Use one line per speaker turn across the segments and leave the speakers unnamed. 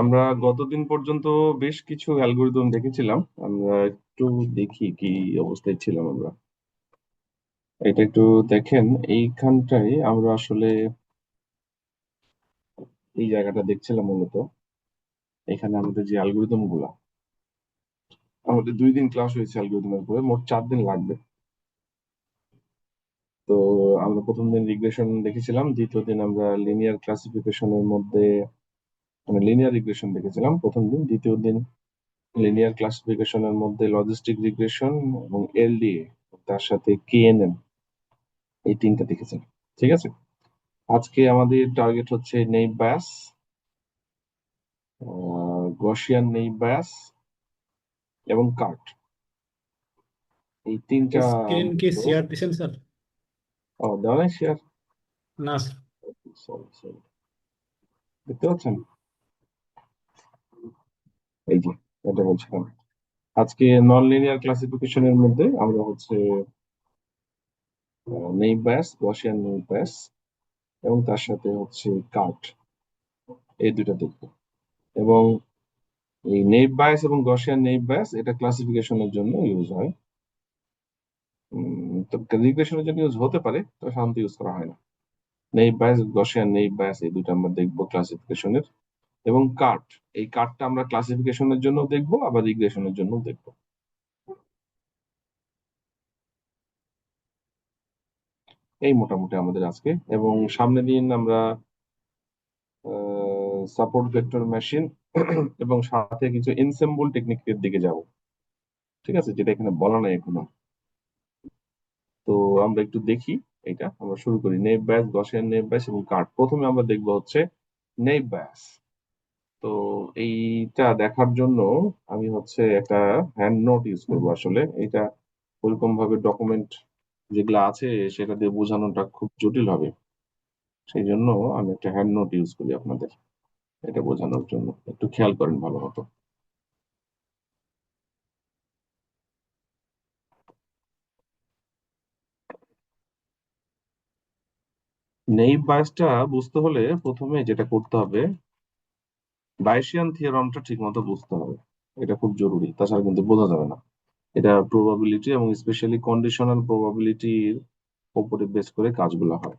আমরা গতদিন পর্যন্ত বেশ কিছু অ্যালগরিদম দেখেছিলাম। আমরা একটু দেখি কি অবস্থায় ছিলাম আমরা। এটা একটু দেখেন, এইখানটায় আমরা আসলে এই জায়গাটা দেখছিলাম মূলত। এখানে আমাদের যে অ্যালগরিদম গুলা, আমাদের 2 দিন ক্লাস হয়েছে অ্যালগরিদমের উপরে, মোট 4 দিন লাগবে। তো আমরা প্রথম দিন রিগ্রেশন দেখেছিলাম, দ্বিতীয় দিন আমরা লিনিয়ার ক্লাসিফিকেশনের মধ্যে মানে লিনিয়ার রিগ্রেশন দেখেছিলাম প্রথম দিন, দ্বিতীয় দিন লিনিয়ার ক্লাসিফিকেশনের মধ্যে লজিস্টিক রিগ্রেশন এবং এলডিএ, তার সাথে কেএনএন, এই তিনটা দেখেছেন। ঠিক আছে, আজকে আমাদের টার্গেট হচ্ছে naive Bayes, Gaussian naive bias এবং কার্ট, এই তিনটা
স্ক্রিন কি
মূলত।
শেয়ার দিছেন স্যার?
ও, দেওয়া নাই শেয়ার?
না স্যার।
সরি সরি, দেখতে পাচ্ছেন? এই যে, এটা বলছিলাম, আজকে নন লিনিয়ার ক্লাসিফিকেশনের মধ্যে আমরা হচ্ছে naive Bayes, Gaussian naive bias এবং তার সাথে হচ্ছে কার্ট, এই দুইটা দেখবো। এবং এই নেইভ বায়াস এবং গসিয়ান নেইভ বায়াস এটা ক্লাসিফিকেশনের জন্য ইউজ হয়। তো রিগ্রেশনের জন্য ইউজ হতে পারে, তো সাধারণত ইউজ করা হয় না। Naive Bayes, Gaussian naive bias, এই দুটো আমরা দেখবো ক্লাসিফিকেশনের। এবং কার্ট, এই কার্টটা আমরা ক্লাসিফিকেশনের জন্য দেখবো, আবার রিগ্রেশনের জন্য দেখবো। এই মোটামুটি আমাদের আজকে। এবং সামনের দিন আমরা সাপোর্ট ভেক্টর মেশিন এবং সাথে কিছু এনসেম্বল টেকনিকের দিকে যাব। ঠিক আছে, যেটা এখানে বলা নাই এখনো। তো আমরা একটু দেখি, এটা আমরা শুরু করি। Naive Bayes, Gaussian naive bias এবং কার্ট। প্রথমে আমরা দেখবো হচ্ছে নেইভ বায়াস। তো এইটা দেখার জন্য আমি হচ্ছে একটা হ্যান্ড নোট ইউজ করবো। আসলে এটা ওরকম ভাবে ডকুমেন্ট যেগুলো আছে সেটা দিয়ে বোঝানোটা খুব জটিল হবে। সেই জন্য আমি একটা হ্যান্ড নোট ইউজ করি আপনাদের এটা বোঝানোর জন্য। একটু খেয়াল করেন ভালো মতো। নেইভ বায়াসটা বুঝতে হলে প্রথমে যেটা করতে হবে, বাইএসিয়ান থিওরামটা ঠিক মতো বুঝতে হবে। এটা খুব জরুরি, তাছাড়া কিন্তু বোঝা যাবে না। এটা প্রবাবিলিটি এবং স্পেশালি কন্ডিশনাল প্রবাবিলিটির উপরে বেস করে কাজগুলো হয়।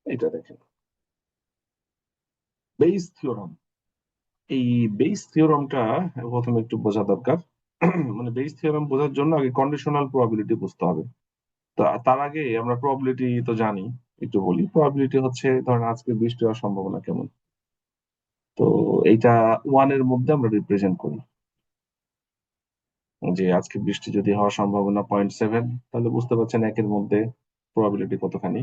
এটা দেখেন, বেইস থিওরাম। এই বেইস থিওরামটা প্রথমে একটু বোঝা দরকার। মানে বেইস থিওরাম বোঝার জন্য আগে কন্ডিশনাল প্রবাবিলিটি বুঝতে হবে। তো তার আগে আমরা প্রবাবিলিটি তো জানি, একটু বলি। প্রবাবিলিটি হচ্ছে, ধরেন আজকে বৃষ্টি হওয়ার সম্ভাবনা কেমন। তো এইটা ওয়ানের মধ্যে আমরা রিপ্রেজেন্ট করি, যে আজকে বৃষ্টি যদি হওয়ার সম্ভাবনা 0.7, তাহলে বুঝতে পারছেন একের মধ্যে প্রবাবিলিটি কতখানি।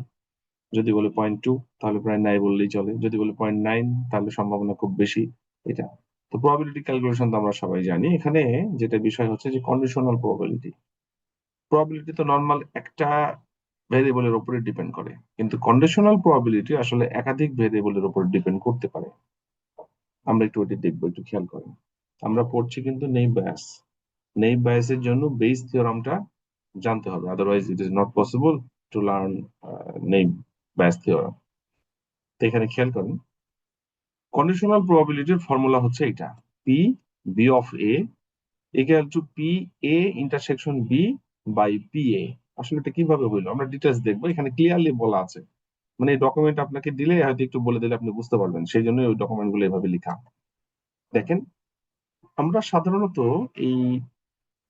যদি বলে 0.2, তাহলে প্রায় নাই বললেই চলে। যদি বলে 0.9, তাহলে সম্ভাবনা খুব বেশি। এটা তো প্রবাবিলিটি ক্যালকুলেশন তো আমরা সবাই জানি। এখানে যেটা বিষয় হচ্ছে যে কন্ডিশনাল প্রবাবিলিটি। প্রবাবিলিটি তো নর্মাল একটা ভেরিয়েবলের উপরে ডিপেন্ড করে, কিন্তু কন্ডিশনাল প্রবাবিলিটি আসলে একাধিক ভেরিয়েবলের উপর ডিপেন্ড করতে পারে। আমরা একটু ওটি দেখবো, একটু খেয়াল করেন। আমরা পড়ছি কিন্তু নেইভ বায়াস। নেইভ বায়াসের জন্য বেইস থিওরামটা জানতে হবে, otherwise it is not possible to learn naive Bayes theorem. তো এখানে খেয়াল করেন, কন্ডিশনাল প্রবাবিলিটির ফর্মুলা হচ্ছে এটা: P B of A equal to P A intersection B by P A. আসলে এটা কিভাবে হইলো আমরা ডিটেলস দেখবো। এখানে ক্লিয়ারলি বলা আছে, মানে এই ডকুমেন্ট আপনাকে দিলে হয়তো একটু বলে দিলে আপনি বুঝতে পারবেন, সেই জন্য ওই ডকুমেন্ট গুলো এভাবে লেখা। দেখেন, আমরা সাধারণত এই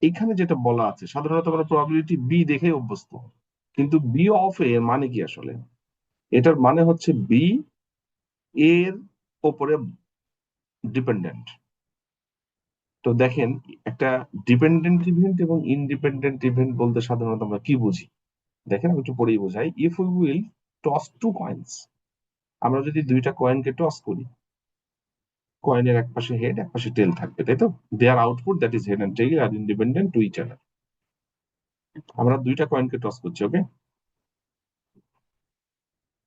এখানে যেটা বলা আছে, সাধারণত আমরা প্রবাবিলিটি বি দেখে অভ্যস্ত। কিন্তু বি অফ এ এর মানে কি আসলে? এটার মানে হচ্ছে বি এর উপরে ডিপেন্ডেন্ট। তো দেখেন, একটা ডিপেন্ডেন্ট ইভেন্ট এবং ইনডিপেন্ডেন্ট ইভেন্ট বলতে সাধারণত আমরা কি বুঝি? দেখেন, আমি একটু পরেই বোঝাই। If we will toss two coins, আমরা যদি দুইটা কয়েনকে টস করি, কয়েনের এক পাশে হেড, এক পাশে টেল থাকবে, তাই তো? There output, that is head and tail, আর ইন্ডিপেন্ডেন্ট টু ইচ আদার। আমরা দুইটা কয়েনকে টস করছি, ওকে?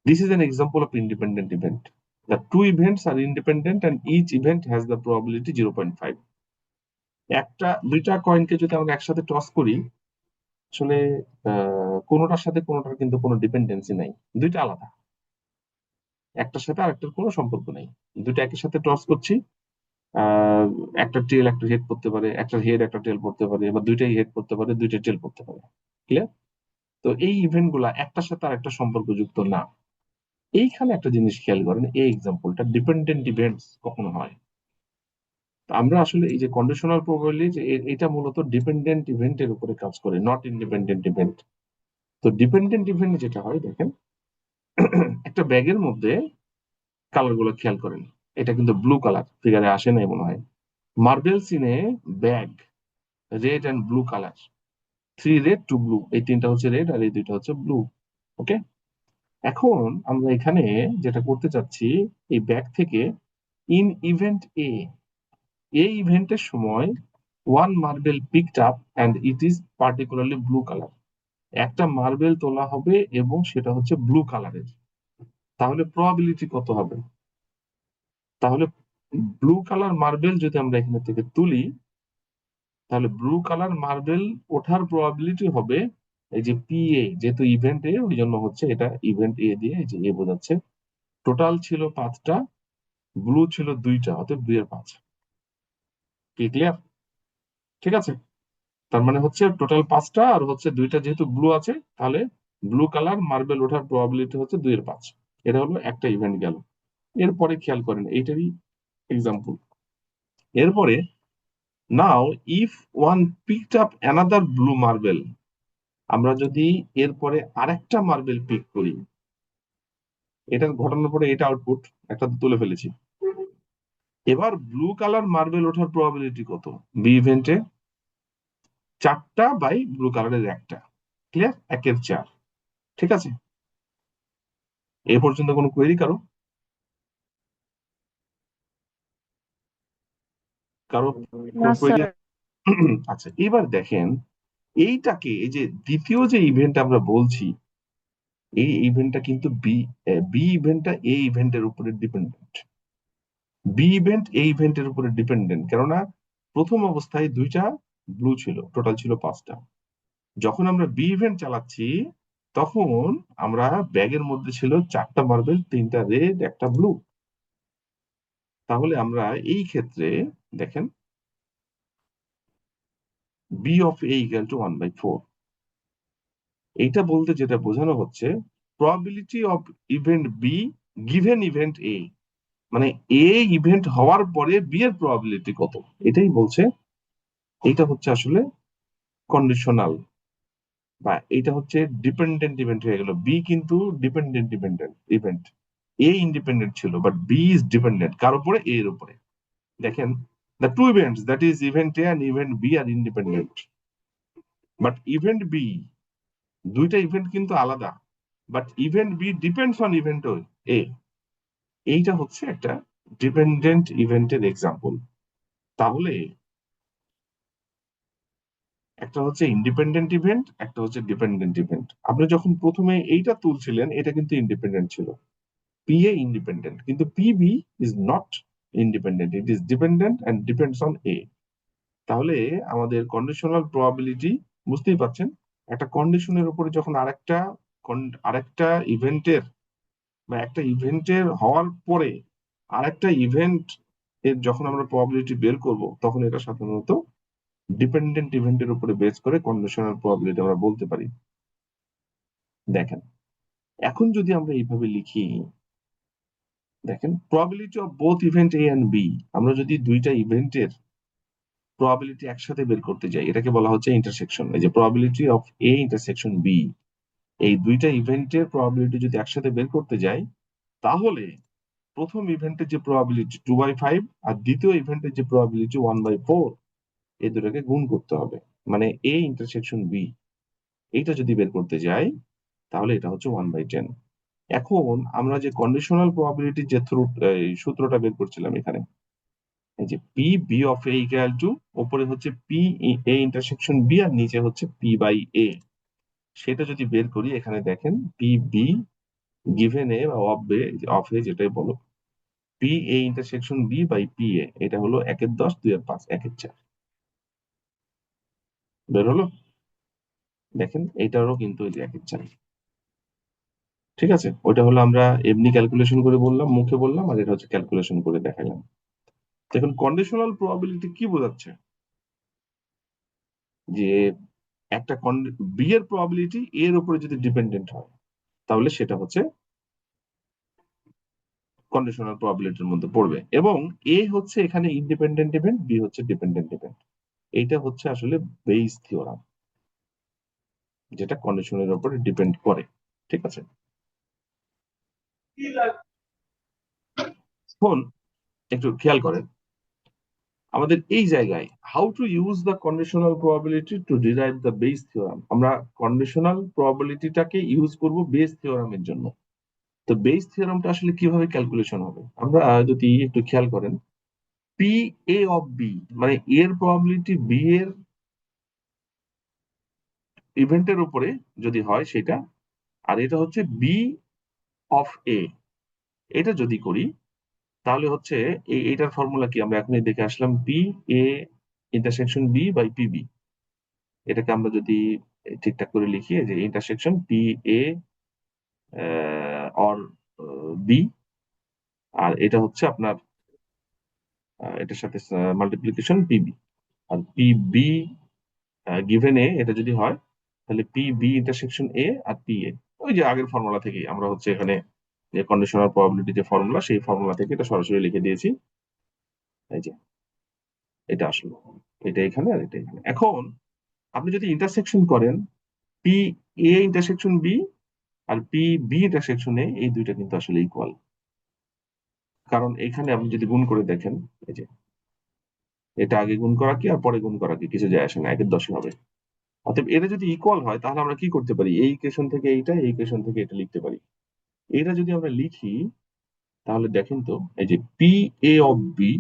This is an example of independent event. The two events are independent and each event has the probability 0.5. একটা দুইটা কয়েনকে যদি আমরা একসাথে টস করি, আসলে কোনোটার সাথে কোনোটার কিন্তু কোনো ডিপেন্ডেন্সি নাই, দুইটা আলাদা, একটার সাথে আরেকটার কোনো সম্পর্ক নেই। দুইটা একই সাথে টস করছি, আহ একটা টেল একটা হেড পড়তে পারে, একটা হেড একটা টেল পড়তে পারে, বা দুইটাই হেড পড়তে পারে, দুইটা টেল পড়তে পারে। ক্লিয়ার? তো এই ইভেন্ট গুলা একটার সাথে আরেকটা সম্পর্কযুক্ত না। এইখানে একটা জিনিস খেয়াল করেন, এই এক্সাম্পলটা ডিপেন্ডেন্ট ইভেন্টস কখনো হয়। আমরা আসলে এই যে কন্ডিশনাল প্রবাবিলিটি, এটা মূলত ডিপেন্ডেন্ট ইভেন্টের উপরে কাজ করে, নট ইন্ডিপেন্ডেন্ট ইভেন্ট। তো ডিপেন্ডেন্ট ইভেন্ট যেটা হয়, দেখেন একটা ব্যাগের মধ্যে কালার গুলো খেয়াল করেন, এটা কিন্তু ব্লু কালার, ফিগারে আসে নাই মনে হয়। Marbles in a bag, red and blue colour, 3 red 2 blue, এই তিনটা হচ্ছে রেড আর এই দুইটা হচ্ছে ব্লু। ওকে, এখন আমরা এখানে যেটা করতে চাচ্ছি, এই ব্যাগ থেকে ইন ইভেন্ট এ, এই ইভেন্টের সময় one marble picked up and it is particularly blue colour, একটা মার্বেল তোলা হবে এবং সেটা হচ্ছে ব্লু কালারের। তাহলে প্রবাবিলিটি কত হবে? তাহলে ব্লু কালার মার্বেল যদি আমরা এখানে থেকে তুলি, তাহলে ব্লু কালার মার্বেল ওঠার প্রবাবিলিটি হবে, এই যে পি এ, যেহেতু ইভেন্ট এ ওই জন্য হচ্ছে এটা ইভেন্ট এ দিয়ে এই যে এ বোঝাচ্ছে। টোটাল ছিল 5টা, ব্লু ছিল 2টা, অর্থাৎ 2 এর 5। কি ক্লিয়ার? ঠিক আছে, তার মানে হচ্ছে টোটাল 5টা আর হচ্ছে 2টা, যেহেতু ব্লু আছে তাহলে ব্লু কালার মার্বেল ওঠার প্রবাবিলিটি হচ্ছে 2 এর 5। এটা হলো একটা ইভেন্ট গেল। এরপরে খেয়াল করেন এইটারই এক্সাম্পল। এরপরে now if one picked up another blue marble, আমরা যদি এরপরে আরেকটা মার্বেল পিক করি, এটার ঘটনার পরে এটা আউটপুট একটা তো তুলে ফেলেছি। এবার ব্লু কালার মার্বেল ওঠার প্রবাবিলিটি কত? বি ইভেন্টে 4টা বাই ব্লু কালারের একটা, ক্লিয়ার? 1/4। ঠিক আছে, এ পর্যন্ত কোনো কোয়েরি কারো? কারো
না
কোনো কোয়েরি?
স্যার।
আচ্ছা, এবার দেখেন এইটাকে, এই যে দ্বিতীয় যে ইভেন্ট আমরা বলছি, এই ইভেন্টটা কিন্তু বি ইভেন্টটা এই ইভেন্টের উপরে ডিপেন্ডেন্ট। বি ইভেন্ট এই ইভেন্টের উপরে ডিপেন্ডেন্ট, কেননা প্রথম অবস্থায় 2টা ব্লু ছিল, টোটাল ছিল 5টা। যখন আমরা বি ইভেন্ট চালাচ্ছি তখন আমরা ব্যাগের মধ্যে ছিল 4টা মার্বেল, 3টা রেড একটা ব্লু। তাহলে আমরা এই ক্ষেত্রে দেখেন B of A equal to 1/4। এইটা বলতে যেটা বোঝানো হচ্ছে, probability of event B given event A, মানে এ ইভেন্ট হওয়ার পরে বি এর প্রবাবিলিটি কত, এটাই বলছে। এইটা হচ্ছে আসলে কন্ডিশনাল, বা এটা হচ্ছে ডিপেন্ডেন্ট ইভেন্ট হয়ে গেল। বি কিন্তু ডিপেন্ডেন্ট ইভেন্ট, এ ইন্ডিপেন্ডেন্ট ছিল, বাট বি ইজ ডিপেন্ডেন্ট কার উপরে? এ এর উপরে। দেখেন, the two events that is event A and event B are independent, but event B, দুইটা ইভেন্ট কিন্তু আলাদা, but event B depends on event A. এইটা হচ্ছে একটা ডিপেন্ডেন্ট ইভেন্টের এক্সাম্পল। তাহলে একটা হচ্ছে ইন্ডিপেন্ডেন্ট ইভেন্ট, একটা হচ্ছে ডিপেন্ডেন্ট ইভেন্ট। আপনি যখন প্রথমে এইটা তুলছিলেন এটা কিন্তু ইন্ডিপেন্ডেন্ট ছিল, PA independent, কিন্তু PB is not independent, it is dependent and depends on A। তাহলে আমাদের কন্ডিশনাল প্রবাবিলিটি বুঝতেই পাচ্ছেন, একটা কন্ডিশনের উপরে যখন আরেকটা ইভেন্টের, বা একটা ইভেন্টের হওয়ার পরে আরেকটা ইভেন্ট এর যখন আমরা প্রবাবিলিটি বের করব, তখন এটা সাধারণত ডিপেন্ডেন্ট ইভেন্টের উপরে বেস করে কন্ডিশনাল প্রবাবিলিটি আমরা বলতে পারি। দেখেন, এখন যদি আমরা এইভাবে লিখি, দেখেন probability of both event A and B, আমরা যদি দুইটা ইভেন্টের প্রবাবিলিটি একসাথে বের করতে যাই, এটাকে বলা হচ্ছে ইন্টারসেকশন। এই যে probability of A intersection B, এই দুইটা ইভেন্টের প্রবাবিলিটি যদি একসাথে বের করতে যাই, তাহলে প্রথম ইভেন্টের যে প্রবাবিলিটি 2/5 আর দ্বিতীয় ইভেন্টের যে প্রবাবিলিটি 1/4, এই দুটাকে গুণ করতে হবে, মানে এ ইন্টারসেকশন বি, এইটা যদি বের করতে যাই তাহলে এটা হচ্ছে 1/10। এখন আমরা যে কন্ডিশনাল প্রবাবিলিটির যে সূত্রটা বের করছিলাম এখানে, এই যে P B of A equal to, উপরে হচ্ছে পি এ ইন্টারসেকশন বি আর নিচে হচ্ছে পি বাই এ, সেটা যদি বের করি, এখানে দেখেন পি বি গিভেন এ বা অফ এ যেটাই বলো, P A intersection B by P A, এটা হলো 1-10 2-5 1-4 বের হলো। দেখেন এটারও কিন্তু এই যে 1-4, ঠিক আছে। ওইটা হলো আমরা এমনি ক্যালকুলেশন করে বললাম, মুখে বললাম, আর এটা হচ্ছে ক্যালকুলেশন করে দেখালাম। দেখুন কন্ডিশনাল প্রবাবিলিটি কি বোঝাচ্ছে, যে একটা বি এর প্রবাবিলিটি এর উপরে যদি ডিপেন্ডেন্ট হয় তাহলে সেটা হচ্ছে কন্ডিশনাল প্রবাবিলিটির মধ্যে পড়বে, এবং এ হচ্ছে এখানে ইন্ডিপেন্ডেন্ট ইভেন্ট, বি হচ্ছে ডিপেন্ডেন্ট ইভেন্ট। এইটা হচ্ছে আসলে বেইস থিওরাম, যেটা কন্ডিশনের উপরে ডিপেন্ড করে, ঠিক আছে। এখন একটু খেয়াল করেন আমাদের এই জায়গায়, how to use the conditional probability to derive the Bayes theorem. আমরা কন্ডিশনাল প্রবাবিলিটিটাকে ইউজ করব বেস থিওরামের জন্য। তো বেস থিওরামটা আসলে কিভাবে ক্যালকুলেশন হবে, আমরা যদি একটু খেয়াল করেন, পি এ অফ বি মানে এর প্রবাবিলিটি বি এর ইভেন্টের উপরে যদি হয় সেটা, আর এটা হচ্ছে বি অফ এ, এটা যদি করি তাহলে হচ্ছে এইটার ফর্মুলা কি আমরা এখনই দেখে আসলাম, P A intersection B by P B. এটাকে আমরা যদি ঠিকঠাক করে লিখি, যে intersection P A or B, আর এটা হচ্ছে আপনার এটার সাথে মাল্টিপ্লিকেশন পিবি, আর পিবি গিভেন এ এটা যদি হয় তাহলে পি বি ইন্টারসেকশন এ আর পি এ। ওই যে আগের ফর্মুলা থেকে আমরা হচ্ছে এখানে যে কন্ডিশনাল প্রবাবিলিটি যে ফর্মুলা, সেই ফর্মুলা থেকে এটা সরাসরি লিখে দিয়েছি। এই যে এটা আসলো, এটা এখানে আর এটা এখানে। এখন আপনি যদি ইন্টারসেকশন করেন পি এ ইন্টারসেকশন বি আর পি বি ইন্টারসেকশন এ, এই দুইটা কিন্তু আসলে ইকুয়াল। কারণ এখানে আপনি যদি গুণ করে দেখেন, এই যে এটা আগে গুণ করা কি আর পরে গুণ করা কি কিছু যায় আসে না, 1-10 হবে। অতএব এটা যদি ইকুয়াল হয় তাহলে আমরা কি করতে পারি, এই ইকুয়েশন থেকে এইটা, এই ইকুয়েশন থেকে এটা লিখতে পারি। এটা যদি আমরা লিখি তাহলে দেখেন তো, এই যে P A of B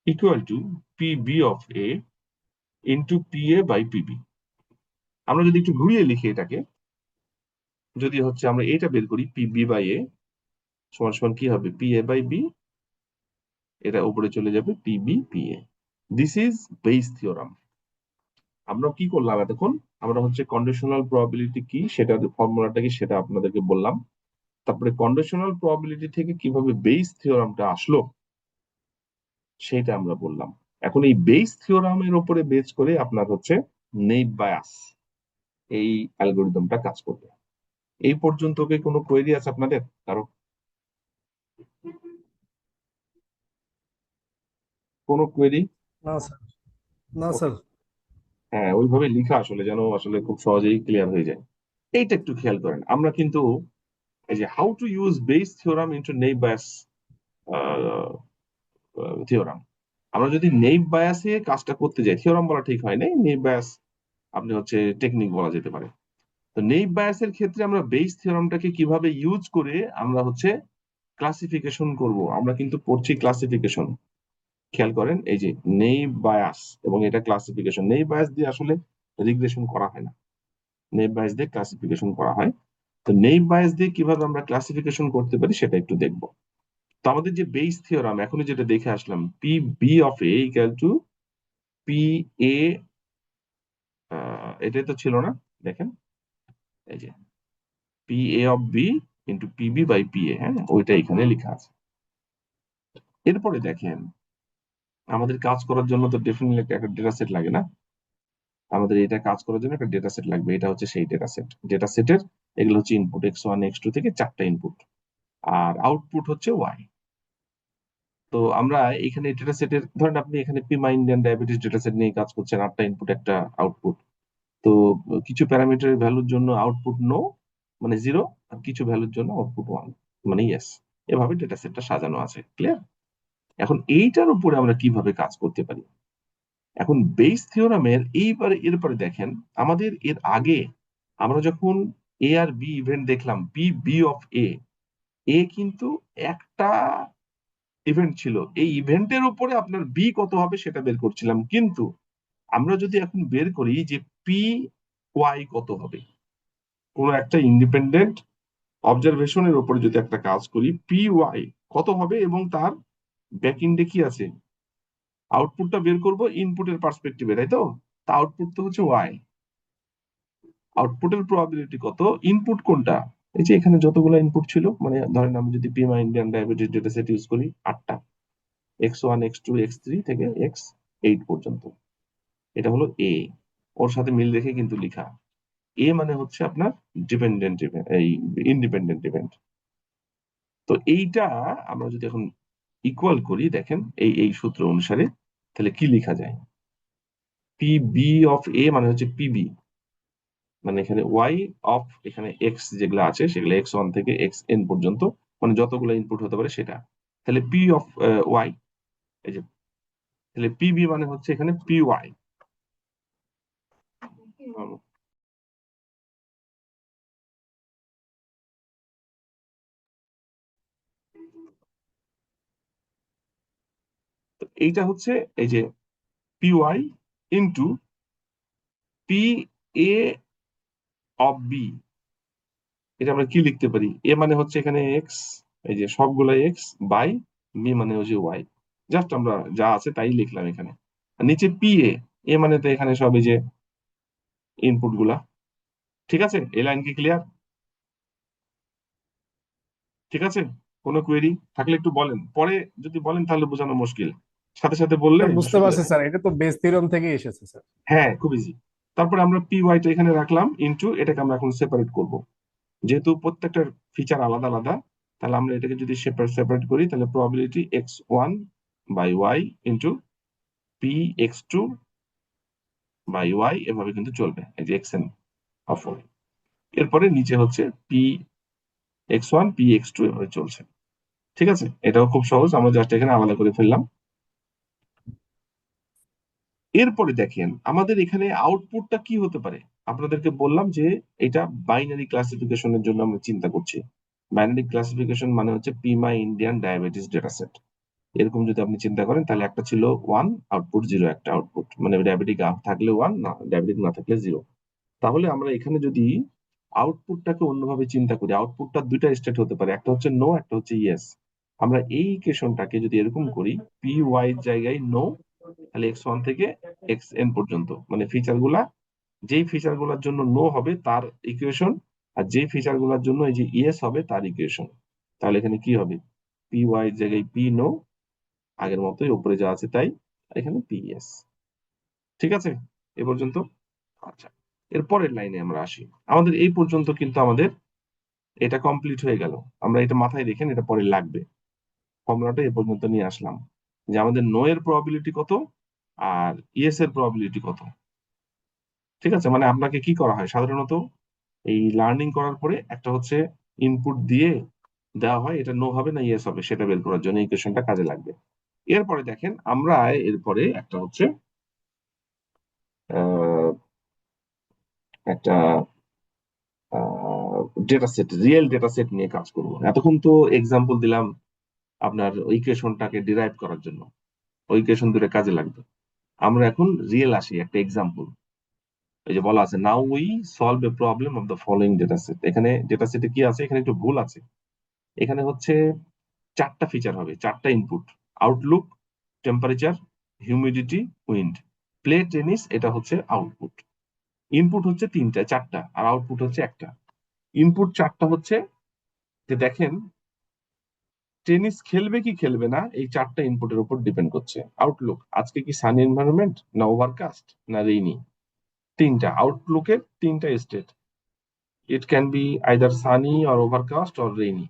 equal to P B of A into P A by P B. আমরা যদি একটু ঘুরিয়ে লিখি এটাকে, যদি হচ্ছে আমরা এটা বের করি, পি বি বাই এ সমান সমান কি হবে, পি এ বাই বি, এটা উপরে চলে যাবে P B P A. This is Bayes theorem. আমরা কি করলাম এতক্ষণ, আমরা হচ্ছে কন্ডিশনাল প্রবাবিলিটি কি সেটা, ফর্মুলাটা কি সেটা আপনাদেরকে বললাম। তারপরে কন্ডিশনাল প্রবাবিলিটি থেকে কিভাবে বেইস থিওরামটা আসলো সেটা আমরা বললাম। এখন এই বেইস থিওরামের উপরে বেস করে আপনার হচ্ছে নেইভ বায়াস এই অ্যালগোরিদমটা কাজ করবে। এই পর্যন্ত কি কোনো কোয়েরি আছে আপনাদের কারো, কোনো কোয়েরি?
না স্যার, না
ওকে,
স্যার।
হ্যাঁ ওইভাবে লিখা আসলে যেন আসলে খুব সহজেই ক্লিয়ার হয়ে যায়। এইটা একটু খেয়াল করেন, আমরা কিন্তু এই যে how to use base theorem into naive Bayes theorem, আমরা যদি নেইভ বায়াসে কাজটা করতে যাই, থিওরাম বলা ঠিক হয় নাই, নেইভ বায়াস আপনি হচ্ছে টেকনিক বলা যেতে পারে। তো নেইভ বায়াসের ক্ষেত্রে আমরা বেস থিওরামটাকে কিভাবে ইউজ করে আমরা হচ্ছে ক্লাসিফিকেশন করব, আমরা কিন্তু পড়ছি ক্লাসিফিকেশন। খেয়াল করেন এই যে নেইভ বায়াস এবং এটা ক্লাসিফিকেশন, নেইভ বায়াস দিয়ে আসলে রিগ্রেশন করা হয় না, নেইভ বায়াস দিয়ে ক্লাসিফিকেশন করা হয়। তো নেইভ বায়াস দিয়ে কিভাবে আমরা ক্লাসিফিকেশন করতে পারি সেটা একটু দেখবো। তো আমাদের যে বেস থিওরাম এখনই যেটা দেখে আসলাম, P B of A equal to P A, এটাই তো ছিল না, দেখেন এই যে P A of B into P B by P A, হ্যাঁ ওইটা এখানে লেখা আছে। এরপরে দেখেন আমাদের কাজ করার জন্য তো ডেফিনেটলি একটা ডেটা সেট লাগে না, আমাদের এটা কাজ করার জন্য একটা ডেটা সেট লাগবে, এটা হচ্ছে সেই ডেটা সেট। ডেটা সেটের এগুলো হচ্ছে ইনপুট x1 x2 থেকে 4টা ইনপুট, আর আউটপুট হচ্ছে ওয়াই। তো আমরা এখানে ডেটা সেটের ধরেন আপনি এখানে পি মা ইন্ডিয়ান ডায়াবেটিস ডেটা সেট নিয়ে কাজ করছেন, 8টা ইনপুট একটা আউটপুট। তো কিছু প্যারামিটারের ভ্যালুর জন্য আউটপুট নো মানে 0, আর কিছু ভ্যালুর জন্য আউটপুট 1 মানে ইয়েস। এভাবে ডেটা সেটটা সাজানো আছে, ক্লিয়ার। এখন এইটার উপরে আমরা কিভাবে কাজ করতে পারি, এখন বেস থিওরামের এইবারে এরপরে দেখেন, আমাদের এর আগে আমরা যখন এ আর বি ইভেন্ট দেখলাম, পি বি অফ এ, এ কিন্তু একটা ইভেন্ট ছিল, এই ইভেন্টের উপরে আপনার বি কত হবে সেটা বের করছিলাম। কিন্তু আমরা যদি এখন বের করি যে পি ওয়াই কত হবে, কোনো একটা ইন্ডিপেন্ডেন্ট অবজারভেশনের উপরে যদি একটা কাজ করি, পি ওয়াই কত হবে এবং তার ব্যাক এন্ডে কি আছে, আউটপুটটা বের করব ইনপুটের পার্সপেক্টিভে, তাই তো? তা আউটপুট তো হচ্ছে ওয়াই, আউটপুটের প্রবাবিলিটি কত, ইনপুট কোনটা, এই যে এখানে যতগুলো ইনপুট ছিল, মানে ধরেন আমি যদি Pima Indian diabetes data set use করি, 8টা, X1 X2 X3 থেকে X8 পর্যন্ত, এটা হলো এ, ওর সাথে মিল রেখে কিন্তু লেখা। এ মানে হচ্ছে আপনার ডিপেন্ডেন্ট ইভেন্ট, এই ইন্ডিপেন্ডেন্ট ইভেন্ট। তো এইটা আমরা যদি এখন ইকুয়াল করি, দেখেন এই এই সূত্র অনুসারে, তাহলে কি লেখা যায়, পি বি অফ এ মানে হচ্ছে পিবি, মানে এখানে ওয়াই অফ, এখানে এক্স যেগুলো আছে সেগুলো X1 থেকে Xn পর্যন্ত, মানে যতগুলো ইনপুট হতে পারে সেটা, তাহলে পি অফ ওয়াই, এই যে, তাহলে পিবি মানে হচ্ছে এখানে পি ওয়াই। তো এইটা হচ্ছে এই যে P Y into P A of B, এটা আমরা কি লিখতে পারি, এ মানে হচ্ছে এখানে এক্স, এই যে সবগুলা এক্স, বাই বি মানে হচ্ছে ওয়াই, জাস্ট আমরা যা আছে তাই লিখলাম এখানে। আর নিচে পি এ, এ মানে তো এখানে সব এই যে ইনপুট গুলা। ঠিক আছে, এই লাইন কি ক্লিয়ার? ঠিক আছে, কোনো কোয়েরি থাকলে একটু বলেন, পরে যদি বলেন তাহলে বোঝানো মুশকিল, সাথে সাথে বললে
স্যার বুঝতে
সুবিধা
পারছি
হয়।
স্যার, এটা তো বেস থিওরেম থেকে এসেছে স্যার।
হ্যাঁ, খুব ইজি। তারপরে আমরা পি ওয়াইটা এখানে রাখলাম ইনটু, এটাকে আমরা এখন সেপারেট করব, যেহেতু প্রত্যেকটার ফিচার আলাদা আলাদা, তাহলে আমরা এটাকে যদি সেপারেট করি, তাহলে probability X1 by Y into P X2 by Y, এভাবে কিন্তু চলবে, এই যে এক্স এন অফ ওয়াই। এরপরে নিচে হচ্ছে পি X1 পি X2 এভাবে চলছে। ঠিক আছে, এটাও খুব সহজ, আমরা জাস্ট এখানে আলাদা করে ফেললাম। এরপরে দেখেন আমাদের এখানে আউটপুটটা কি হতে পারে। আপনাদেরকে বললাম যে এটা বাইনারি ক্লাসিফিকেশনের জন্য আমরা চিন্তা করছি। বাইনারি ক্লাসিফিকেশন মানে হচ্ছে পিমা ইন্ডিয়ান ডায়াবেটিস ডেটা সেট, এরকম যদি আপনি চিন্তা করেন, তাহলে একটা ছিল ওয়ান আউটপুট, জিরো একটা আউটপুট, মানে ডায়াবেটিক থাকলে ওয়ান, না ডায়াবেটিক না থাকলে জিরো। তাহলে আমরা এখানে যদি আউটপুটটাকে অন্যভাবে চিন্তা করি, আউটপুটটা দুইটা স্টেট হতে পারে, একটা হচ্ছে নো, একটা হচ্ছে ইয়েস। আমরা এই ইকুয়েশনটাকে যদি এরকম করি, পি ওয়াই এর জায়গায় নো, তাহলে X1 থেকে Xn পর্যন্ত, মানে ফিচার গুলা, যেই ফিচার গুলার জন্য নো হবে তার ইকুয়েশন, আর যেই ফিচার গুলার জন্য এই যে ইয়েস হবে তার ইকুয়েশন। তাহলে এখানে কি হবে, পি ওয়াই এর জায়গায় পি নো, আগের মতোই উপরে যা আছে তাই, আর এখানে পি ইয়েস। ঠিক আছে, এ পর্যন্ত। আচ্ছা, এর পরের লাইনে আমরা আসি। আমাদের এই পর্যন্ত কিন্তু আমাদের এটা কমপ্লিট হয়ে গেল, আমরা এটা মাথায় রেখেন, এটা পরে লাগবে। ফর্মুলাটা এ পর্যন্ত নিয়ে আসলাম, যে আমাদের নো এর প্রবাবিলিটি কত আর ইয়েস এর প্রবাবিলিটি কত। ঠিক আছে, মানে আপনাকে কি করা হয় সাধারণত, এই লার্নিং করার পরে একটা হচ্ছে ইনপুট দিয়ে দেওয়া হয়, এটা নো হবে না ইয়েস হবে সেটা বের করার জন্য এই কোয়েশনটা কাজে লাগবে। এরপরে দেখেন আমরা এরপরে একটা হচ্ছে আহ, একটা data set, real data set নিয়ে কাজ করব। এতক্ষণ তো এক্সাম্পল দিলাম আপনার ওই ইকুয়েশনটাকে ডিরাইভ করার জন্য, ওই ইকুয়েশন দুটো কাজে লাগবে। আমরা এখন রিয়েল আসি, একটা এক্সাম্পল। এই যে বলা আছে, now we solve a problem of the following data set, এখানে ডেটা সেটে কি আছে, এখানে একটু ভুল আছে। এখানে হচ্ছে চারটা ফিচার হবে, চারটা input, Outlook, temperature, humidity, wind, play tennis, এটা হচ্ছে আউটপুট। ইনপুট হচ্ছে তিনটা, চারটা, আর আউটপুট হচ্ছে একটা। ইনপুট চারটা হচ্ছে, যে দেখেন টেনিস খেলবে কি খেলবে না এই চারটা ইনপুটের উপর ডিপেন্ড করছে। আউটলুক, আজকে কি সানি এনভায়রনমেন্ট না ওভারকাস্ট না রেইনি, তিনটা আউটলুকের তিনটা state, it can B either Sunny or overcast or rainy.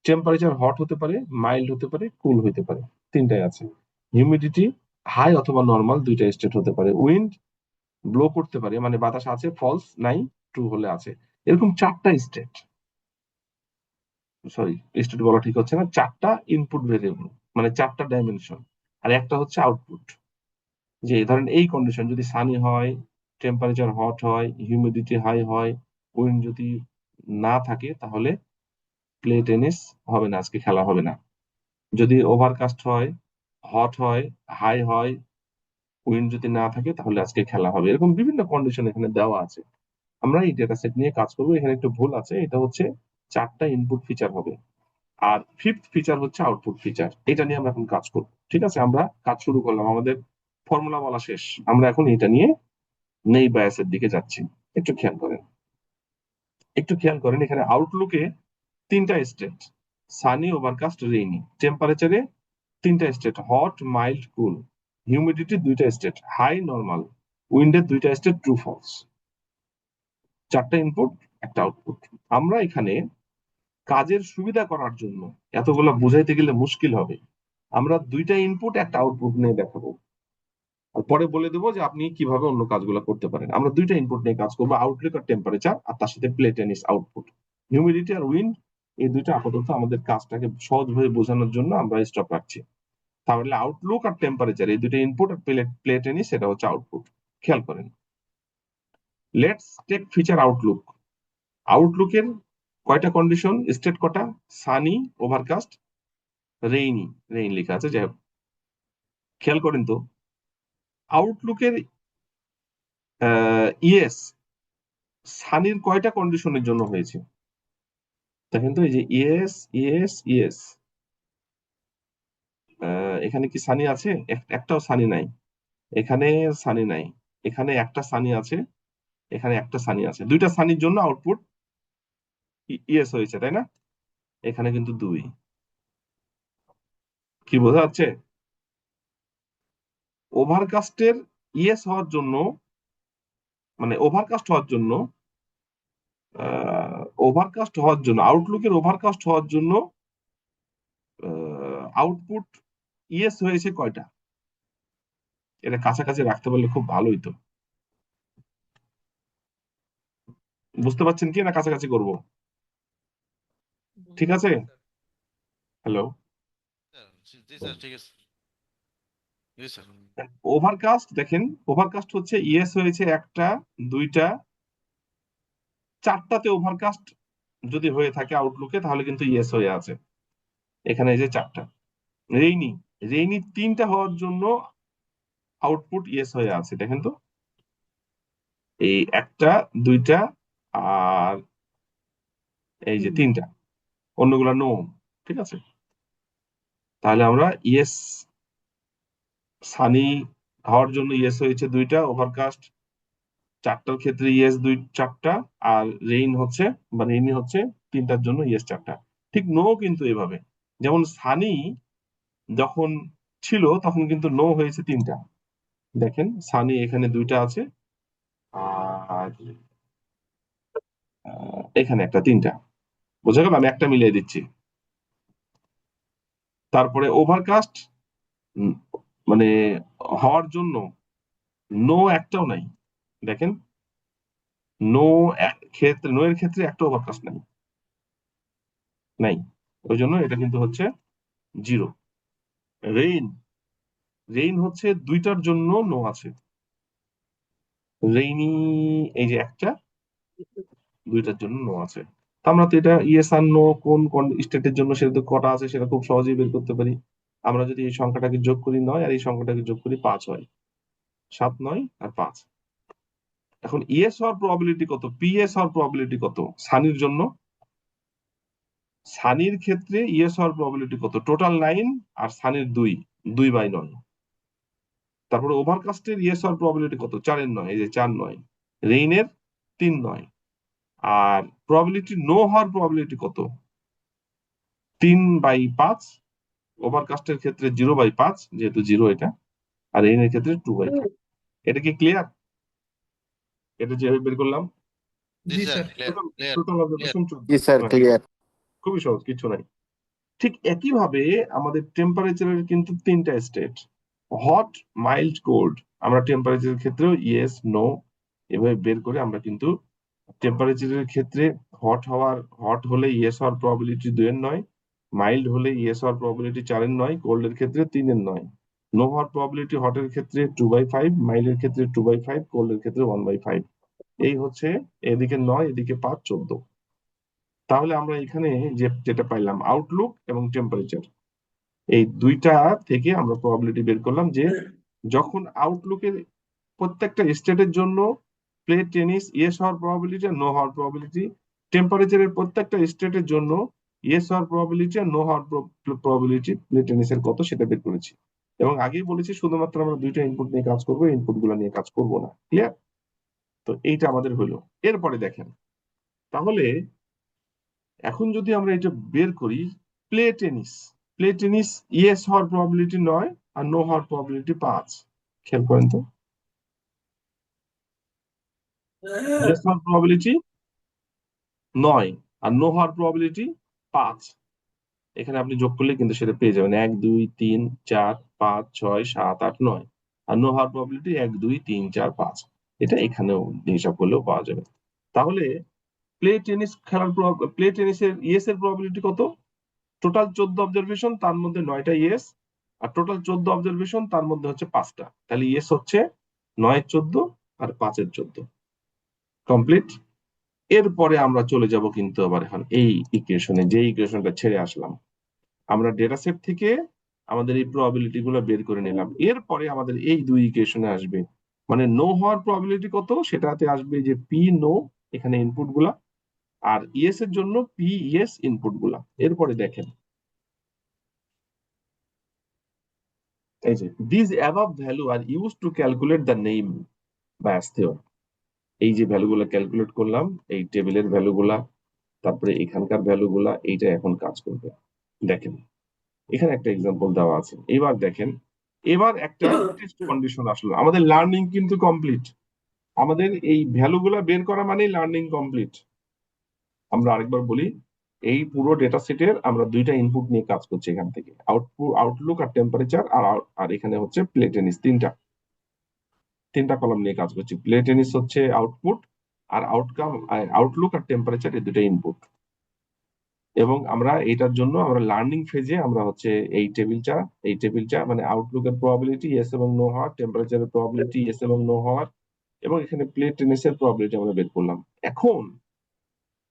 Temperature hot হতে পারে, মাইল্ড হতে পারে, কুল হতে পারে, তিনটাই আছে। হিউমিডিটি হাই অথবা নর্মাল, দুইটা স্টেট হতে পারে। উইন্ড ব্লো করতে পারে, মানে বাতাস আছে, ফলস নাই, ট্রু হলে আছে। এরকম চারটা স্টেট, সরি স্টেট বলা ঠিক হচ্ছে না, চারটা ইনপুট ভেরিয়েবল, মানে চারটা ডাইমেনশন। আর একটা হচ্ছে আউটপুট, যে ধরেন এই কন্ডিশন যদি সানি হয়, টেম্পারেচার হট হয়, হিউমিডিটি হাই হয়, উইন্ড যদি না থাকে, তাহলে প্লে টেনিস হবে না, আজকে খেলা হবে না। যদি ওভারকাস্ট হয়, হট হয়, হাই হয়, উইন্ড যদি না থাকে, তাহলে আজকে খেলা হবে। এরকম বিভিন্ন কন্ডিশন এখানে দেওয়া আছে। আমরা এই ডেটা সেট নিয়ে কাজ করবো। এখানে একটু ভুল আছে, এটা হচ্ছে চারটা ইনপুট ফিচার হবে। আর ফিফথ ফিচার হচ্ছে আউটপুট ফিচার। এটা নিয়ে আমরা এখন কাজ করব। ঠিক আছে, আমরা কাজ শুরু করলাম, আমাদের ফর্মুলা বলা শেষ, আমরা এখন এটা নিয়ে নেই বায়াসের দিকে যাচ্ছি। একটু খেয়াল করেন, এখানে আউটলুকে তিনটা স্টেট, সানি, ওভারকাস্ট, রেইনি। টেম্পারেচারে তিনটা state, hot, mild, cool. Humidity দুইটা স্টেট, হাই, নর্মাল। উইন্ডের দুইটা স্টেট, ট্রু, ফলস। চারটা ইনপুট, একটা আউটপুট। আমরা এখানে কাজের সুবিধা করার জন্য, এতগুলো বুঝাইতে গেলে মুশকিল হবে, আমরা দুইটা ইনপুট একটা আউটপুট নিয়ে দেখাবো, আর পরে বলে দেবো যে আপনি কিভাবে অন্য কাজগুলো করতে পারেন। আমরা দুইটা ইনপুট নিয়ে কাজ করবো, আউটলুক আর টেম্পারেচার, আর তার সাথে প্লে টেনিস আউটপুট। হিউমিডিটি আর উইন্ড, এই দুইটা আপাতত আমাদের কাজটাকে সহজভাবে বোঝানোর জন্য আমরা স্টপ রাখছি। তাহলে আউটলুক আর টেম্পারেচার এই দুটো ইনপুট, আর প্লে টেনিস সেটা হচ্ছে আউটপুট। খেয়াল করেন, লেটস টেক ফিচার আউটলুক। আউটলুকের কয়টা কন্ডিশন, স্টেট কটা? Sunny, overcast, rainy. রেইন লেখা আছে, যাই হোক। খেয়াল করেন তো, আউটলুকের ইয়েস সানির কয়টা কন্ডিশনের জন্য হয়েছে? দেখেন তো, এই যে ইয়েস, ইয়েস, ইয়েস, এখানে কি সানি আছে? একটাও সানি নাই। এখানে সানি নাই। এখানে একটা সানি আছে। এখানে একটা সানি আছে। দুইটা সানির জন্য আউটপুট ইয়েস হয়েছে, তাই না? এখানে কিন্তু দুই। কি বোঝা যাচ্ছে? ওভারকাস্টের ইয়েস হওয়ার জন্য, মানে ওভারকাস্ট হওয়ার জন্য, আউটলুকের ওভারকাস্ট হওয়ার জন্য আউটপুট ইয়েস হয়েছে কয়টা? এটা কাছাকাছি রাখতে পারলে খুব ভালো হইতো। বুঝতে পারছেন কি, না কাছাকাছি করব? ঠিক আছে। হ্যালো।
জি জি স্যার, ঠিক আছে। জি স্যার।
ওভারকাস্ট দেখেন, ওভারকাস্ট হচ্ছে ইয়েস হয়েছে একটা, দুইটা, চারটাতে ওভারকাস্ট যদি হয়ে থাকে আউটলুকে, তাহলে কিন্তু ইয়েস হয়ে আছে। এখানে এই যে চারটা। রেইনি, রেইনি তিনটা হওয়ার জন্য আউটপুট ইয়েস হয়ে আছে, দেখেন তো। এই একটা, দুইটা, আর এই যে তিনটা, অন্যগুলা নো। ঠিক আছে, তাহলে আমরা ইয়েস, সানি হওয়ার জন্য ইয়েস হয়েছে দুইটা, ওভারকাস্ট চারটার ক্ষেত্রে ইয়েস চারটা, আর রেইন হচ্ছে বা রেইনি হচ্ছে তিনটার জন্য ইয়েস চারটা। ঠিক নো কিন্তু এভাবে, যেমন সানি যখন ছিল তখন কিন্তু নো হয়েছে তিনটা। দেখেন সানি এখানে দুইটা আছে, আর এখানে একটা, তিনটা। বোঝা গেল? আমি একটা মিলিয়ে দিচ্ছি। তারপরে ওভারকাস্ট মানে হওয়ার জন্য নো একটাও নাই। দেখেন, নো ক্ষেত্রে, নো এর ক্ষেত্রে একটা ওভারকাস্ট নাই, নাই। ওই জন্য এটা কিন্তু হচ্ছে জিরো। রেইন, রেইন হচ্ছে দুইটার জন্য নো আছে। রেইনি, এই যে একটা, দুইটার জন্য নো আছে। তো আমরা তো এটা ইয়েস আর নো কোন কোন স্টেটের জন্য সেটা তো কটা আছে সেটা খুব সহজেই বের করতে পারি। আমরা যদি এই সংখ্যাটাকে যোগ করি 9, আর এই সংখ্যাটাকে যোগ করি 5 হয়, 7, 9 আর 5। এখন ইয়েস হওয়ার প্রবাবিলিটি কত, পিএস হওয়ার প্রবাবিলিটি কত সানির জন্য? সানির ক্ষেত্রে ইয়েস হওয়ার প্রবাবিলিটি কত? টোটাল 9, আর সানির 2, 2/9। তারপরে ওভারকাস্টের ইয়েস হওয়ার প্রবাবিলিটি কত? 4 এর 9, এই যে 4, 9। রেইনের 3, 9। আর প্রবাবিলিটি নো হওয়ার প্রবাবিলিটি কত? 3/5। ওভারকাস্টের ক্ষেত্রে 0/5, যেহেতু 0 এটা। আর রেইনের ক্ষেত্রে 2/5। এটা কি ক্লিয়ার? এটা যেভাবে বের করলাম,
জি sir, clear clear
total
clear.
Observation 14।
জি স্যার, ক্লিয়ার।
খুবই সহজ, কিছু নাই। ঠিক একইভাবে আমাদের টেম্পারেচারের কিন্তু তিনটা স্টেট, হট, মাইল্ড, কোল্ড। আমরা টেম্পারেচারের ক্ষেত্রেও ইয়েস, নো এভাবে বের করে আমরা কিন্তু টেম্পারেচারের ক্ষেত্রে হট হলে ইয়েস হওয়ার প্রবাবিলিটি 2/9, মাইল্ড হলে ইয়েস হওয়ার প্রবাবিলিটি 4/9, কোল্ডের ক্ষেত্রে 3/9। নো হওয়ার প্রবাবিলিটি হটের ক্ষেত্রে 2/5, মাইল্ডের ক্ষেত্রে 2/5, কোল্ডের ক্ষেত্রে 1/5। এই হচ্ছে এদিকে 9, এদিকে 5, 14। তাহলে আমরা এখানে যেটা পাইলাম, আউটলুক এবং টেম্পারেচার, এই দুইটা থেকে আমরা প্রবাবিলিটি বের করলাম যে যখন আউটলুকের প্রত্যেকটা স্টেটের জন্য প্লে টেনিস ইয়েস হওয়ার প্রবাবিলিটি আর নো হওয়ার প্রবাবিলিটি টেম্পারেচারের প্রত্যেকটা স্টেটের জন্য ইয়েস হওয়ার প্রবাবিলিটি আর নো হওয়ার প্রবাবিলিটি প্লেটেনিসের কত সেটা বের করেছি। এবং আগেই বলেছি শুধুমাত্র আমরা দুইটা ইনপুট নিয়ে কাজ করবো, ইনপুট গুলো নিয়ে কাজ করব না। ক্লিয়ার? তো এইটা আমাদের হলো। এরপরে দেখেন, তাহলে এখন যদি আমরা এটা বের করি, প্লে টেনিস ইয়েস হওয়ার প্রবাবিলিটি 9 আর নো হওয়ার প্রবাবিলিটি 5। খেয়াল করেন তো, ইয়েস হওয়ার প্রবাবিলিটি 9 আর নো হওয়ার প্রবাবিলিটি 5। এখানে আপনি যোগ করলে কিন্তু সেটা পেয়ে যাবেন 1 2 3 4 5 6 7 8 9। আর নো হওয়ার প্রবাবিলিটি 1 2 3 4 5। এটা এখানেও হিসাব করলেও পাওয়া যাবে। তাহলে প্লে টেনিসের ইয়েস এর প্রবাবিলিটি কত? টোটাল 14 অবজারভেশন, তার মধ্যে 9টা ইয়েস, আর টোটাল 14 অবজারভেশন তার মধ্যে হচ্ছে 5টা। তাহলে ইয়েস হচ্ছে 9 14 আর 5 14। কমপ্লিট। এরপরে আমরা চলে যাব কিন্তু আবার এখন এই ইকুয়েশনে, যে ইকুয়েশনটা ছেড়ে আসলাম। আমরা ডেটা সেট থেকে আমাদের এই প্রবাবিলিটি গুলো বের করে নিলাম। এরপরে আমাদের এই দুই ইকুয়েশনে আসবে, মানে নো হওয়ার প্রবাবিলিটি কত সেটাতে আসবে যে পি নো, এখানে ইনপুট গুলা, আর ইয়েস এর জন্য পি ইয়েস ইনপুট গুলা। এরপরে দেখেন, এই যে this above value are use to calculate the naive Bayes theorem. এই যে ভ্যালুগুলো ক্যালকুলেট করলাম, এই টেবিলের ভ্যালুগুলা, তারপরে এখানকার ভ্যালুগুলা, এইটা এখন কাজ করবে। দেখেন এখানে একটা এক্সাম্পল দেওয়া আছে। এবার দেখেন, এবার একটা টেস্ট কন্ডিশন আসলো। আমাদের লার্নিং কিন্তু কমপ্লিট। আমাদের এই ভ্যালুগুলা বের করা মানেই লার্নিং কমপ্লিট। আমরা আরেকবার বলি, এই পুরো ডেটা সেটের আমরা দুইটা ইনপুট নিয়ে কাজ করছি। এখান থেকে আউটলুক আর টেম্পারেচার, আর এখানে হচ্ছে প্লে টেনিস। তিনটা কলাম নিয়ে কাজ করছি। প্লে টেনিস হচ্ছে আউটপুট, আর আউটলুক আর টেম্পারেচার এই দুটো ইনপুট। এবং আমরা এটার জন্য আমরা লার্নিং ফেজে আমরা হচ্ছে এই টেবিলটা মানে আউটলুকের প্রবাবিলিটি ইয়েস এবং নো হওয়ার, টেম্পারেচারের প্রবাবিলিটি ইয়েস এবং নো হওয়ার, এবং এখানে প্লে টেনিসের প্রবাবিলিটি আমরা বের করলাম। এখন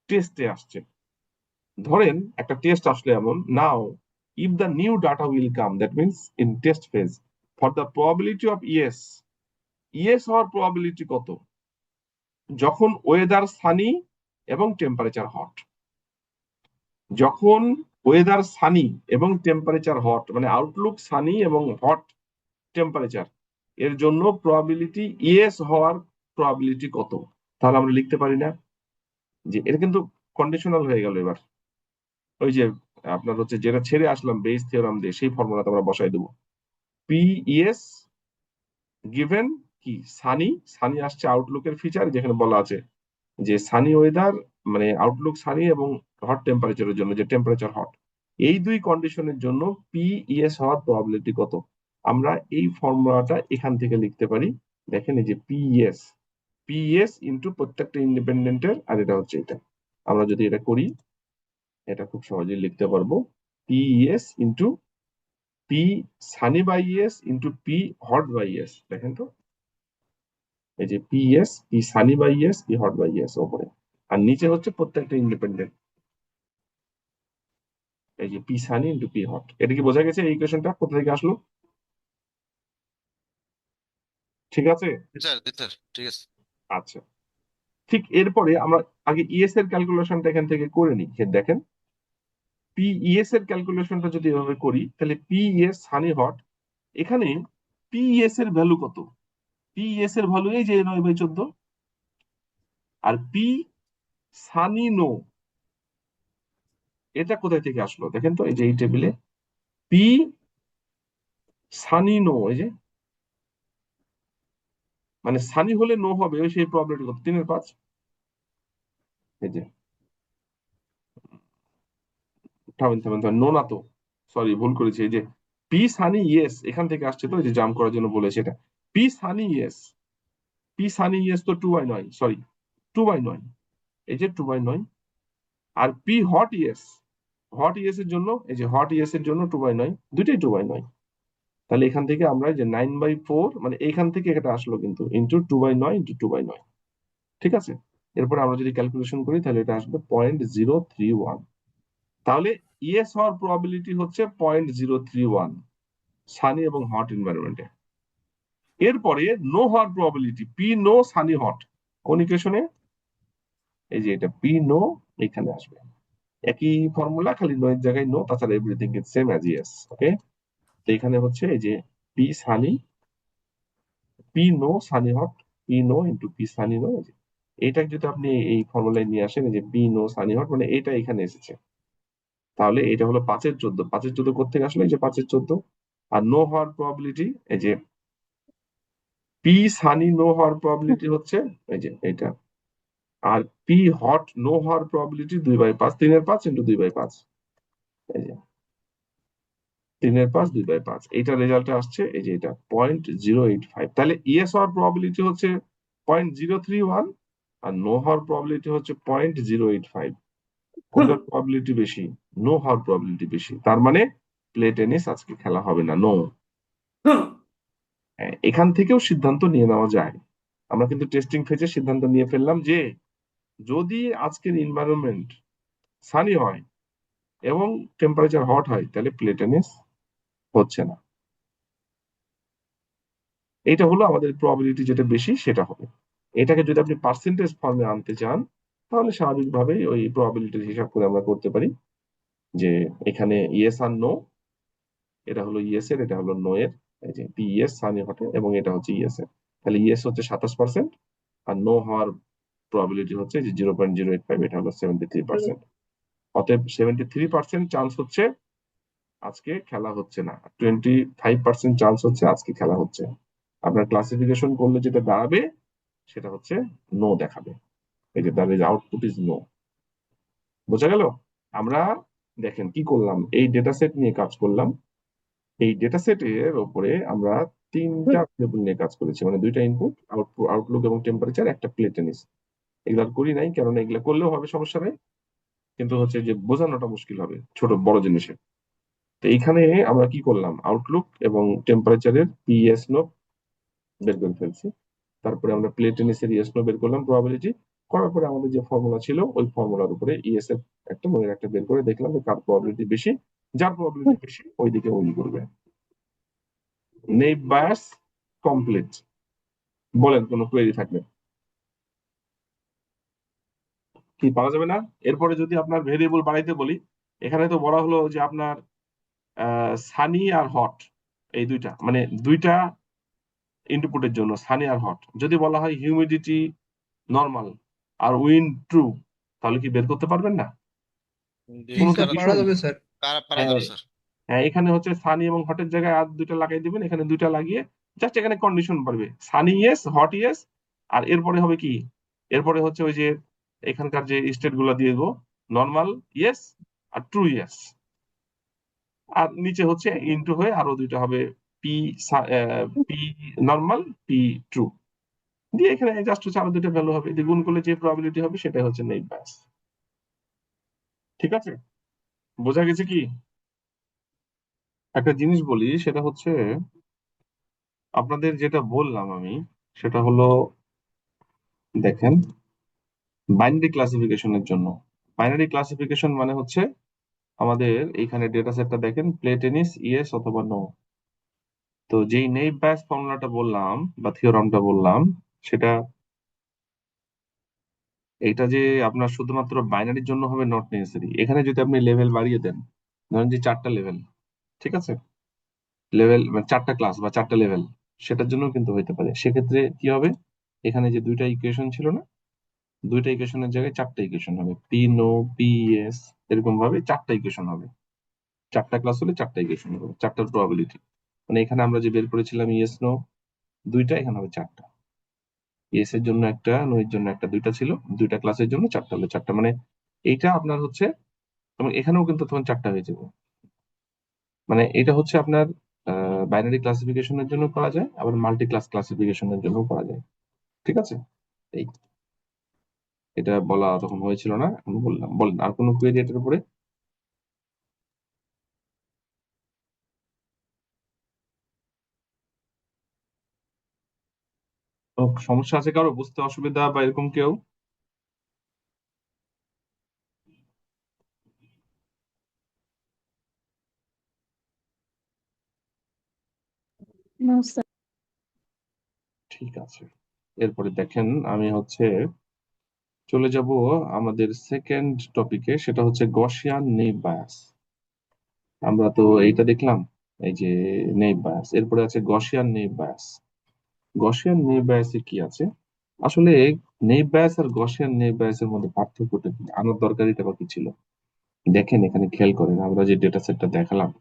টেস্টে আসছে, ধরেন একটা টেস্ট আসলে এমন, now if the new data will come, that means in test phase, for the probability of yes হওয়ার প্রবাবিলিটি কত যখন ওয়েদার সানি এবং টেম্পারেচার হট। যখন ওয়েদার সানি এবং টেম্পারেচার হট, মানে আউটলুক সানি এবং হট টেম্পারেচার, এর জন্য প্রবাবিলিটি ইয়েস হওয়ার প্রবাবিলিটি কত। তাহলে আমরা লিখতে পারি না যে এটা কিন্তু কন্ডিশনাল হয়ে গেল। এবার ওই যে আপনার হচ্ছে যেটা ছেড়ে আসলাম বেস থিওরাম দিয়ে, সেই ফর্মুলাতে আমরা বসাই দেবো। পি ইয়েস গিভেন কি সানি আসছে আউটলুকের ফিচার, যেখানে বলা আছে যে সানি ওয়েদার মানে আউটলুক সানি এবং হট টেম্পারেচারের জন্য যে টেম্পারেচার হট, এই দুই কন্ডিশনের জন্য পি ইএস হওয়ার প্রবাবিলিটি কত। আমরা এই ফর্মুলাটা এখান থেকে লিখতে পারি। দেখেন এই যে পিএস ইন্টু প্রত্যেকটা ইন্ডিপেন্ডেন্টের, আর এটা হচ্ছে এটা। আমরা যদি এটা করি, এটা খুব সহজেই লিখতে পারবো। PS into P sunny by yes into P hot by yes. দেখেন তো, এই যে P sunny by yes, P hot by yes ওপরে, আর নিচে হচ্ছে প্রত্যেকটা ইন্ডিপেন্ডেন্ট। এই যে P sunny into P hot. এটা কি বোঝা গেছে এই ইকুয়েশনটা কোথা থেকে আসলো? ঠিক আছে।
জি স্যার, জি স্যার, ঠিক আছে।
আচ্ছা, ঠিক এরপরে আমরা আগে ইএস এর ক্যালকুলেশনটা এখান থেকে করে নিই। দেখেন পি ইএস এর ক্যালকুলেশনটা যদি এভাবে করি, তাহলে পি ইএস সানি হট, এখানে পি ইএস এর ভ্যালু কত? পি ইএস এর ভ্যালু এই যে 9/14। আর পি সানি নো, এটা কোথায় থেকে আসলো দেখেন তো, এই যে এই টেবিলে পি সানি নো, এই যে মানে সানি হলে নো হবে, ওই সেই প্রবলেমটি কত? 3/5। এই যে থামেন, নো না তো, সরি ভুল করেছি। এই যে পি সানি ইয়েস এখান থেকে আসছে, তো এই যে জাম্প করার জন্য বলেছে এটা। পি সানি ইয়েস, তো 2/9, সরি 2/9, এই যে 2/9। আর পি হট ইয়েস এর জন্য, এই যে হট ইয়েস এর জন্য 2/9, দুইটাই 2/9। তাহলে এখান থেকে আমরা যে 9/4, মানে এইখান থেকে এটা আসলো কিন্তু, ইন্টু 2/9 ইন্টু 2/9। ঠিক আছে। এরপর আমরা যদি ক্যালকুলেশন করি তাহলে এটা আসবে 0.031। তাহলে ইয়েস হওয়ার প্রবাবিলিটি হচ্ছে 0.031 সানি এবং হট এনভায়রনমেন্টে। এরপরে নো হওয়ার probability P no sunny hot, কোন ইকুয়েশনে? এই যে এটা পি নো এখানে আসবে, একই ফর্মুলা, খালি নো এর জায়গায় নো, তাছাড়া everything is same as yes. Okay, তো এখানে হচ্ছে এই যে P sunny, P no sunny hot, P no into P sunny no, এটা যদি আপনি এই ফর্মুলায় নিয়ে আসেন, এই যে পি নো সানি হট মানে এটা এখানে এসেছে, তাহলে এটা হলো 5/14, 5/14 কোথেকে আসলে, এই যে 5/14। আর নো হওয়ার প্রবাবিলিটি, এই যে পি সানি নো হওয়ার প্রবাবিলিটি হচ্ছে এই যে এটা, আর পি হট নো হওয়ার প্রবাবিলিটি 2/5, 3/5 ইন্টু 2/5, এই যে 3/5 2/5, এইটা রেজাল্টে আসছে এই যে এটা 0.085। তাহলে ইয়েস হওয়ার প্রবাবিলিটি হচ্ছে 0.031, আর নো হওয়ার প্রবাবিলিটি হচ্ছে 0.085। কোনটার প্রবাবিলিটি বেশি? নো হওয়ার প্রবাবিলিটি বেশি, তার মানে প্লে টেনিস আজকে খেলা হবে না, নো। এখান থেকেও সিদ্ধান্ত নিয়ে নেওয়া যায়। আমরা কিন্তু টেস্টিং ফেজে সিদ্ধান্ত নিয়ে ফেললাম যে যদি আজকের এনভায়রনমেন্ট সানি হয় এবং টেম্পারেচার হট হয়, তাহলে প্লে টেনিস হচ্ছে না। এটা হলো আমাদের প্রবাবিলিটি, যেটা বেশি সেটা হবে। এটাকে যদি আপনি পার্সেন্টেজ ফর্মে আনতে চান, তাহলে স্বাভাবিকভাবেই ওই প্রবাবিলিটির হিসাব করে আমরা করতে পারি যে এখানে ইয়েস আর নো, এটা হলো ইয়েস এর, এটা হলো নো এর, এই যে পি ইয়েস সানি হটে, এবং এটা হচ্ছে ইয়েস এর। তাহলে ইয়েস হচ্ছে 27%, আর নো হওয়ার প্রবাবিলিটি হচ্ছে যে 0.085, এটা হলো 73%। অতএব 73% চান্স হচ্ছে আজকে খেলা হচ্ছে না, 25% চান্স হচ্ছে আজকে খেলা হচ্ছে। আপনার ক্লাসিফিকেশন করলে যেটা দাঁড়াবে সেটা হচ্ছে নো দেখাবে, এই যে দ্য আউটপুট ইজ নো। বোঝা গেল? আমরা দেখেন কি করলাম, এই ডেটা সেট নিয়ে কাজ করলাম। এই ডেটা সেটের উপরে আমরা তিনটা ভেরিয়েবল নিয়ে কাজ করেছি, মানে দুইটা ইনপুট, আউটলুক এবং টেম্পারেচার, একটা প্লে টেনিস। এগুলো আর করি নাই, কারণ এগুলা করলেও হবে, সমস্যা নেই, কিন্তু হচ্ছে যে বোঝানোটা মুশকিল হবে ছোট বড় জিনিসে। তো এইখানে আমরা কি করলাম, আউটলুক এবং টেম্পারেচারের পিএস নো বের করে ফেলছি। তারপরে আমরা প্লে টেনিসের ইএস নো বের করলাম, প্রবাবিলিটি করার পরে আমাদের যে ফর্মুলা ছিল ওই ফর্মুলার উপরে ইএস এর একটা নো এর একটা বের করে দেখলাম যে কার প্রবাবিলিটি বেশি, যার প্রবাবিলিটি বেশি ওইদিকে উইন করবে। নেইব বায়াস কমপ্লিট। বলেন কোনো কোয়েরি থাকলে। কি পাওয়া যাবে না? এরপরে যদি আপনার ভেরিয়েবল বাড়াইতে বলি, এখানে তো বলা হলো যে আপনার সানি আর হট, এই দুইটা মানে দুইটা ইনপুটের জন্য সানি আর হট, যদি বলা হয় হিউমিডিটি নর্মাল আর উইন্ড ট্রু, তাহলে কি বের করতে পারবেন না?
জি
জি
কোনো তো
স্যার, পারা
বিষয়
যাবে স্যার।
পারা
হ্যাঁ,
যাবে স্যার।
হ্যাঁ, এখানে হচ্ছে সানি এবং হটের জায়গায় আর দুইটা লাগাই দিবেন, এখানে দুইটা লাগিয়ে জাস্ট এখানে কন্ডিশন পারবে সানি ইয়েস হট ইয়েস, আর এরপরে হবে কি, এরপরে হচ্ছে ওই যে এখানকার যে স্টেট গুলো দিয়ে দেবো, নর্মাল ইয়েস আর ট্রু ইয়েস, আর নিচে হচ্ছে ইনটু হয়ে আরো দুইটা হবে, P P normal P true, দিয়ে এখানে জাস্ট হচ্ছে আরো দুইটা ভ্যালু হবে, দিয়ে গুণ করলে যে প্রবাবিলিটি হবে সেটাই হচ্ছে নেট ব্যাস। ঠিক আছে, বোঝা গেছে কি? একটা জিনিস বলি, সেটা হচ্ছে আপনাদের যেটা বললাম আমি, সেটা হলো দেখেন বাইনারি ক্লাসিফিকেশনের জন্য। বাইনারি ক্লাসিফিকেশন মানে হচ্ছে আমাদের এইখানে ডেটা সেটটা দেখেন, প্লে টেনিস ইয়েস অথবা নো। তো যেই নেইব ব্যাস ফর্মুলাটা বললাম বা থিওরামটা বললাম, সেটা এটা যে আপনার শুধুমাত্র বাইনারির জন্য হবে নট নেসেসারি। এখানে যদি আপনি লেভেল বাড়িয়ে দেন, ধরেন যে 4টা লেভেল, ঠিক আছে, লেভেল মানে 4টা ক্লাস বা 4টা লেভেল, সেটার জন্য কিন্তু হইতে পারে। সেক্ষেত্রে কি হবে, এখানে যে দুইটা ইকুয়েশন ছিল না, দুইটা ইকুয়েশনের জায়গায় 4টা ইকুয়েশন হবে, পি নো পি এস, এরকম ভাবে 4টা ইকুয়েশন হবে। 4টা ক্লাস হলে 4টা ইকুয়েশন হবে, 4টার প্রবাবিলিটি। মানে এখানে আমরা যে বের করেছিলাম ইয়েস নো দুইটা, এখানে হবে 4টা। ইয়েস এর জন্য একটা, নো এর জন্য একটা, দুইটা ছিল, দুইটা ক্লাসের জন্য 4টা হলো 4টা, মানে এইটা আপনার হচ্ছে, এবং এখানেও কিন্তু তখন 4টা হয়ে যাবে। মানে এটা হচ্ছে আপনার বাইনারি ক্লাসিফিকেশনের জন্য করা যায়, আবার মাল্টি ক্লাস ক্লাসিফিকেশনের জন্য করা যায়। ঠিক আছে, এই এটা বলা তখন হয়েছিল না, আমি বললাম। বলেন আর কোনো কোয়েরি এটার উপরে? ও, সমস্যা আছে কারো, বুঝতে অসুবিধা বা এরকম কেউ?
No sir.
ঠিক আছে, এরপরে দেখেন আমি হচ্ছে চলে যাব আমাদের সেকেন্ড টপিকে, সেটা হচ্ছে গসিয়ান নেইভ বায়াস। আমরা তো এইটা দেখলাম, এই যে নেইভ বায়াস, এরপরে আছে Gaussian naive Bayes. Gaussian naive বায়াসে কি আছে আসলে? নেইভ বায়াস আর গসিয়ান নেইভ বায়াসের মধ্যে পার্থক্যটা কি, আনার দরকারিটা বা কি ছিল? দেখেন, এখানে খেয়াল করেন, আমরা যে ডেটা সেটটা দেখালাম,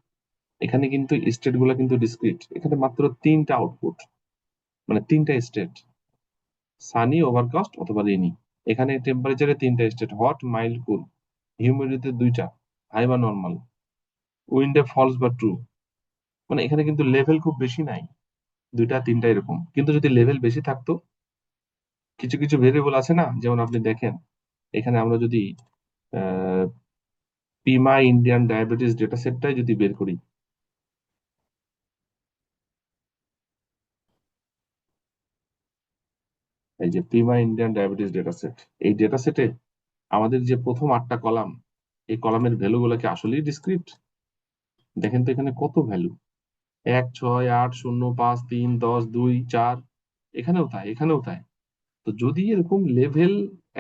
এখানে কিন্তু স্টেট গুলা কিন্তু ডিসক্রিট। এখানে মাত্র তিনটা আউটপুট, মানে তিনটা স্টেট, সানি, ওভারকাস্ট অথবা রেনি। এখানে টেম্পারেচারে তিনটা স্টেট, হট, মাইল্ড, কুল। হিউমিডিটিতে দুইটা, হাই বা নর্মাল। উইন্ডে ফলস বা ট্রু। মানে এখানে কিন্তু লেভেল খুব বেশি নাই, দুইটা তিনটা এরকম। কিন্তু যদি লেভেল বেশি থাকতো, কিছু কিছু ভেরিয়েবল আছে না, যেমন আপনি দেখেন এখানে আমরা যদি পিমা ইন্ডিয়ান ডায়াবেটিস ডেটা সেটটাই যদি বের করি, এই যে পিমা ইন্ডিয়ান ডায়াবেটিস ডেটা সেট, এই ডেটা সেটে আমাদের যে প্রথম 8টা কলাম, এই কলামের ভ্যালু গুলো কি আসলেই ডিসক্রিট? দেখেন তো এখানে কত ভ্যালু, 1, 6, 8, 0, 5, 3, 10, 2, 4। এখানেও তাই, এখানেও তাই। তো যদি এরকম লেভেল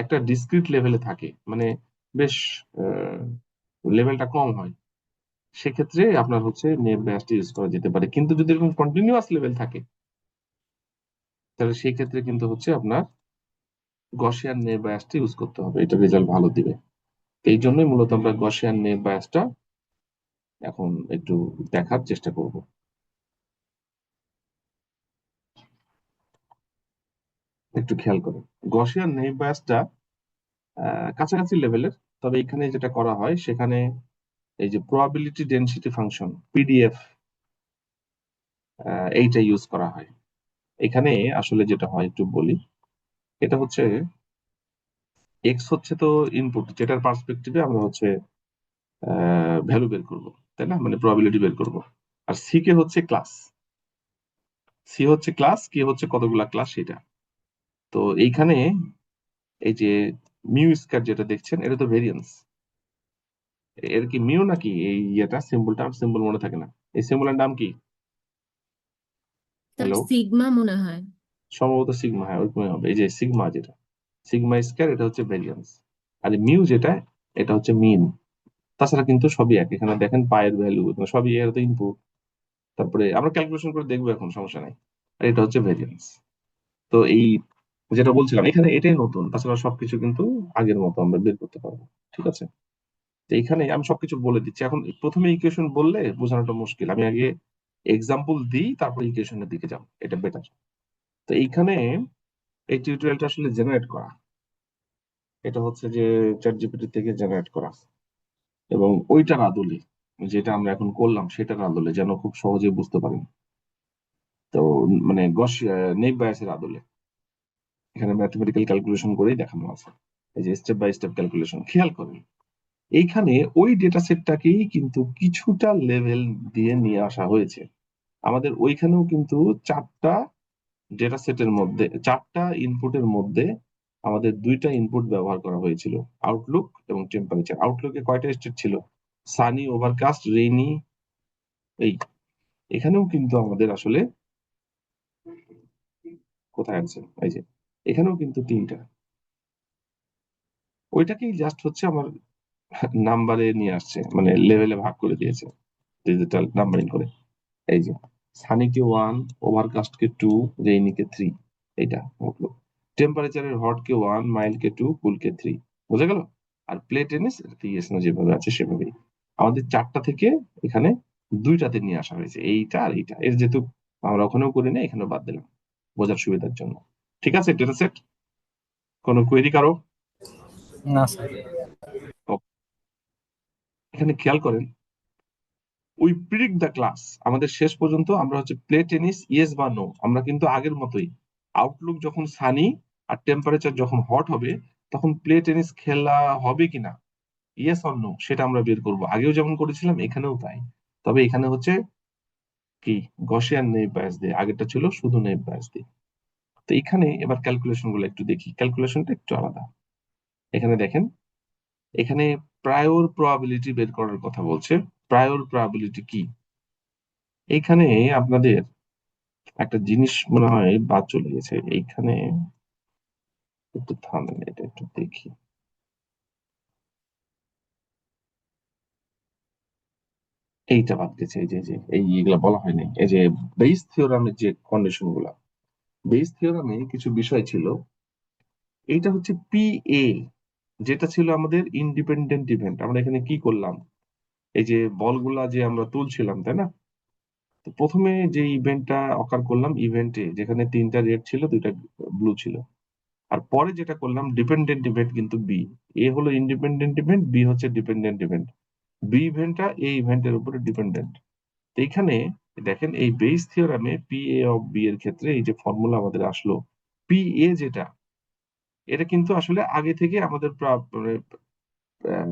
একটা ডিসক্রিট লেভেলে থাকে, মানে বেশ লেভেলটা কম হয়, সেক্ষেত্রে আপনার হচ্ছে নেভ ব্যাসটি ইউজ করা যেতে পারে। কিন্তু যদি এরকম কন্টিনিউয়াস লেভেল থাকে, তাহলে সেই ক্ষেত্রে কিন্তু হচ্ছে আপনার গসিয়ান নেভ ব্যাসটি ইউজ করতে হবে, এটা রেজাল্ট ভালো দিবে। এই জন্যই মূলত আমরা গসিয়ান নেভ ব্যাসটা এখন একটু দেখার চেষ্টা করব। একটু খেয়াল করুন, গসিয়ান নেভ ব্যাসটা কাছাকাছি লেভেলের। তবে এখানে যেটা করা হয়, সেখানে এই যে প্রবাবিলিটি ডেনসিটি ফাংশন, পিডিএফ, এইটা ইউজ করা হয়। এখানে আসলে যেটা হয় একটু বলি, এটা হচ্ছে এক্স হচ্ছে তো ইনপুট, যেটার পার্সপেক্টিভে আমরা হচ্ছে ভ্যালু বের করব, তাই না? মানে প্রবাবিলিটি বের করব। আর সি কে হচ্ছে ক্লাস, সি হচ্ছে ক্লাস, কে হচ্ছে কতগুলা ক্লাস সেটা। তো এইখানে এই যে মিউ স্কয়ার যেটা দেখছেন, এটা তো ভেরিয়েন্স। এর কি মিউ নাকি এই ইয়েটা সিম্বলটা? সিম্বল মনে থাকে না, এই সিম্বলের নাম কি?
স্যার
হ্যালো,
সিগমা মনে হয়।
সম্ভবত সিগমা, হ্যাঁ ওইরকমই হবে। এই যে সিগমা, যেটা সিগমা স্কয়ার, এটা হচ্ছে ভেরিয়েন্স। আর মিউ যেটা, এটা হচ্ছে মিন। তাছাড়া কিন্তু সবই এক। এখানে দেখেন পায়ের ভ্যালু সবই এর তো ইনপুট। তারপরে আমরা ক্যালকুলেশন করে দেখবো, এখন সমস্যা নাই। আর এটা হচ্ছে ভেরিয়েন্স। তো এই যেটা বলছিলাম, এখানে এটাই নতুন, তাছাড়া সবকিছু কিন্তু আগের মতো আমরা বের করতে পারবো। ঠিক আছে, তো এইখানে আমি সবকিছু বলে দিচ্ছি। এখন প্রথমে ইকুয়েশন বললে বোঝানোটা মুশকিল, আমি আগে এক্সাম্পল দিই, তারপর ইকুয়েশনের দিকে যাব, এটা বেটার। তো এইখানে এই টিউটোরিয়ালটা আসলে জেনারেট করা, এটা হচ্ছে যে চ্যাট জিপিটি থেকে জেনারেট করা, এবং ওইটার আদলে যেটা আমরা এখন করলাম সেটার আদলে, যেন খুব সহজে বুঝতে পারেন। তো মানে নেইভ বায়াসের আদলে এখানে ম্যাথমেটিক্যাল ক্যালকুলেশন করেই দেখানো আছে। এই যে স্টেপ বাই স্টেপ ক্যালকুলেশন, খেয়াল করেন। এইখানে ওই ডেটা সেটটাকেই কিন্তু কিছুটা লেভেল দিয়ে নিয়ে আসা হয়েছে। আমাদের ওইখানেও কিন্তু চারটা ডেটা সেটের মধ্যে, চারটা ইনপুটের মধ্যে আমাদের দুইটা ইনপুট ব্যবহার করা হয়েছিল, আউটলুক এবং টেম্পারেচার। আউটলুকে কয়টা স্টেট ছিল? Sunny, overcast, rainy. এই এখানেও কিন্তু আমাদের আসলে কোথায় আছে, এই যে এখানেও কিন্তু তিনটা। ওইটাকেই জাস্ট হচ্ছে আমার নাম্বারে নিয়ে আসছে, মানে লেভেলে ভাগ করে দিয়েছে ডিজিটাল নাম্বারিং করে। এই যে সানিকে 1, ওভারকাস্টকে 2, রেইনিকে 3। এইটা উঠলো। টেম্পারেচারের হটকে 1, মাইল্ডকে 2, কুলকে 3। বুঝা গেল? আর প্লে টেনিস ইয়েস না যেভাবে আছে সেভাবেই আমাদের চারটা থেকে এখানে দুইটাতে নিয়ে আসা হয়েছে, এইটা আর এইটা। এর যেহেতু আমরা ওখানেও করি না, এখানেও বাদ দিলাম বোঝার সুবিধার জন্য। ঠিক আছে ডেটা সেট, কোনো কোয়েরি কারো?
না স্যার।
ও, এখানে খেয়াল করেন, উই প্রিডিক্ট দ্য ক্লাস। আমাদের শেষ পর্যন্ত আমরা হচ্ছে প্লে টেনিস ইয়েস বা নো, আমরা কিন্তু আগের মতোই আউটলুক যখন সানি আর টেম্পারেচার যখন হট হবে, তখন প্লে টেনিস খেলা হবে কিনা, ইয়েস অর নো, সেটা আমরা বের করব। আগেও যেমন করেছিলাম এখানেও তাই। তবে এখানে হচ্ছে কি, গসিয়ান নেইভ বায়াস দিয়ে, আগেরটা ছিল শুধু নেইভ বায়াস দিয়ে। তো এখানে এবার ক্যালকুলেশন গুলো একটু দেখি, ক্যালকুলেশনটা একটু আলাদা। এখানে দেখেন, এখানে প্রায়র প্রবাবিলিটি বের করার কথা বলছে। প্রায়র প্রবাবিলিটি কি? এইখানে আপনাদের একটা জিনিস মনে হয় বাদ চলে গেছে এইখানে। একটু থামেন, এটা একটু দেখি। এইটা বাদ গেছে, এইগুলা বলা হয়নি, এই যে বেইস থিওরামের যে কন্ডিশন গুলা, বেইস থিওরামে কিছু বিষয় ছিল। এইটা হচ্ছে পি এ, যেটা ছিল আমাদের ইন্ডিপেন্ডেন্ট ইভেন্ট। আমরা এখানে কি করলাম, এই যে বলগুলা যে আমরা তুলছিলাম, তাই না? তো প্রথমে যে ইভেন্টটা অকার করলাম, ইভেন্টে যেখানে তিনটা রেড ছিল, দুইটা ব্লু ছিল। আর পরে যেটা করলাম ডিপেন্ডেন্ট ইভেন্ট কিন্তু বি। এ হলো ইন্ডিপেন্ডেন্ট ইভেন্ট, বি হচ্ছে ডিপেন্ডেন্ট ইভেন্ট। বি ইভেন্টটা এই ইভেন্টের উপরে ডিপেন্ডেন্ট। তো এখানে দেখেন, এই বেইস থিওরামে পি এ অফ বি এর ক্ষেত্রে এই যে ফর্মুলা আমাদের আসলো, পি এ যেটা, এটা কিন্তু আসলে আগে থেকে আমাদের মানে, আহ,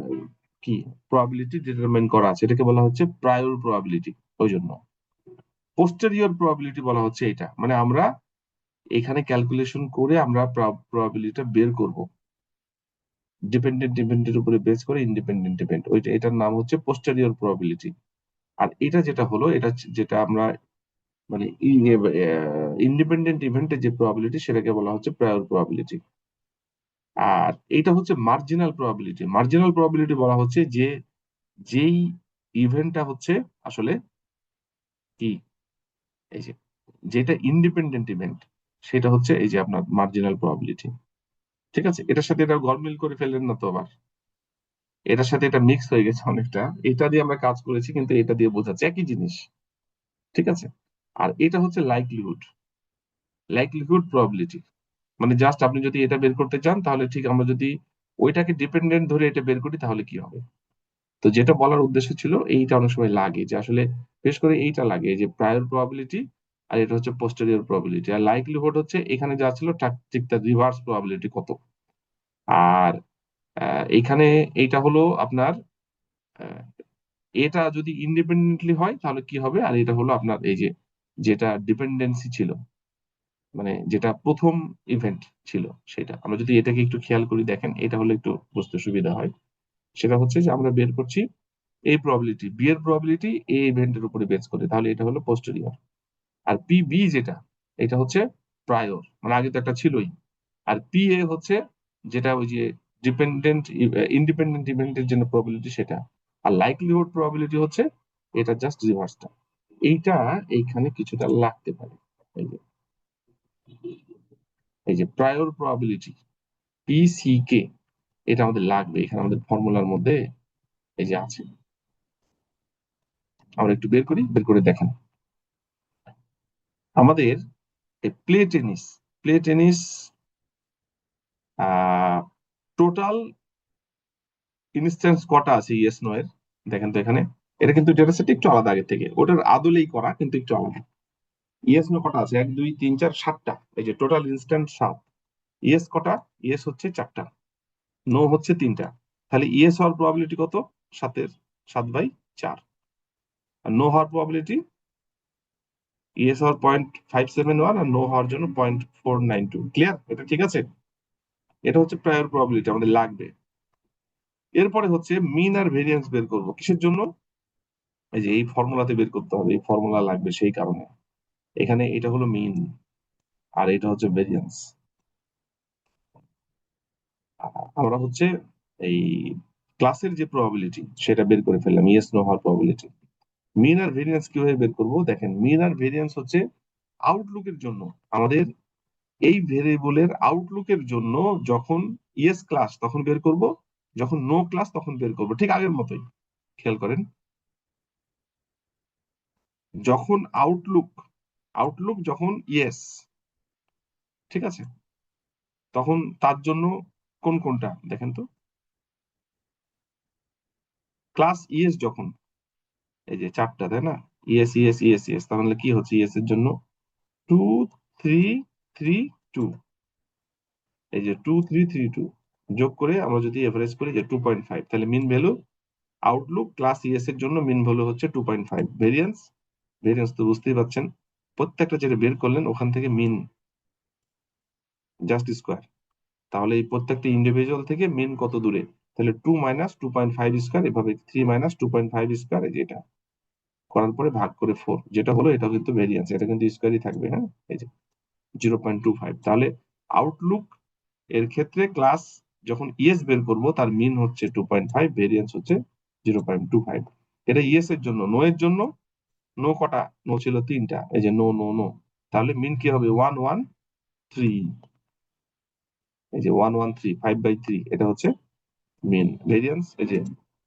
কি প্রবাবিলিটি ডিটারমাইন করা আছে, এটাকে বলা হচ্ছে প্রায়োর প্রবাবিলিটি। ওই জন্য পোস্টেরিয়র প্রবাবিলিটি বলা হচ্ছে এটা, মানে আমরা এখানে ক্যালকুলেশন করে আমরা প্রবাবিলিটিটা বের করব ডিপেন্ডেন্ট ইভেন্টের উপরে বেস করে ইন্ডিপেন্ডেন্ট ইভেন্ট, ওইটা এটার নাম হচ্ছে পোস্টেরিয়র প্রবাবিলিটি। আর এটা যেটা হলো, এটা যেটা আমরা মানে ইন্ডিপেন্ডেন্ট ইভেন্টের যে প্রবাবিলিটি, সেটাকে বলা হচ্ছে প্রায়োর প্রবাবিলিটি। আর এটা হচ্ছে মার্জিনাল প্রবাবিলিটি। মার্জিনাল প্রবাবিলিটি বলা হচ্ছে যে যেই ইভেন্টটা হচ্ছে আসলে কি, এই যে যেটা ইন্ডিপেন্ডেন্ট ইভেন্ট, সেটা হচ্ছে এই যে আপনার মার্জিনাল প্রবাবিলিটি। ঠিক আছে, এটার সাথে এটা গরমিল করে ফেললেন না তো আবার? এটার সাথে এটা মিক্স হয়ে গেছে অনেকটা, এটা দিয়ে আমরা কাজ করেছি কিন্তু এটা দিয়ে বোঝাচ্ছে একই জিনিস। ঠিক আছে, আর এটা হচ্ছে লাইকলিহুড, লাইকলিহুড প্রবাবিলিটি। মানে জাস্ট আপনি যদি এটা বের করতে চান, তাহলে ঠিক আমরা যদি ওইটাকে ডিপেন্ডেন্ট ধরে এটা বের করি, তাহলে কি হবে? তো যেটা বলার উদ্দেশ্য ছিল, এইটা অনেক সময় লাগে যে আসলে, বিশেষ করে এইটা লাগে যে প্রায়র প্রবাবিলিটি, আর এটা হচ্ছে পোস্টেরিয়র প্রবাবিলিটি। আর লাইকলিহুড হচ্ছে এখানে যা ছিল ঠিক তার রিভার্স প্রবাবিলিটি কত। আর এইখানে এইটা হলো আপনার, আহ, এটা যদি ইন্ডিপেন্ডেন্টলি হয় তাহলে কি হবে, আর এটা হলো আপনার এই যে যেটা ডিপেন্ডেন্সি ছিল, মানে যেটা প্রথম ইভেন্ট ছিল, সেটা আমরা যদি এটাকে একটু খেয়াল করি, দেখেন এটা হলে একটু বুঝতে সুবিধা হয়। সেটা হচ্ছে যে আমরা বের করছি এই প্রবাবিলিটি, বি এর প্রবাবিলিটি এ ইভেন্টের উপরে বেস করে, তাহলে এটা হলো পোস্টেরিয়র। আর পি বি যেটা, এটা হচ্ছে প্রায়র, মানে আগে তো একটা ছিলই। আর পি এ হচ্ছে যেটা ওই যে ডিপেন্ডেন্ট ইন্ডিপেন্ডেন্ট ইভেন্টের জন্য প্রবাবিলিটি, সেটা। আর লাইকলিহুড প্রবাবিলিটি হচ্ছে এটা জাস্ট রিভার্সটা। এইটা এইখানে কিছুটা লাগতে পারে। এই যে এই যে prior probability P C K, এটা আমাদের লাগবে এখানে আমাদের ফর্মুলার মধ্যে, এই যে আছে। আমরা একটু বের করি, বের করে দেখেন। আমাদের এই প্লে টেনিস টোটাল ইনস্ট্যান্স কটা আছে ইয়েস নো এর, দেখেন তো এখানে। এটা কিন্তু ডেটা সেট একটু আলাদা আগে থেকে, ওটার আদলেই করা কিন্তু একটু আলাদা। ইয়েস নো কটা আছে, 1 2 3 4 7টা, এই যে টোটাল ইনস্ট্যান্স 7। ইয়েস কটা, ইয়েস হচ্ছে 4টা, নো হচ্ছে 3টা। তাহলে ইয়েস হওয়ার প্রবাবিলিটি কত, 7/4। আর নো হওয়ার প্রবাবিলিটি, ইয়েস হওয়ার 0.571, আর নো হওয়ার জন্য 0.492। ক্লিয়ার? এটা ঠিক আছে? এটা হচ্ছে প্রায়র প্রবাবিলিটি আমাদের লাগবে। এরপরে হচ্ছে মিন আর ভেরিয়েন্স বের করব, কিসের জন্য? এই যে এই ফর্মুলাতে বের করতে হবে, এই ফর্মুলা লাগবে সেই কারণে। এখানে এটা হলো মিন, আর এটা হচ্ছে ভেরিয়েন্স। আমরা হচ্ছে এই ক্লাসের যে প্রবাবিলিটি, সেটা বের করে ফেললাম, ইয়েস নো হওয়ার প্রবাবিলিটি। মিন আর ভেরিয়েন্স কিভাবে বের করবো, দেখেন মিন আর ভেরিয়েন্স হচ্ছে আউটলুকের জন্য, আমাদের এই ভেরিয়েবলের আউটলুকের জন্য যখন ইয়েস ক্লাস তখন বের করব, যখন নো ক্লাস তখন বের করব, ঠিক আগের মতোই। খেয়াল করেন, যখন আউটলুক, আউটলুক যখন ইয়েস, ঠিক আছে, তখন তার জন্য কোন কোনটা দেখেন তো, ক্লাস ইয়েস যখন, এই যে 4টা, তাই না? ইয়েস ইয়েস ইয়েস ইয়েস, তাহলে কি হচ্ছে ইয়েস এর জন্য 2 3 3 2, এই যে 2 3 3 2 যোগ করে আমরা যদি এভারেজ করি যে 2.5, তাহলে mean value outlook class yes এর জন্য মিন ভ্যালু হচ্ছে 2.5। ভেরিয়েন্স, ভেরিয়েন্স তো বুঝতেই পারছেন, প্রত্যেকটা যেটা বের করলেন ওখান থেকে মিন জাস্ট স্কোয়ার, তাহলে এই প্রত্যেকটা ইন্ডিভিজুয়াল থেকে মিন কত দূরে, তাহলে 2 - 2.5 স্কোয়ার, এভাবে 3 - 2.5 স্কোয়ার, এই যে এটা করার পরে ভাগ করে 4, যেটা হলো এটা কিন্তু ভেরিয়েন্স, এটা কিন্তু স্কোয়ারই থাকবে, হ্যাঁ। এই যে 0.25, তাহলে আউটলুক এর ক্ষেত্রে ক্লাস যখন ইএস বের করব তার মিন হচ্ছে 2.5, ভেরিয়েন্স হচ্ছে 0.25। এটা ইএস এর জন্য। নো এর জন্য নো কটা? নো ছিল 3টা, এই যে নো নো নো। তাহলে মিন কি হবে? 113। এই যে 113, 5/3, এটা হচ্ছে মিন। ভেরিয়েন্স এই যে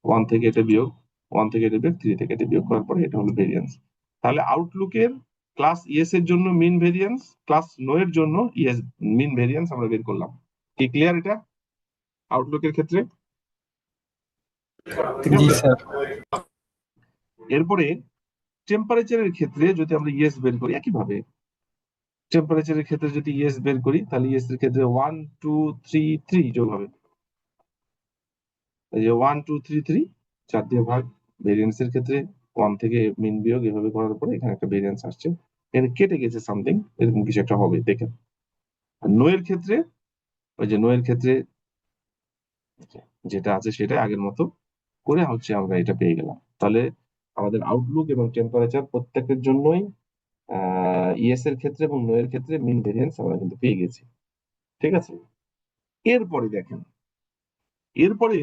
1 থেকে এটা বিয়োগ, 1 থেকে এটা বিয়োগ, 3 থেকে এটা বিয়োগ করার পরে এটা হলো ভেরিয়েন্স। তাহলে আউটলুকের ক্লাস ইএস এর জন্য মিন ভেরিয়েন্স, ক্লাস নো এর জন্য ইএস মিন ভেরিয়েন্স আমরা বের করলাম। কি ক্লিয়ার এটা আউটলুকের ক্ষেত্রে? ঠিক
জি
আছে।
স্যার।
এরপরে টেম্পারেচারের ক্ষেত্রে যদি আমরা ইএস বের করি একইভাবে, টেম্পারেচারের ক্ষেত্রে যদি ইএস বের করি তাহলে ইএস এর ক্ষেত্রে 1 2 3 3 যোগ হবে। এই যে 1 2 3 3, 4 দিয়ে ভাগ। ভেরিয়েন্স এর ক্ষেত্রে 1 থেকে মিন বিয়োগ এভাবে করার পরে এখানে একটা ভেরিয়েন্স আসছে, এখানে কেটে গেছে সামথিং, এরকম কিছু একটা হবে দেখেন। আর নো এর ক্ষেত্রে, ওই যে নো এর ক্ষেত্রে যেটা আছে সেটা আগের মতো করে হচ্ছে আমরা এটা পেয়ে গেলাম। তাহলে আমাদের আউটলুক এবং টেম্পারেচার প্রত্যেকের জন্যই ইএস এর ক্ষেত্রে এবং নো এর ক্ষেত্রে মিন ভেরিয়েন্স আমরা কিন্তু পেয়ে গেছি। ঠিক আছে। এরপরে দেখেন, এরপরে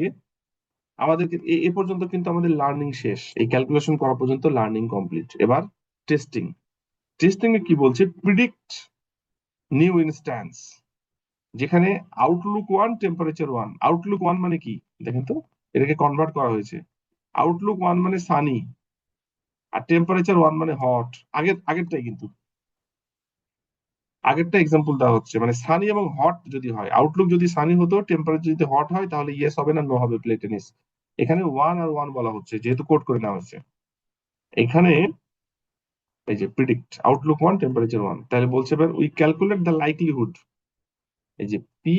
আমাদেরকে এ পর্যন্ত কিন্তু আমাদের লার্নিং শেষ, এই ক্যালকুলেশন করা পর্যন্ত লার্নিং কমপ্লিট। এবার টেস্টিং। টেস্টিং এ কি বলছে? প্রিডিক্ট নিউ ইনস্ট্যান্স, যেখানে আউটলুক 1 টেম্পারেচার 1। আউটলুক 1 মানে কি দেখেন তো, এটাকে কনভার্ট করা হয়েছে। আউটলুক 1 মানে সানি, আর টেম্পারেচার 1 মানে হট। আগেরটাই কিন্তু, আগেরটা এক্সাম্পল দেওয়া হচ্ছে, মানে সানি এবং হট যদি হয়, আউটলুক যদি সানি হতো, টেম্পারেচার যদি হট হয়, তাহলে ইয়েস হবে না নো হবে প্লেটেনিস। এখানে 1 আর 1 বলা হচ্ছে যেহেতু কোড করে নেওয়া হচ্ছে। এখানে এই যে প্রিডিক্ট আউটলুক 1 টেম্পারেচার 1, তাহলে বলছে এবার উই ক্যালকুলেট দ্য লাইকলিহুড, এই যে P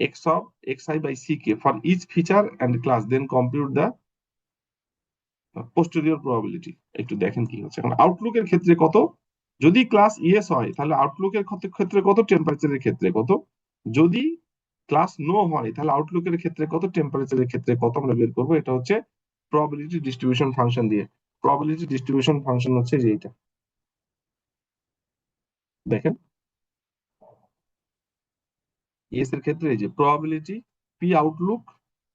X of X I by C K for each feature and class, then compute the posterior probability. একটু দেখেন কি হচ্ছে এখন। আউটলুকের ক্ষেত্রে কত? যদি ক্লাস ইয়েস হয় তাহলে আউটলুকের ক্ষেত্রে কত, টেম্পারেচারের ক্ষেত্রে কত। যদি ক্লাস নো হয় তাহলে আউটলুকের ক্ষেত্রে কত, টেম্পারেচারের ক্ষেত্রে কত আমরা বের করবো। এটা হচ্ছে প্রবাবিলিটি ডিস্ট্রিবিউশন ফাংশন দিয়ে। প্রবাবিলিটি ডিস্ট্রিবিউশন ফাংশন হচ্ছে যে এইটা দেখেন। ইয়েস এর ক্ষেত্রে এই যে প্রবাবিলিটি পি আউটলুক,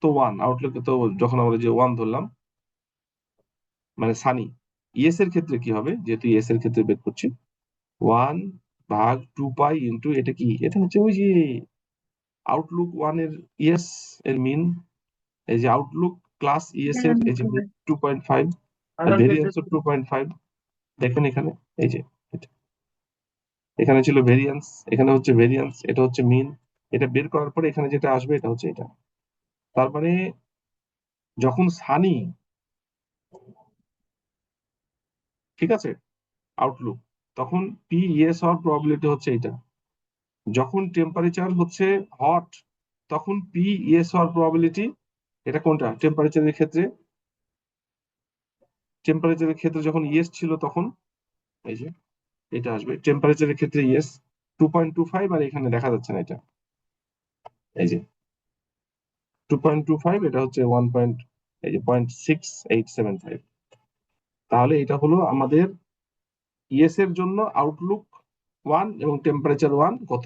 তো 1 আউটলুকে তো যখন আমরা যে 1 ধরলাম মানে সানি। ইয়েস এর ক্ষেত্রে কি হবে, যেহেতু ইয়েস এর ক্ষেত্রে বের করছি 1 ভাগ 2 পাই ইন্টু এটা কি, এটা হচ্ছে ওই যে আউটলুক 1 এর ইয়েস এর মিন, এই যে আউটলুক ক্লাস ইয়েস এর এই যে 2.5, আর ভেরিয়েন্স 2.5। দেখেন এখানে এই যে এটা, এখানে ছিল ভেরিয়েন্স, এখানে হচ্ছে ভেরিয়েন্স, এটা হচ্ছে মিন। এটা বের করার পরে এখানে যেটা আসবে এটা হচ্ছে এটা। তার মানে যখন সানি, ঠিক আছে, আউটলুক, তখন পি ইয়েস হওয়ার প্রবাবিলিটি হচ্ছে এটা। যখন টেম্পারেচার হচ্ছে হট, তখন পি ইয়েস হওয়ার প্রবাবিলিটি, এটা কোনটা টেম্পারেচারের ক্ষেত্রে, টেম্পারেচারের ক্ষেত্রে যখন ইয়েস ছিল তখন এই যে এটা আসবে টেম্পারেচারের ক্ষেত্রে ইয়েস 2.25, আর এখানে দেখা যাচ্ছে না এটা, এই যে 2.25, এটা হচ্ছে 1 পয়েন্ট, এই যে 0.6875। তাহলে এটা হলো আমাদের ইয়েস এর জন্য আউটলুক 1 এবং টেম্পারেচার 1 কত।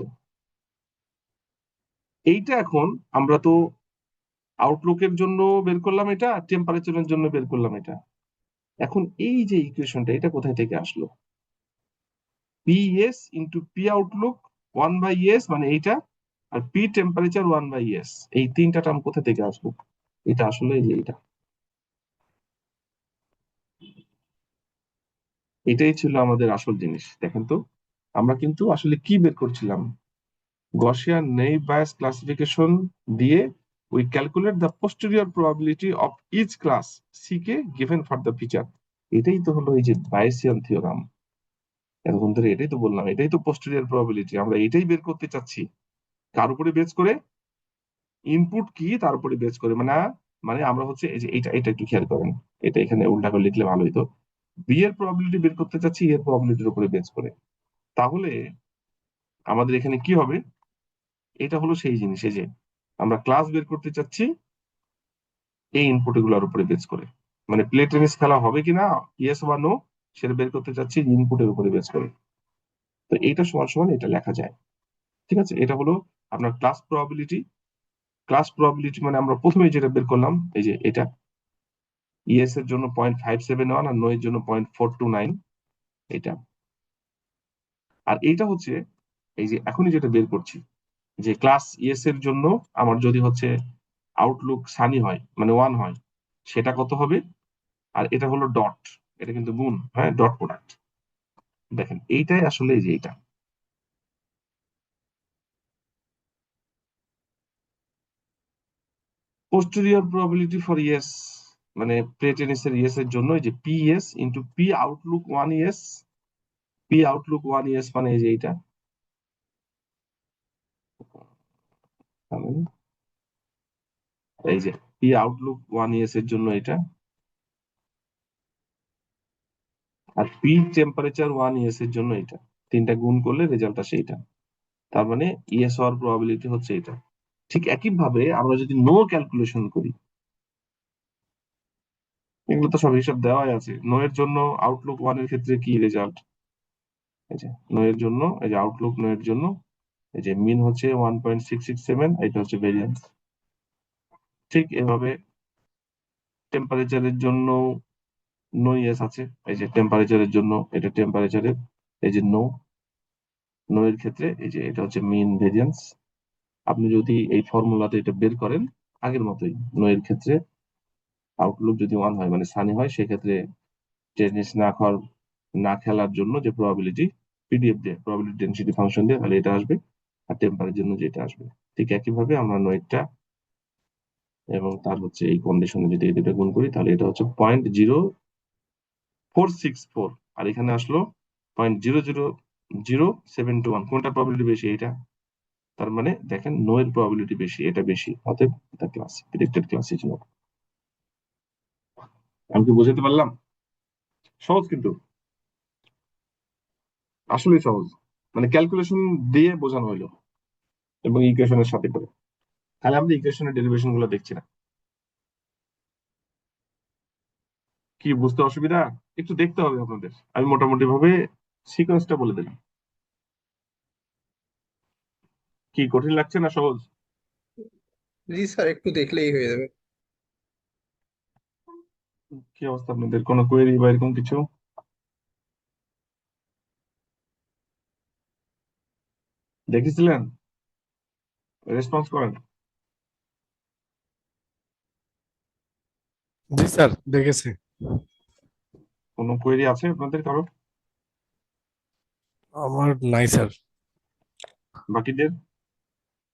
এইটা এখন আমরা তো আউটলুকের জন্য বের করলাম, এটা টেম্পারেচারের জন্য বের করলাম এটা। এখন এই যে ইকুয়েশনটা এটা কোথায় থেকে আসলো? P S into P Outlook 1/s মানে এইটা, আর পি টেম্পারেচার 1/s, এই তিনটা টার্ম কোথা থেকে আসলো? এটা আসলে এই যে এটা, এটাই ছিল আমাদের আসল জিনিস। দেখেন তো আমরা কিন্তু আসলে কি বের করছিলাম, গসিয়ান নেইভ বায়াস ক্লাসিফিকেশন দিয়ে we calculate the posterior probability of each class C K given for the feature. এটাই তো হলো এই যে বায়াসিয়ান থিওরাম। এতক্ষণ ধরে এটাই তো বললাম, এটাই তো পোস্টেরিয়র প্রবাবিলিটি, আমরা এটাই বের করতে চাচ্ছি। কার উপরে বেস করে? ইনপুট কি তার উপরে বেস করে, মানে মানে আমরা হচ্ছে এই যে এটা এটা একটু খেয়াল করেন, এটা এখানে উল্টা করে লিখলে ভালো হতো। বি এর প্রবাবিলিটি বের করতে চাচ্ছি এর প্রবাবিলিটির উপরে বেস করে। তাহলে আমাদের এখানে কি হবে? এটা হলো সেই জিনিস, এই যে আমরা ক্লাস বের করতে চাচ্ছি এই ইনপুট গুলোর উপরে বেস করে, মানে প্লে টেনিস খেলা হবে কিনা ইয়েস বা নো সেটা বের করতে চাচ্ছি ইনপুটের উপরে বেস করে। তো এইটা সমান সমান এটা লেখা যায়। ঠিক আছে, এটা হলো আপনার ক্লাস প্রবাবিলিটি মানে আমরা প্রথমে যেটা বের করলাম, এই যে এটা ইয়েস এর জন্য 0.571 আর নো এর জন্য 0.429, এটা। আর এইটা হচ্ছে এই যে এখনই যেটা বের করছি, যে ক্লাস ইয়েস এর জন্য আমার যদি হচ্ছে আউটলুক সানি হয় মানে 1 হয়, সেটা কত হবে? আর এটা হলো ডট, এটা কিন্তু গুণ, হ্যাঁ, ডট প্রোডাক্ট। দেখেন এইটাই আসলে এই যে এটা পোস্টেরিয়র প্রবাবিলিটি ফর ইয়েস, মানে প্রে টেনিসের ইয়েস এর জন্য এই যে P yes into P Outlook 1 yes, P Outlook 1 yes মানে এই যে এইটা, এই যে পি আউটলুক 1 ইয়েস এর জন্য এটা, আর পি টেম্পারেচার 1 ইয়েস এর জন্য এটা, তিনটা গুণ করলে রেজাল্ট আসে এটা। তার মানে ইয়েস হওয়ার প্রবাবিলিটি হচ্ছে এটা। ঠিক একইভাবে আমরা যদি নো ক্যালকুলেশন করি, এগুলো তো সব হিসাব দেওয়াই আছে। নো এর জন্য আউটলুক 1 এর ক্ষেত্রে কি রেজাল্ট, এই যে নো এর জন্য, এই যে আউটলুক নো এর জন্য এই যে মিন হচ্ছে 1.667, এটা হচ্ছে ভেরিয়েন্স। ঠিক এভাবে টেম্পারেচারের জন্য নো ইয়েস আছে, এই যে টেম্পারেচারের জন্য এটা টেম্পারেচারের, এই যে নো, নো এর ক্ষেত্রে এই যে এটা হচ্ছে মিন ভেরিয়েন্স। আপনি যদি এই ফর্মুলাতে এটা বের করেন আগের মতোই, নো এর ক্ষেত্রে আউটলুক যদি 1 হয় মানে সানি হয়, সেক্ষেত্রে টেনিস না খেলার জন্য যে প্রবাবিলিটি, পিডিএফ দিয়ে প্রবাবিলিটি ডেনসিটি ফাংশন দিয়ে, তাহলে এটা আসবে। আর টেম্পারের জন্য যেটা আসবে, ঠিক একইভাবে আমরা নোয়েটটা এবং তার হচ্ছে এই কন্ডিশনে যদি এই দুটো গুণ করি, তাহলে এটা হচ্ছে 0.0464, আর এখানে আসলো 0.00071। কোনটা প্রবাবিলিটি বেশি? এটা। তার মানে দেখেন নো এর প্রবাবিলিটি বেশি, এটা বেশি, অতএব এটা ক্লাস প্রেডিক্টেড ক্লাস ছিল। আমি কি বোঝাতে পারলাম? সহজ কিন্তু, আসলেই সহজ, মানে ক্যালকুলেশন দিয়ে বোঝানো হলো এবং ইকুয়েশনের সাথে করে। তাহলে আমরা ইকুয়েশনের ডেরিভেশন গুলো দেখছি না, কি বুঝতে অসুবিধা? একটু দেখতে হবে আপনাদের, আমি মোটামুটি ভাবে সিকোয়েন্সটা বলে দিলাম। কি কঠিন লাগছে না সহজ?
জি স্যার, একটু দেখলেই হয়ে যাবে।
কি অবস্থা আপনাদের, কোনো কোয়েরি বা এরকম কিছু দেখেছিলেন? রেসপন্স করেন।
জি স্যার, দেখেছি।
কোনো কোয়েরি আছে আপনাদের কারো?
আমার নাই স্যার।
বাকিদের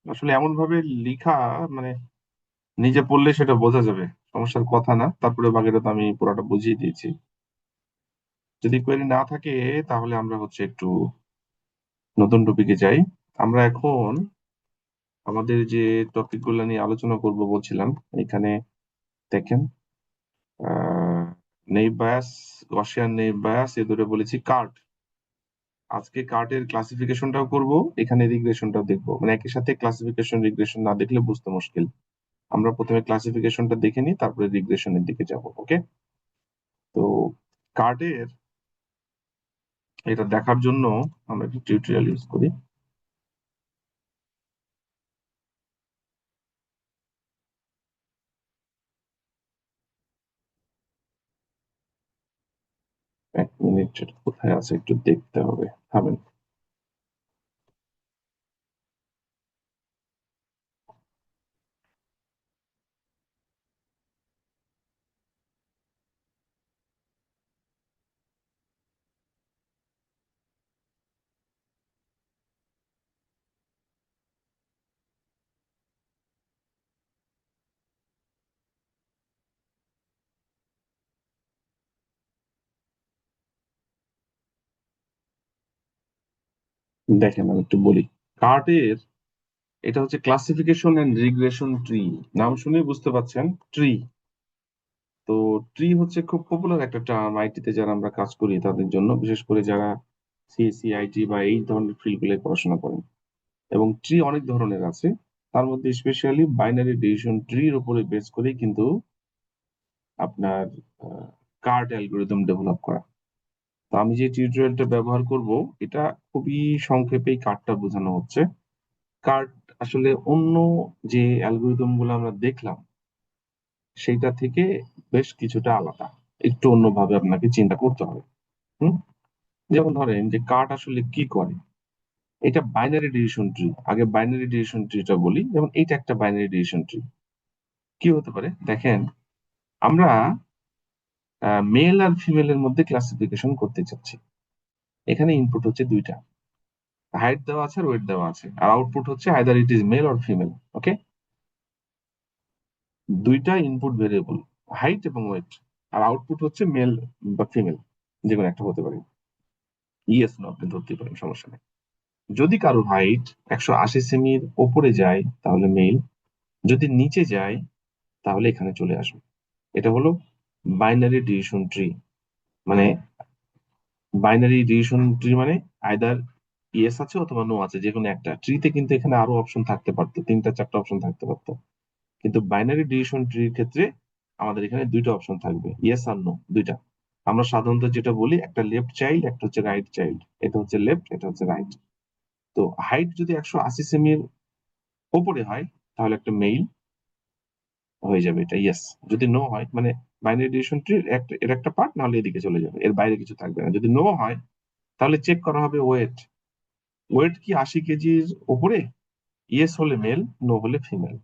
আসলে এমন ভাবে লিখা, মানে নিজে পড়লে সেটা বোঝা যাবে, সমস্যার কথা না। তারপরে বাকিটা তো আমি পুরোটা বুঝিয়ে দিয়েছি। যদি কোয়েরি না থাকে তাহলে আমরা হচ্ছে একটু নতুন টপিকে যাই। আমরা এখন আমাদের যে টপিক গুলো নিয়ে আলোচনা করব বলছিলাম, এখানে দেখেন naive Bayes, Gaussian naive Bayes, এ দুটো বলেছি কার্ট। আজকে কার্টের ক্লাসিফিকেশনটাও করব, এখানে রিগ্রেশনটাও দেখবো, মানে একই সাথে ক্লাসিফিকেশন রিগ্রেশন না দেখলে বুঝতে মুশকিল। আমরা প্রথমে ক্লাসিফিকেশনটা দেখে নিই, তারপরে রিগ্রেশনের দিকে যাব। ওকে, তো কার্টের এটা দেখার জন্য আমরা একটা টিউটোরিয়াল ইউজ করি। এক মিনিট, কোথায় আছে একটু দেখতে হবে, থামেন। দেখেন আমি একটু বলি, কার্টের এটা হচ্ছে ক্লাসিফিকেশন এন্ড রিগ্রেশন ট্রি। নাম শুনেই বুঝতে পারছেন ট্রি। তো ট্রি হচ্ছে খুব পপুলার একটা টার্ম আইটিতে, যারা আমরা কাজ করি তাদের জন্য, বিশেষ করে যারা সিএসসি, আইটি বা এই ধরনের ফিল্ড গুলো পড়াশোনা করেন। এবং ট্রি অনেক ধরনের আছে, তার মধ্যে স্পেশালি বাইনারি ডিসিশন ট্রির উপরে বেস করেই কিন্তু আপনার কার্ট অ্যালগোরিদম ডেভেলপ করা। তো আমি যে টিউটোরিয়ালটা ব্যবহার করব, এটা খুবই সংক্ষেপে এই কার্ডটা বোঝানো হচ্ছে। কার্ড আসলে অন্য যে অ্যালগোরিদম গুলো আমরা দেখলাম সেইটা থেকে বেশ কিছুটা আলাদা, একটু অন্যভাবে আপনাকে চিন্তা করতে হবে। হুম যেমন ধরেন যে কার্ট আসলে কি করে। এটা বাইনারি ডিসিশন ট্রি। আগে বাইনারি ডিসিশন ট্রিটা বলি। যেমন এইটা একটা বাইনারি ডিসিশন ট্রি। কি হতে পারে দেখেন, আমরা মেল আর ফিমেলের মধ্যে ক্লাসিফিকেশন করতে চাচ্ছি। এখানে ইনপুট হচ্ছে দুইটা, হাইট দেওয়া আছে আর ওয়েট দেওয়া আছে, আর আউটপুট হচ্ছে either it is male or female. Okay, দুইটা ইনপুট ভেরিয়েবল, হাইট এবং ওয়েট, আর আউটপুট হচ্ছে মেল বা ফিমেল, যে কোনো একটা হতে পারে। ইয়েস নো আপনি ধরতে পারেন, সমস্যা নেই। যদি কারো হাইট 180 সেমির ওপরে যায় তাহলে মেল, যদি নিচে যায় তাহলে এখানে চলে আসবে। এটা হলো বাইনারি ডিসিশন ট্রি। মানে বাইনারি ডিসিশন ট্রি মানে আইদার ইয়েস আছে অথবা নো আছে, যে কোনো একটা। ট্রিতে কিন্তু এখানে আরো অপশন থাকতে পারতো, 3টা 4টা অপশন থাকতে পারতো, কিন্তু বাইনারি ডিসিশন ট্রির ক্ষেত্রে আমাদের এখানে দুইটা অপশন থাকবে, ইয়েস আর নো, দুইটা। আমরা সাধারণত যেটা বলি, একটা লেফট চাইল্ড, একটা হচ্ছে রাইট চাইল্ড। এটা হচ্ছে লেফট, এটা হচ্ছে রাইট। তো হাইট যদি 180 সেমির ওপরে হয় তাহলে একটা মেইল হয়ে যাবে, এটা ইয়েস। যদি নো হয়, মানে বাইনারি ডিসিশন ট্রির এর একটা পার্ট, নাহলে এদিকে চলে যাবে, এর বাইরে কিছু থাকবে না। যদি নো হয় তাহলে চেক করা হবে ওয়েট। ওয়েট কি 80 কেজির ওপরে? ইয়েস হলে মেল, নো হলে ফিমেল।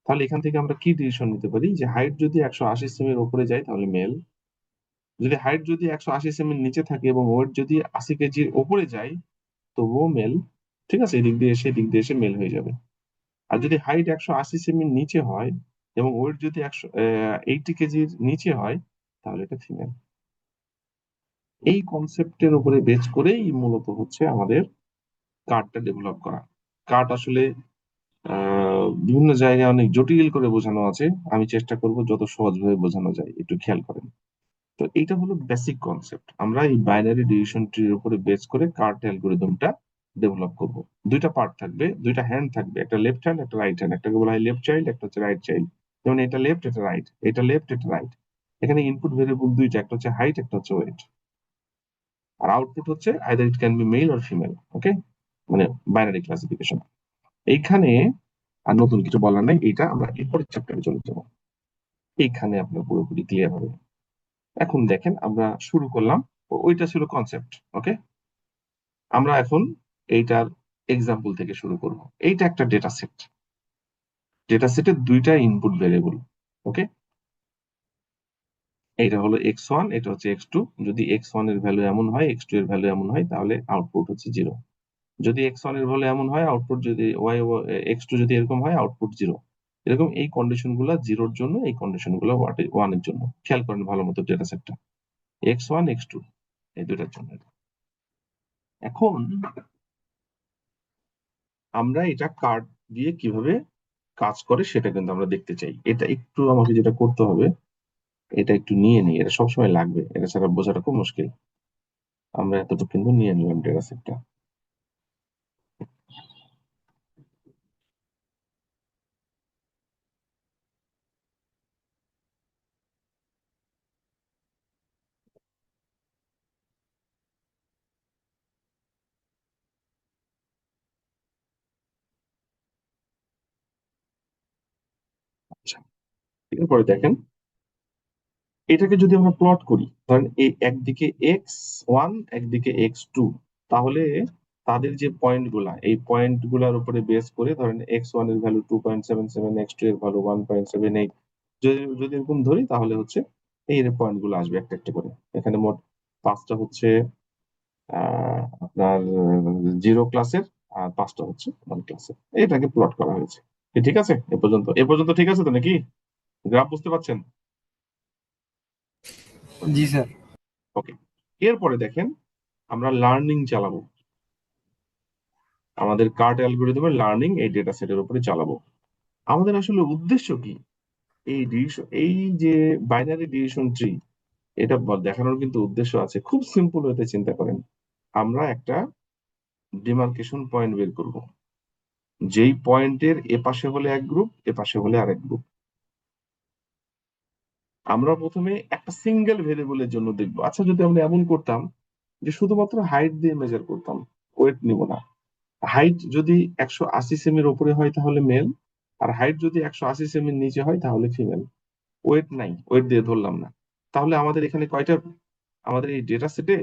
তাহলে এখান থেকে আমরা কি ডিসিশন নিতে পারি, যে হাইট যদি 180 সেমির ওপরে যায় তাহলে মেল, যদি হাইট যদি 180 সেমির নিচে থাকে এবং ওয়েট যদি 80 কেজির ওপরে যায় তবুও মেল। ঠিক আছে, এদিক দিয়ে এসে এদিক দিয়ে এসে মেল হয়ে যাবে। আর যদি হাইট 180 সেমির নিচে হয় এবং ওয়েট যদি 80 কেজির নিচে হয় তাহলে এটা ফিমেল। এই কনসেপ্টের উপরে বেচ করেই মূলত হচ্ছে আমাদের কার্ডটা ডেভেলপ করা। কার্ড আসলে বিভিন্ন জায়গায় অনেক জটিল করে বোঝানো আছে। আমি চেষ্টা করব যত সহজভাবে বোঝানো যায়, একটু খেয়াল করেন। তো এটা হলো বেসিক কনসেপ্ট। আমরা এই বাইনারি ডিসিশন ট্রির উপরে বেস করে কার্ট অ্যালগোরিদমটা ডেভেলপ করব। দুইটা পার্ট থাকবে, দুইটা হ্যান্ড থাকবে, একটা লেফট হ্যান্ড, একটা রাইট হ্যান্ড। একটাকে বলা হয় লেফট চাইল্ড, একটা হচ্ছে রাইট চাইল্ড। যেমন এটা লেফট, এটা রাইট, এটা লেফট, এটা রাইট। এখানে ইনপুট ভেরিয়েবল দুইটা, একটা হচ্ছে হাইট, একটা হচ্ছে ওয়েট, আর আউটপুট হচ্ছে either it can be male or female. Okay, মানে বাইনারি ক্লাসিফিকেশন। এইখানে আর নতুন কিছু বলার নাই, এটা আমরা এরপরের চ্যাপ্টারে চলে যাবো। এইখানে আপনার পুরোপুরি ক্লিয়ার হবে। এখন দেখেন আমরা শুরু করলাম, ওইটা ছিল কনসেপ্ট। ওকে, আমরা এখন এইটার এক্সাম্পল থেকে শুরু করব। এইটা একটা ডেটা সেট, ডেটা সেটের দুইটা ইনপুট ভেরিয়েবল। ওকে, এইটা হলো x1, এটা হচ্ছে x2। যদি x1 এর ভ্যালু এমন হয়, x2 এর ভ্যালু এমন হয়, তাহলে আউটপুট হচ্ছে 0। যদি x1 এর ভ্যালু এমন হয়, আউটপুট যদি x2 যদি এরকম হয়, আউটপুট 0। এরকম এই কন্ডিশন গুলা 0-র জন্য, এই কন্ডিশন গুলা 1-এর জন্য। খেয়াল করেন ভালো মতো ডেটা সেটটা, x1 x2 এই দুইটার জন্য। এখন আমরা এটা কার্ড দিয়ে কিভাবে কাজ করে সেটা কিন্তু আমরা দেখতে চাই। এটা একটু আমাকে যেটা করতে হবে, এটা একটু নিয়ে নিই, এটা সবসময় লাগবে, এটা ছাড়া বোঝাটা খুব মুশকিল। আমরা এতটুকু কিন্তু নিয়ে নিলাম ডেটা সেটটা। আচ্ছা, এরপরে দেখেন, এটাকে যদি আমরা প্লট করি, ধরেন এই একদিকে x1 একদিকে x2, তাহলে তাদের যে পয়েন্ট গুলা, এই পয়েন্ট গুলার উপরে বেস করে ধরেন x1 এর ভ্যালু 2.77, x2 এর ভ্যালু 1.78, যদি যদি এরকম ধরি তাহলে হচ্ছে এই পয়েন্ট গুলো আসবে একটা একটা করে। এখানে মোট 5টা হচ্ছে আপনার 0 ক্লাসের, আর 5টা হচ্ছে 1 ক্লাসের। এটাকে প্লট করা হয়েছে। ঠিক আছে, এ পর্যন্ত ঠিক আছে তো নাকি? গ্রাফ বুঝতে পারছেন?
জি স্যার।
ওকে, এরপরে দেখেন আমরা লার্নিং চালাবো, আমাদের কার্ট অ্যালগোরিদমের লার্নিং এই ডেটা সেটের উপরে চালাবো। আমাদের আসলে উদ্দেশ্য কি? এই যে বাইনারি ডিসিশন ট্রি, এটা দেখানোর কিন্তু উদ্দেশ্য আছে। খুব সিম্পল হতে চিন্তা করেন, আমরা একটা ডিমার্কেশন পয়েন্ট বের করব, যেই পয়েন্টের এ পাশে হলে এক গ্রুপ, এ পাশে হলে আরেক গ্রুপ। আমরা প্রথমে একটা সিঙ্গেল ভেরিয়েবলের জন্য দেখবো। আচ্ছা, যদি আমরা এমন করতাম যে শুধুমাত্র হাইট দিয়ে মেজার করতাম, ওয়েট নিব না, হাইট যদি 180 সেমির উপরে হয় তাহলে মেল, আর হাইট যদি 180 সেমির নিচে হয় তাহলে ফিমেল। ওয়েট নাই, ওয়েট দিয়ে ধরলাম না। তাহলে আমাদের এখানে কয়টা, আমাদের এই ডেটা সেটে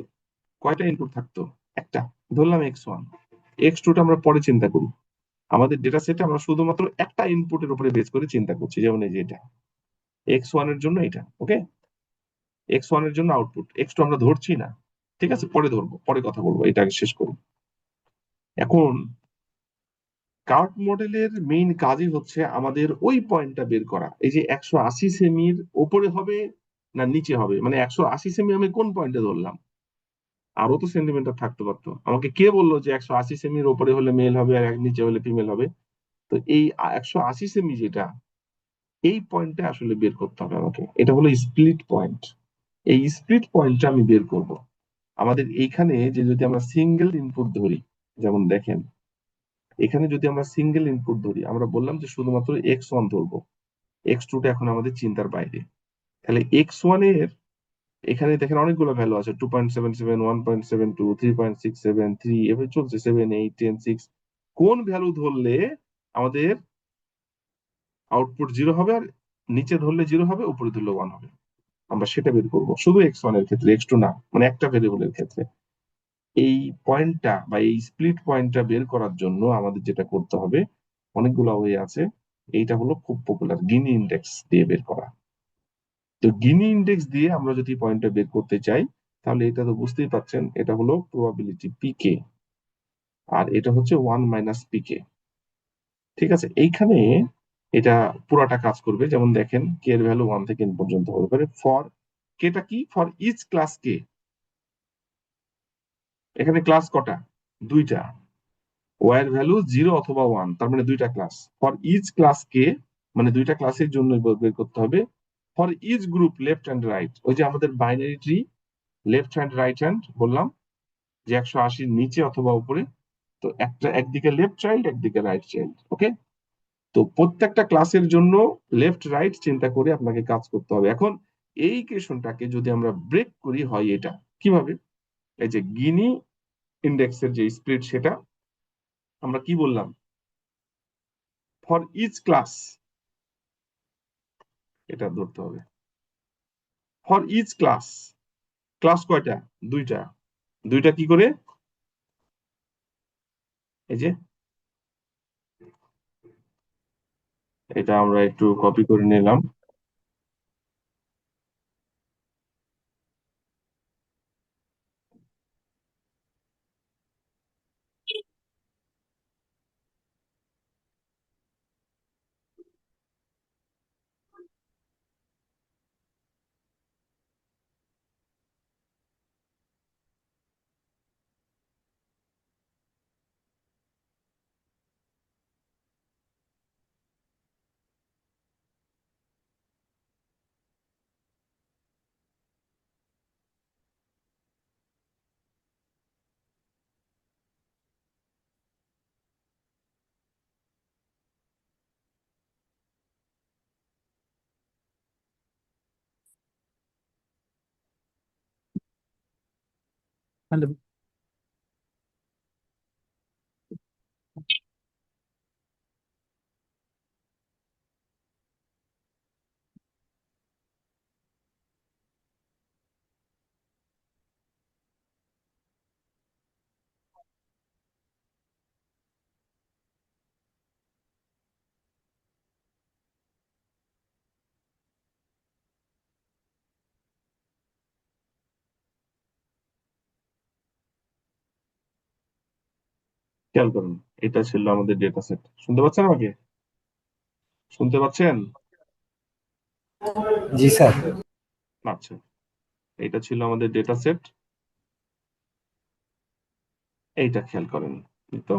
কয়টা ইনপুট থাকতো? একটা। ধরলাম x1, x2টা আমরা পরে চিন্তা করি। আমাদের ডেটা সেটে আমরা শুধুমাত্র একটা ইনপুটের উপরে বেস করে চিন্তা করছি, যেমন এই যে এটা x1 এর জন্য এটা, ওকে, x1 এর জন্য আউটপুট, x2 আমরা ধরছি না। ঠিক আছে, পরে ধরবো, পরে কথা বলবো, এটা আগে শেষ করি। এখন কার্ভ মডেলের মেইন কাজই হচ্ছে আমাদের ওই পয়েন্টটা বের করা, এই যে 180 সেমির ওপরে হবে না নিচে হবে, মানে 180 সেমি আমি কোন পয়েন্টে ধরলাম, আরো তো সেন্টিমিটার থাকতে পারতো। আমাকে কে বললো যে 180 সেমির ওপরে হলে মেল হবে আর নিচে হলে ফিমেল হবে? তো এই 180 সেমি যেটা, এই পয়েন্টটা আসলে বের করতে হবে আমাকে, এটা হলো স্প্লিট পয়েন্ট। এই স্প্লিট পয়েন্টটা আমি বের করব। আমাদের এইখানে যে যদি আমরা সিঙ্গেল ইনপুট ধরি, যেমন দেখেন এখানে যদি আমরা সিঙ্গেল ইনপুট ধরি, আমরা বললাম যে শুধুমাত্র x1 ধরবো, x2টা এখন আমাদের চিন্তার বাইরে। তাহলে x1 এর এখানে দেখেন অনেকগুলো ভ্যালু আছে, 2.77, 1.72, 3.67, 3, এভাবে চলছে, 7, 8, 10, 6। কোন ভ্যালু ধরলে আমাদের আউটপুট জিরো হবে, আর নিচে ধরলে জিরো হবে, উপরে ধরলে ওয়ান হবে, আমরা সেটা বের করবো শুধু x1 এর ক্ষেত্রে, x2 না, মানে একটা ভেরিয়েবলের ক্ষেত্রে। এই পয়েন্টটা বা এই স্প্লিট পয়েন্টটা বের করার জন্য আমাদের যেটা করতে হবে, অনেকগুলো ওয়ে আছে। এইটা হলো খুব পপুলার, গিনি ইন্ডেক্স দিয়ে বের করা। তো গিনি ইন্ডেক্স দিয়ে আমরা যদি পয়েন্টটা বের করতে চাই, তাহলে এটা তো বুঝতেই পাচ্ছেন, এটা হলো প্রবাবিলিটি পিকে, আর এটা হচ্ছে 1 - পিকে। ঠিক আছে, এইখানে এটা পুরাটা কাজ করবে, যেমন দেখেন কে এর ভ্যালু 1 থেকে n পর্যন্ত হতে পারে। ফর কেটা কি, ফর ইচ ক্লাস কে, এখানে ক্লাস কটা? দুইটা। ওয়ার ভ্যালু 0 অথবা 1, তার মানে দুইটা class. For each class K, মানে দুইটা ক্লাসের জন্য বের করতে হবে। For each group left and right, ওই যে আমাদের binary tree, left hand right hand বললাম যে 180 নিচে অথবা উপরে, তো একটা একদিকে লেফট চাইল্ড একদিকে রাইট চাইল্ড, ওকে। তো প্রত্যেকটা ক্লাসের জন্য লেফট রাইট চিন্তা করে আপনাকে কাজ করতে হবে। এখন এই ইকুয়েশনটাকে যদি আমরা ব্রেক করি, হয় এটা কিভাবে, এই যে গিনি ইন্ডেক্সের যে স্প্লিট, সেটা আমরা কি বললাম, ফর ইচ ক্লাস, এটা ধরতে হবে। ফর ইচ ক্লাস, ক্লাস কয়টা? দুইটা। দুইটা কি করে, এই যে এটা আমরা একটু কপি করে নিলাম।
হ্যালো।
খেয়াল করুন, এটা ছিল আমাদের ডেটা সেট। শুনতে পাচ্ছেন আমাকে? শুনতে পাচ্ছেন?
জি স্যার।
আচ্ছা, এটা ছিল আমাদের ডেটা সেট। এইটা খেয়াল করেন, এই তো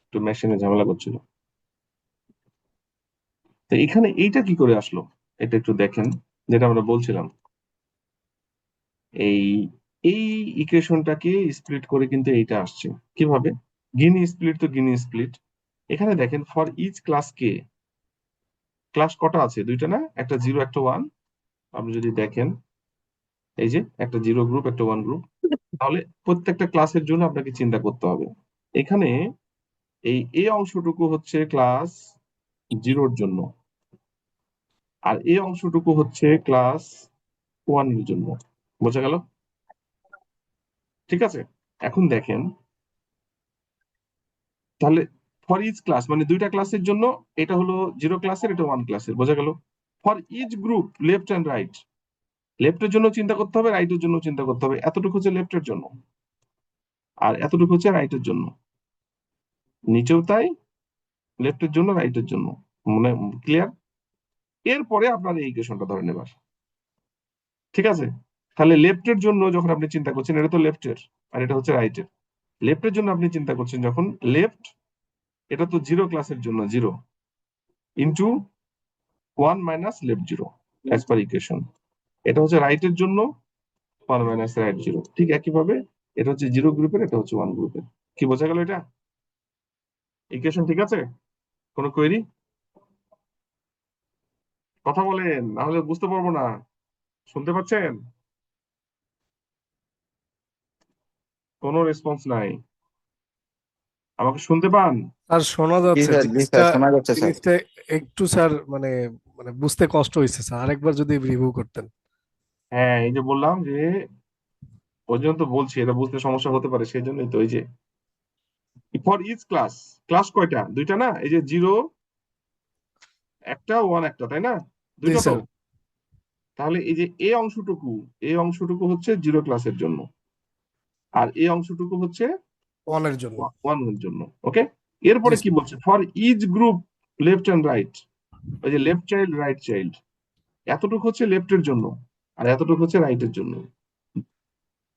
একটু মেশিনে ঝামেলা করছিল। তো এখানে এইটা কি করে আসলো, এটা একটু দেখেন, যেটা আমরা বলছিলাম, এই এই ইকুয়েশনটাকে স্প্লিট করে কিন্তু এইটা আসছে কিভাবে, গিনি স্প্লিট, তো গিনি স্প্লিট। এখানে দেখেন for each class K, class কটা আছে? দুইটা না, একটা জিরো একটা ওয়ান। আপনি যদি দেখেন, এই যে একটা জিরো গ্রুপ একটা ওয়ান গ্রুপ, তাহলে প্রত্যেকটা ক্লাসের জন্য আপনাকে চিন্তা করতে হবে। এখানে এই অংশটুকু হচ্ছে ক্লাস 0-র জন্য, আর এই অংশটুকু হচ্ছে ক্লাস 1-এর জন্য। বোঝা গেল? ঠিক আছে, এখন দেখেন তাহলে ফর ইচ ক্লাস মানে দুইটা ক্লাসের জন্য, এটা হলো 0 ক্লাসের, এটা 1 ক্লাসের। বোঝা গেল? For each group left and right, লেফটের জন্য চিন্তা করতে হবে, রাইটের জন্য চিন্তা করতে হবে। এতটুকু হচ্ছে লেফটের জন্য, আর এতটুকু হচ্ছে রাইটের জন্য। নিচেও তাই, লেফটের জন্য রাইটের জন্য। মনে ক্লিয়ার? এরপরে আপনার এই ইকুয়েশনটা ধরে নেবার। ঠিক আছে, তাহলে লেফটের জন্য যখন আপনি চিন্তা করছেন, এটা তো লেফটের আর এটা হচ্ছে রাইটের। লেফটের জন্য আপনি চিন্তা করছেন যখন, লেফট এটা তো 0 ক্লাসের জন্য 0 into 1 minus left 0 as per equation. এটা হচ্ছে রাইটের জন্য 1 মাইনাস রাইট 0। ঠিক একইভাবে এটা হচ্ছে 0 গ্রুপের, এটা হচ্ছে 1 গ্রুপের। কি বোঝা গেল? এটা ইকুয়েশন ঠিক আছে? কোনো কোয়েরি? কথা বলেন, না হলে বুঝতে পারবো না। শুনতে পাচ্ছেন? কোনো রেসপন্স নাই। আমাকে শুনতে পান?
স্যার শোনা
জি
যাচ্ছে
স্যার, জি
জিনিসটা।
স্যার, শোনা যাচ্ছে স্যার।
জিনিসটা একটু স্যার মানে মানে বুঝতে কষ্ট হয়েছে স্যার, আরেকবার যদি রিভিউ করতেন।
হ্যাঁ, এই যে বললাম যে ওই জন্য তো বলছি এটা বুঝতে সমস্যা হতে পারে, সেই জন্যই তো। এই যে ফর ইচ ক্লাস, ক্লাস কয়টা? দুইটা না? এই যে 0 একটা, 1 একটা, তাই না?
জি
দুইটা তো।
স্যার।
তাহলে এই যে এই অংশটুকু হচ্ছে 0 ক্লাসের জন্য, আর এই অংশটুকু হচ্ছে
ওয়ানের জন্য।
1 এর জন্য। ওকে,
জি
এরপরে কি
স্যার।
বলছে? For each group left and right, ওই যে লেফট চাইল্ড রাইট চাইল্ড, এতটুকু হচ্ছে লেফটের জন্য আর এতটুকু হচ্ছে রাইটের জন্য।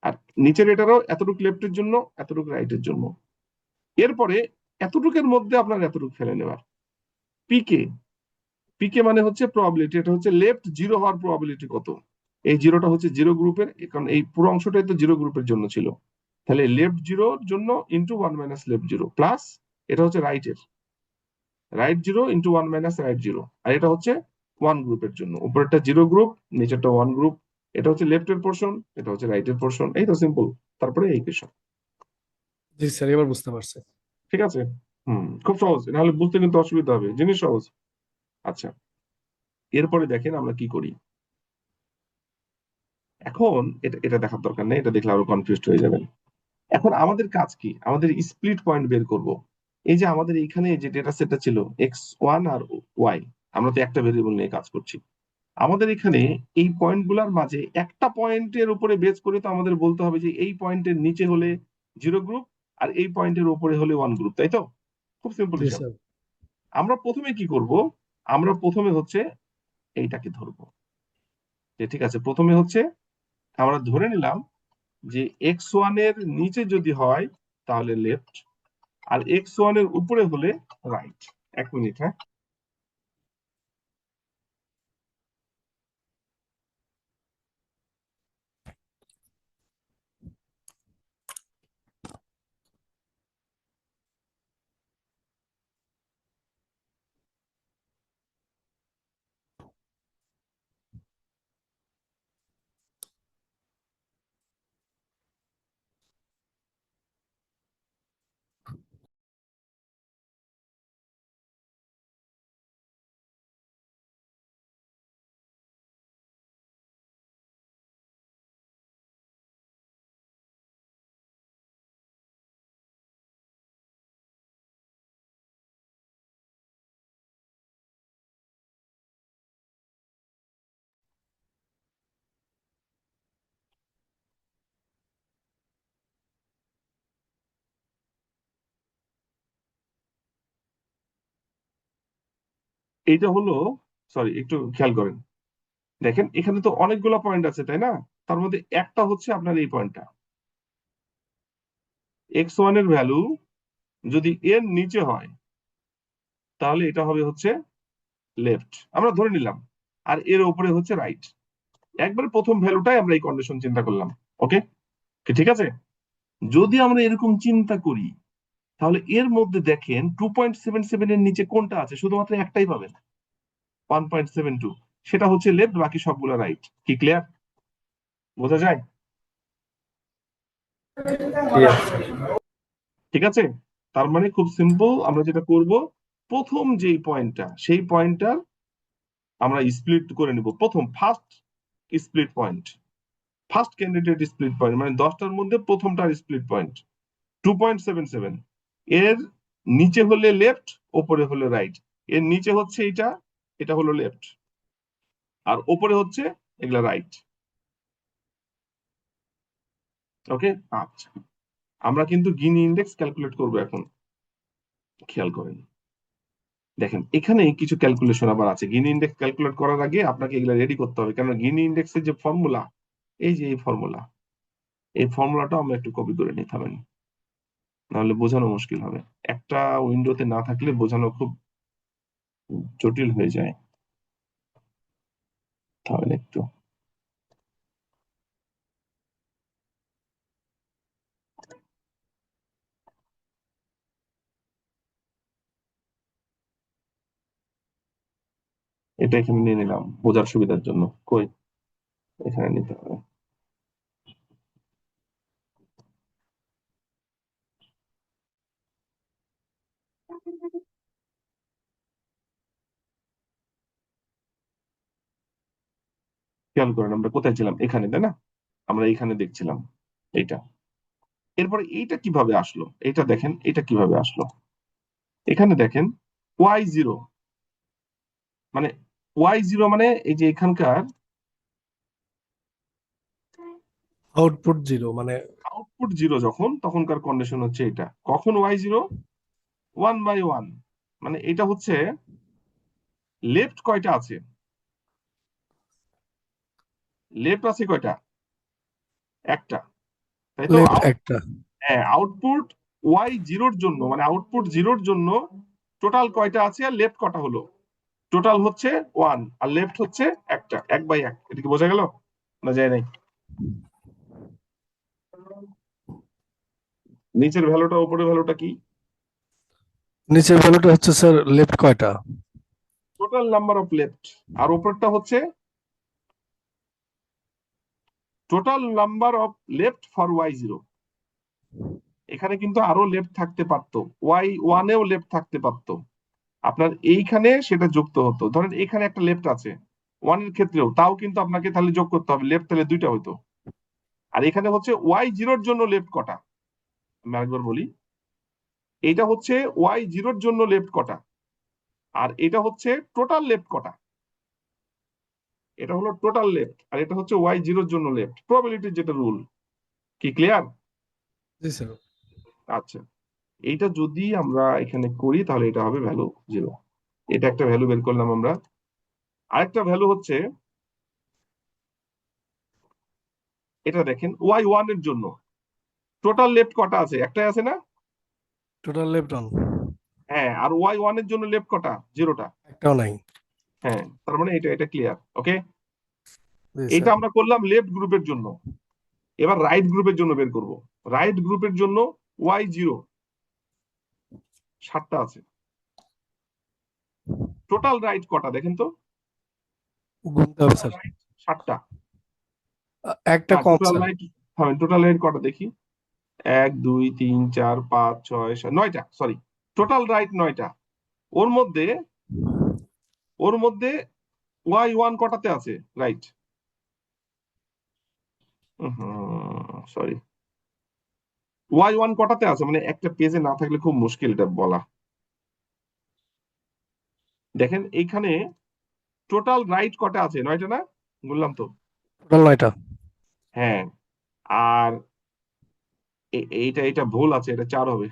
আর নিচের এটারও এতটুকু লেফটের জন্য, এতটুকু রাইটের জন্য। এরপরে এতটুকুর মধ্যে আপনার এতটুকু ফেলে নেওয়ার। পিকে, পিকে মানে হচ্ছে প্রবাবিলিটি। এটা হচ্ছে লেফট 0 হওয়ার প্রবাবিলিটি কত। এই 0টা হচ্ছে 0 গ্রুপের, কারণ এই পুরো অংশটাই তো 0 গ্রুপের জন্য ছিল। তাহলে লেফট 0-র জন্য ইন্টু 1 মাইনাস লেফট 0 প্লাস এটা হচ্ছে রাইটের, রাইট 0 ইন্টু 1 মাইনাস রাইট 0। আর এটা হচ্ছে 1 গ্রুপের জন্য, উপরেরটা 0 গ্রুপ, নিচেরটা 1 গ্রুপ। এটা হচ্ছে লেফটের পোর্শন, এটা হচ্ছে রাইটের পোর্শন। এই তো সিম্পল। তারপরে এই ইকুয়েশন।
জি স্যার, এবার বুঝতে পারছি।
ঠিক আছে? খুব সহজ, নাহলে বুঝতে কিন্তু অসুবিধা হবে। জিনিস সহজ। আচ্ছা, এরপরে দেখেন আমরা কি করি। এখন এটা এটা দেখার দরকার নেই, এটা দেখলে আরো কনফিউজড হয়ে যাবেন। এখন আমাদের কাজ কি? আমাদের স্প্লিট পয়েন্ট বের করব। এই যে আমাদের এইখানে যে ডেটা সেটটা ছিল x1 আর y, আমরা তো একটা ভেরিয়েবল নিয়ে কাজ করছি। আমাদের এখানে এই পয়েন্ট গুলার মাঝে একটা পয়েন্টের উপরে বেস করে তো আমাদের বলতে হবে যে এই পয়েন্টের নিচে হলে 0 গ্রুপ, আর এই পয়েন্টের উপরে হলে 1 গ্রুপ, তাই তো? খুব সিম্পল
জি
হিসাব।
স্যার।
আমরা প্রথমে কি করব? আমরা প্রথমে হচ্ছে এইটাকে ধরবো। যে ঠিক আছে, প্রথমে হচ্ছে আমরা ধরে নিলাম যে x1 এর নিচে যদি হয় তাহলে লেফট, আর x1 এর উপরে হলে রাইট। এক মিনিট, হ্যাঁ। এইটা হলো, সরি একটু খেয়াল করেন। দেখেন এখানে তো অনেকগুলো পয়েন্ট আছে, তাই না? তার মধ্যে একটা হচ্ছে আপনার এই পয়েন্টটা। x1 এর ভ্যালু যদি এর নিচে হয় তাহলে এটা হবে হচ্ছে লেফট, আমরা ধরে নিলাম, আর এর উপরে হচ্ছে রাইট। একবার প্রথম ভ্যালুটাই আমরা এই কন্ডিশন চিন্তা করলাম। ওকে, ঠিক আছে? যদি আমরা এরকম চিন্তা করি তাহলে এর মধ্যে দেখেন 2.77 এর নিচে কোনটা আছে? শুধুমাত্র একটাই পাবেন, 1.72। সেটা হচ্ছে লেফট, বাকি সবগুলো রাইট। কি ক্লিয়ার? বোঝা যায়? ঠিক আছে? তার মানে খুব সিম্পল, আমরা যেটা করব, প্রথম যেই পয়েন্টটা সেই পয়েন্টটার আমরা স্প্লিট করে নিব। প্রথম first split point, first candidate split point, মানে 10টার মধ্যে প্রথমটার স্প্লিট পয়েন্ট 2.77। এর নিচে হলে লেফট, ওপরে হলে রাইট। এর নিচে হচ্ছে এটা, এটা হলো লেফট, আর ওপরে হচ্ছে এগুলা রাইট। ওকে, আচ্ছা, আমরা কিন্তু গিনি ইন্ডেক্স ক্যালকুলেট করব এখন। খেয়াল করেন, দেখেন এখানে কিছু ক্যালকুলেশন আবার আছে। গিনি ইন্ডেক্স ক্যালকুলেট করার আগে আপনাকে এগুলা রেডি করতে হবে, কারণ গিনি ইন্ডেক্সের যে ফর্মুলা, এই যে এই ফর্মুলা, এই ফর্মুলাটা আমরা একটু কপি করে নিতে হবে, নাহলে বোঝানো মুশকিল হবে। একটা উইন্ডোতে না থাকলে বোঝানো খুব জটিল হয়ে যায়। তাহলে একটু এটা এখানে নিয়ে নিলাম বোঝার সুবিধার জন্য। কই, এখানে নিতে হবে। খেয়াল করেন আমরা কোথায় ছিলাম, এখানে, তাই না? আমরা এইখানে দেখছিলাম এইটা। এরপরে এইটা কিভাবে আসলো, এটা দেখেন, এটা কিভাবে আসলো। এখানে দেখেন y0, মানে y0 মানে এই যে এখানকার
আউটপুট জিরো মানে
আউটপুট জিরো যখন, তখনকার কন্ডিশন হচ্ছে এটা। কখন y0? 1/1, মানে এটা হচ্ছে লেফট কয়টা আছে, লেফট আছে কয়টা, একটা, তাই তো?
লেফট একটা।
হ্যাঁ, আউটপুট y0-র জন্য, মানে আউটপুট জিরোর জন্য টোটাল কয়টা আছে আর লেফট কটা হলো? টোটাল হচ্ছে 1 আর লেফট হচ্ছে একটা, 1/1। এটা কি বোঝা গেল না যায় নাই? নিচের ভ্যালুটা উপরের ভ্যালুটা কি?
নিচের ভ্যালুটা হচ্ছে স্যার লেফট কয়টা?
Total number of left. আর উপরটা হচ্ছে total number of left for y0। এখানে কিন্তু আরো লেফট থাকতে পারতো, y1-এও লেফট থাকতে পারতো। আপনার এইখানে সেটা যুক্ত হতো। ধরেন এখানে একটা লেফট আছে 1-এর ক্ষেত্রেও, তাও কিন্তু আপনাকে তাহলে যোগ করতে হবে, লেফট তাহলে দুইটা হতো। আর এখানে হচ্ছে y0-র জন্য লেফট কটা, আমি আরেকবার বলি, এটা হচ্ছে y0-র জন্য লেফট কটা, আর এটা হচ্ছে টোটাল লেফট কটা। এটা হলো টোটাল লেফট, আর এটা হচ্ছে y0-র জন্য লেফট, প্রবাবিলিটির যেটা রুল। কি ক্লিয়ার?
জি স্যার।
আচ্ছা, এইটা যদি আমরা এখানে করি তাহলে এটা হবে ভ্যালু 0। এটা একটা ভ্যালু বের করলাম আমরা। আরেকটা ভ্যালু হচ্ছে এটা, দেখেন y1-এর জন্য টোটাল লেফট কটা আছে, একটাই আছে না?
টোটাল লেফট অন
হ্যাঁ, আর y1-এর জন্য লেফট কটা, 0টা।
একটাও নাই।
হ্যাঁ, তার মানে এটা এটা ক্লিয়ার। ওকে,
জি
এটা
স্যার।
আমরা করলাম লেফট গ্রুপের জন্য। এবার রাইট গ্রুপের জন্য বের করব। রাইট গ্রুপের জন্য y0 7টা আছে। টোটাল রাইট কটা দেখেন তো?
গুনতে হবে
টোটাল
স্যার।
রাইট 7টা।
একটা
না,
কম
টোটাল
স্যার।
রাইট, হ্যাঁ টোটাল রাইট কটা দেখি, 1 2 3 4 5 6 9টা, সরি, টোটাল রাইট 9টা। ওর মধ্যে, ওর মধ্যে y1 কটাতে আছে রাইট? সরি, y1 কটাতে আছে, মানে একটা পেজে না থাকলে খুব মুশকিল এটা বলা। দেখেন এইখানে টোটাল রাইট কটা আছে, 9টা না? বললাম তো।
টোটাল নয়টা।
হ্যাঁ, আর এইটা এটা ভুল আছে, এটা 4 হবে,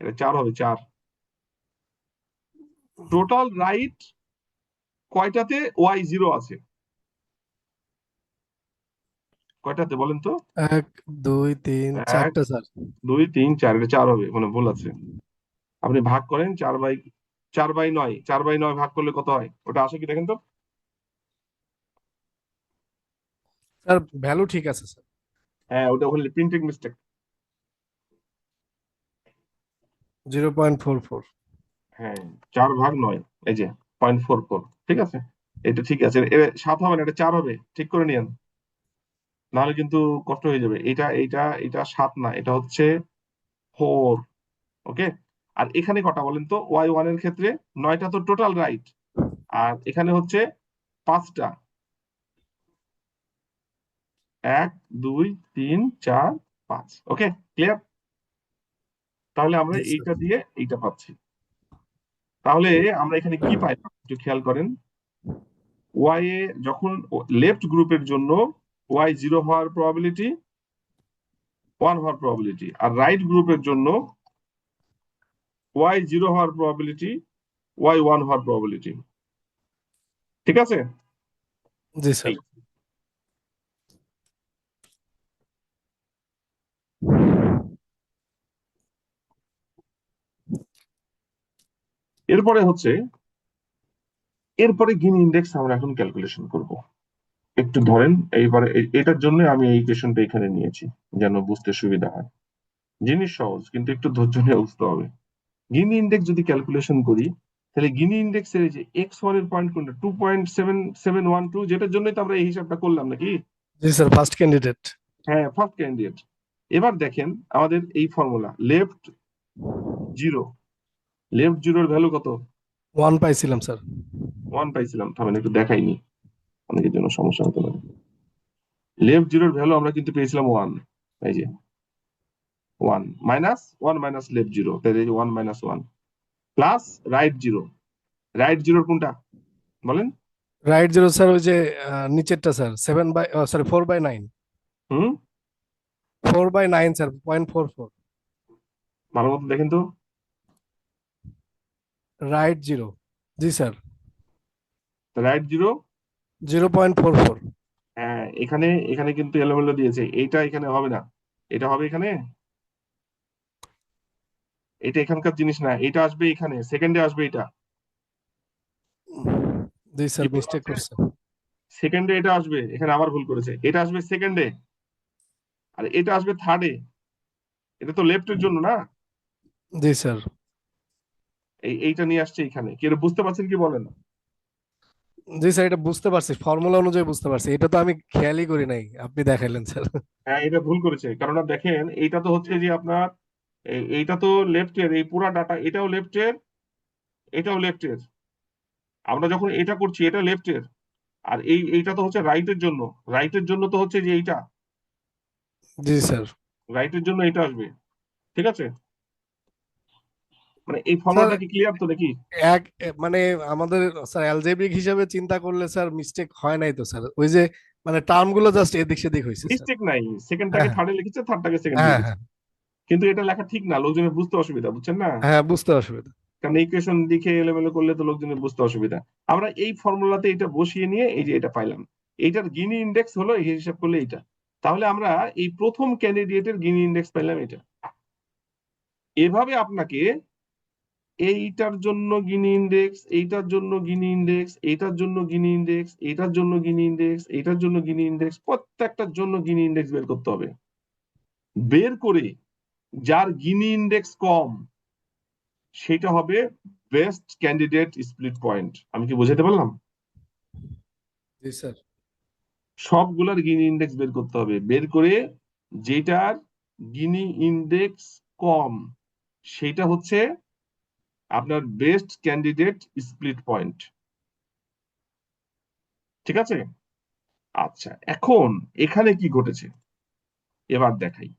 এটা 4 হবে, 4। টোটাল রাইট কয়টাতে y0 আছে, কয়টাতে বলেন তো?
1 2 3 4টা
এক
স্যার।
2 3 4, এটা 4 হবে, মানে ভুল আছে। আপনি ভাগ করেন 4/9, 4/9 ভাগ করলে কত হয়, ওটা আসে কি দেখেন তো?
স্যার ভ্যালু ঠিক আছে স্যার।
হ্যাঁ, ওটা হলে প্রিন্টিং মিস্টেক।
0.44।
হ্যাঁ, 4/9, এই যে 0.44, ঠিক আছে, এটা ঠিক আছে। 7 হবে না, এটা 4 হবে, ঠিক করে নিয়েন, নাহলে কিন্তু কষ্ট হয়ে যাবে। এটা এটা এটা 7 না, এটা হচ্ছে 4। ওকে, আর এখানে কটা বলেন তো? Y1 এর ক্ষেত্রে 9টা তো টোটাল রাইট, আর এখানে হচ্ছে 5টা, 1 2 3 4 5। ওকে, ক্লিয়ার? তাহলে আমরা
জি স্যার।
এইটা দিয়ে এইটা পাচ্ছি। তাহলে আমরা এখানে কি পাইলাম একটু খেয়াল করেন। ওয়াই এ যখন লেফট গ্রুপের জন্য Y0 হওয়ার প্রবাবিলিটি 1 হওয়ার প্রবাবিলিটি, আর রাইট গ্রুপের জন্য Y0 হওয়ার প্রবাবিলিটি Y1 হওয়ার প্রবাবিলিটি। ঠিক আছে?
জি স্যার।
এই এরপরে হচ্ছে, এরপরে গিনি ইন্ডেক্স আমরা এখন ক্যালকুলেশন করব। একটু ধরেন, এইবারে এটার জন্য আমি এই ইকুয়েশনটা এখানে নিয়েছি যেন বুঝতে সুবিধা হয়। জিনিস সহজ, কিন্তু একটু ধৈর্য নিয়ে বুঝতে হবে। গিনি ইন্ডেক্স যদি ক্যালকুলেশন করি, তাহলে গিনি ইন্ডেক্সের এই যে x1 এর পয়েন্ট কোনটা, 2.7712, যেটার জন্যই তো আমরা এই হিসাবটা করলাম নাকি?
জি স্যার, ফার্স্ট ক্যান্ডিডেট।
হ্যাঁ, ফার্স্ট ক্যান্ডিডেট। এবার দেখেন আমাদের এই ফর্মুলা, লেফট জিরো, লেফট জিরোর ভ্যালু কত?
1 পাইছিলাম স্যার।
1 পাইছিলাম, থামেন একটু দেখাইনি, অনেকের জন্য সমস্যা হতে পারে। লেফট জিরোর ভ্যালু আমরা কিন্তু পেয়েছিলাম 1, এই যে 1 মাইনাস লেফট জিরো, তাহলে এই যে 1 minus 1 plus right zero. Right জিরোর কোনটা বলেন?
রাইট জিরো স্যার, ওই যে নিচেরটা স্যার, 7/, সরি 4/9।
হুম,
4/9 স্যার, 0.44।
ভালো মতো দেখেন তো।
Right zero. জি স্যার।
Right zero,
0.44।
হ্যাঁ, এখানে এখানে কিন্তু এলোমেলো দিয়েছে, এইটা এখানে হবে না, এটা হবে এখানে, এটা এখানকার জিনিস না, এটা আসবে এখানে, সেকেন্ডে আসবে এটা।
জি
কি
স্যার,
ভুল
মিস্টেক
আছে?
করছে।
সেকেন্ডে এটা আসবে, এখানে আবার ভুল করেছে, এটা আসবে সেকেন্ডে, আর এটা আসবে থার্ডে। এটা তো লেফটের জন্য না,
জি স্যার।
এইটা নিয়ে আসছে এখানে। কি এটা বুঝতে পারছেন কি বলেন?
জি স্যার, এটা বুঝতে পারছি, ফর্মুলা অনুযায়ী বুঝতে পারছি, এটা তো আমি খেয়ালই করি নাই, আপনি দেখাইলেন স্যার।
হ্যাঁ, এটা ভুল করেছে, কারণ দেখেন এইটা তো হচ্ছে যে আপনার এইটা তো লেফটের, এই পুরা ডাটা এটাও লেফটের, এটাও লেফটের। আমরা যখন এটা করছি এটা লেফটের, আর এইটা তো হচ্ছে রাইটের জন্য, রাইটের জন্য তো হচ্ছে যে এইটা,
জি স্যার।
রাইটের জন্য এটা আসবে। ঠিক আছে, মানে এই
স্যার
ফর্মুলাটা কি ক্লিয়ার তো নাকি?
মানে আমাদের স্যার অ্যালজেব্রিক হিসাবে চিন্তা করলে স্যার মিস্টেক হয় নাই তো স্যার, ওই যে মানে টার্ম গুলো জাস্ট এদিক সেদিক হয়েছে স্যার।
মিস্টেক নাই, সেকেন্ডটাকে
হ্যাঁ,
থার্ডে লিখেছে, থার্ডটাকে সেকেন্ডে
হ্যাঁ,
লিখেছে,
হ্যাঁ,
কিন্তু এটা লেখা ঠিক না, লোকজনের বুঝতে অসুবিধা, বুঝছেন না?
হ্যাঁ, বুঝতে অসুবিধা।
কারণ ইকুয়েশন লিখে এলোমেলো করলে তো লোকজনের বুঝতে অসুবিধা। আমরা এই ফর্মুলাতে এটা বসিয়ে নিয়ে এই যে এটা পাইলাম, এইটার গিনি ইন্ডেক্স হলো, এই হিসাব করলে এইটা। তাহলে আমরা এই প্রথম ক্যান্ডিডেটের গিনি ইন্ডেক্স পাইলাম এটা। এভাবে আপনাকে এইটার জন্য গিনি ইন্ডেক্স, এইটার জন্য গিনি ইন্ডেক্স, এইটার জন্য গিনি ইন্ডেক্স, এইটার জন্য গিনি ইন্ডেক্স, এইটার জন্য গিনি ইন্ডেক্স, প্রত্যেকটার জন্য গিনি ইন্ডেক্স বের করতে হবে। বের করে যার গিনি ইন্ডেক্স কম সেটা হবে বেস্ট ক্যান্ডিডেট স্প্লিট পয়েন্ট। আমি কি বোঝাতে পারলাম?
জি স্যার।
সবগুলার গিনি ইন্ডেক্স বের করতে হবে, বের করে যেটার গিনি ইন্ডেক্স কম সেটা হচ্ছে আপনার বেস্ট ক্যান্ডিডেট স্প্লিট পয়েন্ট। ঠিক আছে? আচ্ছা, এখন এখানে কি ঘটেছে এবার দেখাই।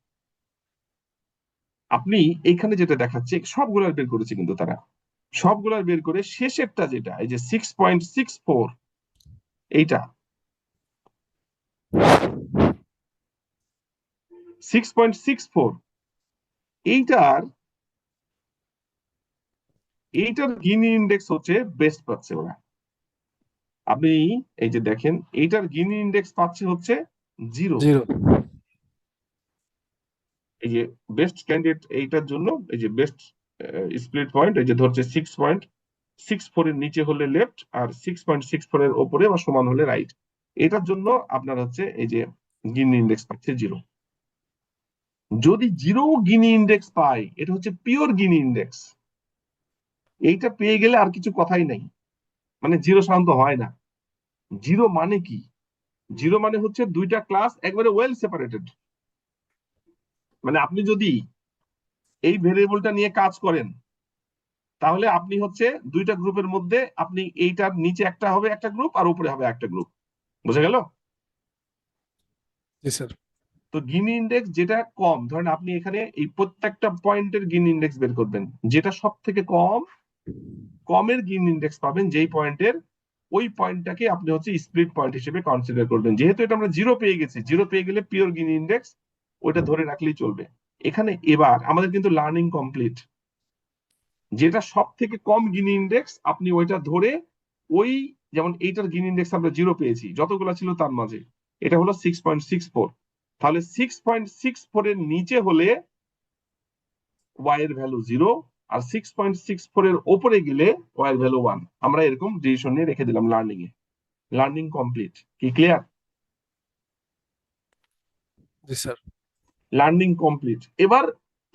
আপনি এখানে যেটা দেখাচ্ছে সবগুলার বের করেছে, কিন্তু তারা সবগুলার বের করে শেষেরটা যেটা এই যে 6.64, এইটা 6.64, এইটার এইটার গিনি ইন্ডেক্স হচ্ছে বেস্ট পাচ্ছে ওরা। আপনি এই যে দেখেন এইটার গিনি ইন্ডেক্স পাচ্ছে হচ্ছে 0।
0।
এই যে বেস্ট ক্যান্ডিডেট এইটার জন্য এই যে বেস্ট স্প্লিট পয়েন্ট এই যে ধরছে 6.64 এর নিচে হলে লেফট, আর 6.64 এর ওপরে বা সমান হলে রাইট। এটার জন্য আপনার হচ্ছে এই যে গিনি ইন্ডেক্স পাচ্ছে 0। যদি 0 গিনি ইন্ডেক্স পায়, এটা হচ্ছে পিওর গিনি ইন্ডেক্স। এইটা পেয়ে গেলে আর কিছু কথাই নাই, মানে 0 সাধারণত হয় না। 0 মানে কি? 0 মানে হচ্ছে দুইটা ক্লাস একবারে ওয়েল সেপারেটেড। মানে আপনি যদি এই ভেরিয়েবলটা নিয়ে কাজ করেন, তাহলে আপনি হচ্ছে দুইটা গ্রুপের মধ্যে আপনি এইটার নিচে একটা হবে একটা গ্রুপ আর উপরে হবে একটা গ্রুপ। বুঝা গেল?
জি স্যার।
তো গিনি ইন্ডেক্স যেটা কম, ধরেন আপনি এখানে এই প্রত্যেকটা পয়েন্টের গিনি ইন্ডেক্স বের করবেন, যেটা সব থেকে কমের গিনি ইন্ডেক্স পাবেন, যেই পয়েন্টের ওই পয়েন্টটাকে আপনি হচ্ছে স্প্লিট পয়েন্ট হিসেবে কনসিডার করবেন। যেহেতু এটা আমরা জিরো পেয়ে গেছি, জিরো পেয়ে গেলে পিওর গিনি ইন্ডেক্স ওইটা ধরে রাখলেই চলবে। এখানে এবার আমাদের কিন্তু লার্নিং কমপ্লিট, যেটা সব থেকে কম গিনি ইন্ডেক্স আপনি ওইটা ধরে ওই, যেমন এইটার গিনি ইন্ডেক্স আমরা জিরো পেয়েছি, যতগুলো ছিল তার মাঝে এটা হলো 6.64, তাহলে 6.64 এর নিচে হলে ওয়াই এর ভ্যালু 0, আর 6.64 এর ওপরে গেলে ওয়াই এর ভ্যালু 1। আমরা এরকম ডিসিশন নিয়ে রেখে দিলাম লার্নিং এ। লার্নিং কমপ্লিট, কি ক্লিয়ার?
জি স্যার।
Learning complete. এবার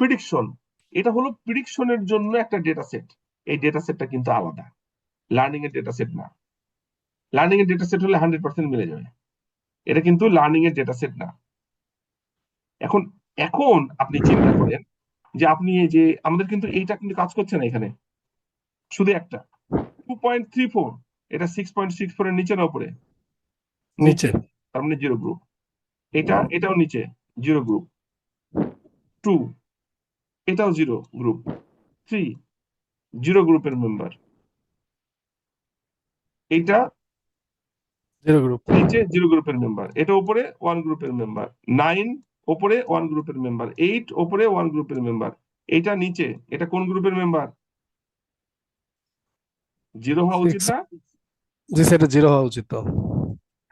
প্রিডিকশন, এটা হলো প্রিডিকশনের জন্য একটা ডেটা সেট। এই ডেটা সেটটা কিন্তু আলাদা, লার্নিং এর ডেটা সেট না। লার্নিং এর ডেটা সেট হলে 100% মিলে যাবে, এটা কিন্তু লার্নিং এর ডেটা সেট না। এখন এখন আপনি চিন্তা করেন যে আপনি এই যে আমাদের কিন্তু এইটা কিন্তু কাজ করছে না এখানে, শুধু একটা 2.34, এটা 6.64 এর নিচে না উপরে?
নিচে।
তার মানে জিরো গ্রুপ। এটাও নিচে, জিরো গ্রুপ। 2, এটাও জিরো গ্রুপ। 3, জিরো গ্রুপের মেম্বার। এটা
জিরো গ্রুপ।
নিচে জিরো গ্রুপের মেম্বার, এটা উপরে ওয়ান গ্রুপের মেম্বার। 9 উপরে ওয়ান গ্রুপের মেম্বার। 8 উপরে ওয়ান গ্রুপের মেম্বার। এটা নিচে, এটা কোন গ্রুপের মেম্বার? জিরো হওয়া উচিত না?
জি স্যার, এটা জিরো হওয়া উচিত তো।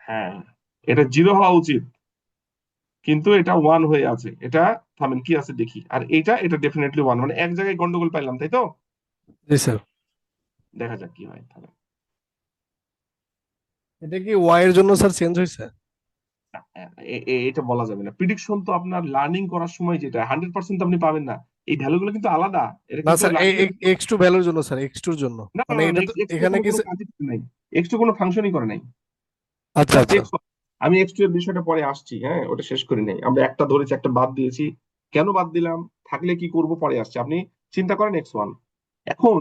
হ্যাঁ, এটা জিরো হওয়া উচিত, কিন্তু এটা ওয়ান হয়ে আছে। এটা থামেন, কি আছে দেখি। আর এটা ডেফিনেটলি ওয়ান, মানে এক জায়গায় গন্ডগোল পাইলাম, তাই তো?
জি স্যার।
দেখা যাক কি হয়। থামেন।
এটা কি ওয়াই এর জন্য স্যার চেঞ্জ হয়েছে?
এটা বলা যাবে না। প্রিডিকশন তো আপনার লার্নিং করার সময় যেটা 100% আপনি পাবেন না, এই ভ্যালুগুলো কিন্তু আলাদা। এটা
না
কিন্তু
স্যার,
লার্নিং
এক্স টু ভ্যালুর জন্য স্যার, এক্স টুর জন্য।
না না
মানে
না,
এটা তো
এক্স টু
এখানে কি
কোনো কাজই করে নাই, এক্স টু কোনো ফাংশনই করে নাই।
আচ্ছা
জাস্ট
আচ্ছা।
এক্স, আমি এক্স টু এর বিষয়টা পরে আসছি, হ্যাঁ ওটা শেষ করি নাই। আমরা একটা ধরেছি, একটা বাদ দিয়েছি, কেন বাদ দিলাম, থাকলে কি করব পরে আসছে। আপনি চিন্তা করেন এক্স ওয়ান। এখন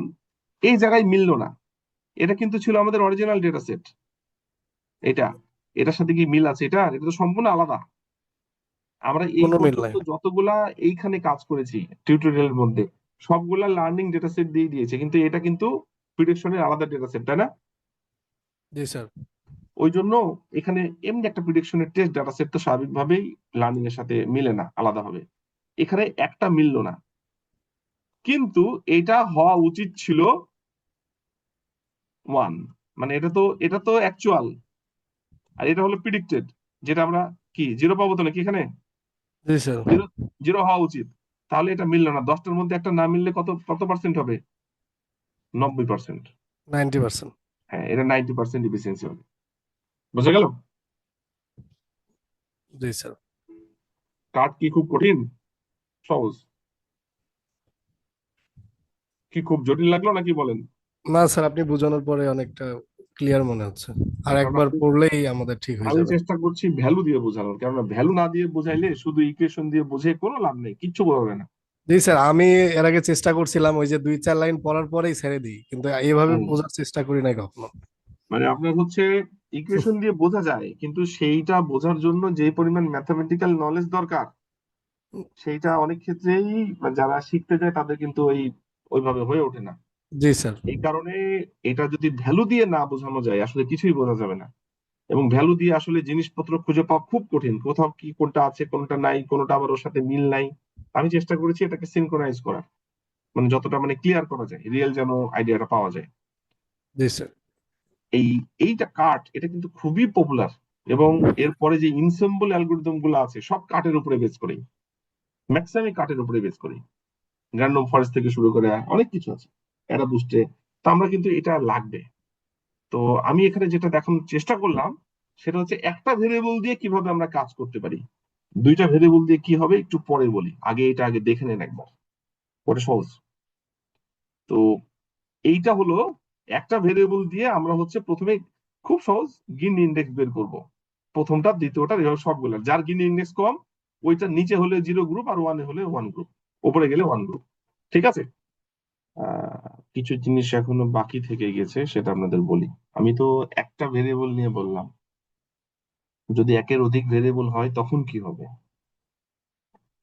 এই জায়গায় মিললো না, এটা কিন্তু ছিল আমাদের অরিজিনাল ডেটা সেট। এটা এটার সাথে কি মিল আছে? এটা তো সম্পূর্ণ আলাদা। আমরা এই
কোনো মিল নাই।
পর্যন্ত যতগুলা এইখানে কাজ করেছি টিউটোরিয়ালের মধ্যে, সবগুলা লার্নিং ডেটা সেট দিয়ে দিয়েছে, কিন্তু এটা কিন্তু প্রিডিকশনের আলাদা ডেটা সেট, তাই না?
জি স্যার।
ওই জন্য এখানে এমনি একটা প্রিডিকশনের টেস্ট ডাটা সেট তো স্বাভাবিকভাবেই লার্নিং এর সাথে মিলে না, আলাদা হবে। এখানে একটা মিললো না, কিন্তু এটা হওয়া উচিত ছিল ওয়ান। মানে এটা তো অ্যাকচুয়াল, আর এটা হলো প্রিডিক্টেড, যেটা আমরা কি জিরো পাবো তো নাকি এখানে?
জি স্যার।
জিরো, জিরো হওয়া উচিত। তাহলে এটা মিললো না, 10টার মধ্যে একটা না মিললে কত কত পার্সেন্ট হবে? 90%।
90%।
হ্যাঁ, এটা 90% ডিফিসিয়েন্সি হবে। বুঝা গেল?
জি স্যার।
কার্ড কি খুব কঠিন, সহজ? কি খুব জটিল লাগলো নাকি বলেন?
না স্যার, আপনি বোঝানোর পরে অনেকটা ক্লিয়ার মনে হচ্ছে। আর
কারণ
একবার পড়লেই আমাদের ঠিক হয়ে
আমি
যাবে।
চেষ্টা করছি ভ্যালু দিয়ে বোঝানোর, কেননা ভ্যালু না দিয়ে বোঝাইলে শুধু ইকুয়েশন দিয়ে বুঝে কোনো লাভ নেই, কিচ্ছু বোঝাবে না।
জি স্যার, আমি এর আগে চেষ্টা করছিলাম, ওই যে 2-4 লাইন পড়ার পরেই ছেড়ে দিই, কিন্তু এইভাবে
হুম।
বোঝার চেষ্টা করি নাই কখনো।
মানে আপনার হচ্ছে ইকুয়েশন দিয়ে বোঝা যায়, কিন্তু সেইটা বোঝার জন্য যে পরিমাণ ম্যাথমেটিক্যাল নলেজ দরকার, সেইটা অনেক ক্ষেত্রেই যারা শিখতে যায় তাদের কিন্তু ওইভাবে হয়ে ওঠে না।
জি স্যার।
এই কারণে এটা যদি ভ্যালু দিয়ে না বোঝানো যায়, আসলে কিছুই বোঝা যাবে না। এবং ভ্যালু দিয়ে আসলে জিনিসপত্র খুঁজে পাওয়া খুব কঠিন, কোথাও কি কোনটা আছে কোনটা নাই, কোনটা আবার ওর সাথে মিল নাই। আমি চেষ্টা করেছি এটাকে সিনক্রোনাইজ করার, মানে যতটা মানে ক্লিয়ার করা যায়, রিয়েল যেন আইডিয়াটা পাওয়া যায়।
জি স্যার।
এই এইটা কাট, এটা কিন্তু খুবই পপুলার। এবং এরপরে যে ইনসেম্বল অ্যালগোরিদম গুলো আছে সব কাটের উপরে বেস করে, ম্যাক্সিমাম কাটের উপরে বেস করে। র্যান্ডম ফরেস্ট থেকে শুরু করে অনেক কিছু আছে এটা বুঝতে। তো আমরা কিন্তু এটা লাগবে। তো আমি এখানে যেটা দেখানোর চেষ্টা করলাম সেটা হচ্ছে একটা ভেরিয়েবল দিয়ে কিভাবে আমরা কাজ করতে পারি। দুইটা ভেরিয়েবল দিয়ে কি হবে একটু পরে বলি, আগে দেখে নেন একবার, ওটা সহজ। তো এইটা হলো একটা ভেরিয়েবল দিয়ে আমরা হচ্ছে প্রথমে খুব সহজ গিনি ইন্ডেক্স বের করব, প্রথমটা দ্বিতীয়টা, এভাবে সবগুলো যার গিনি ইন্ডেক্স কম ওইটার নিচে হলে জিরো গ্রুপ আর ওয়ানে হলে ওয়ান গ্রুপ। উপরে গেলে 1 গ্রুপ। ঠিক আছে। কিছু জিনিস এখনো বাকি থেকে গেছে, সেটা আপনাদের বলি। আমি তো একটা ভেরিয়েবল নিয়ে বললাম, যদি একের অধিক ভেরিয়েবল হয় তখন কি হবে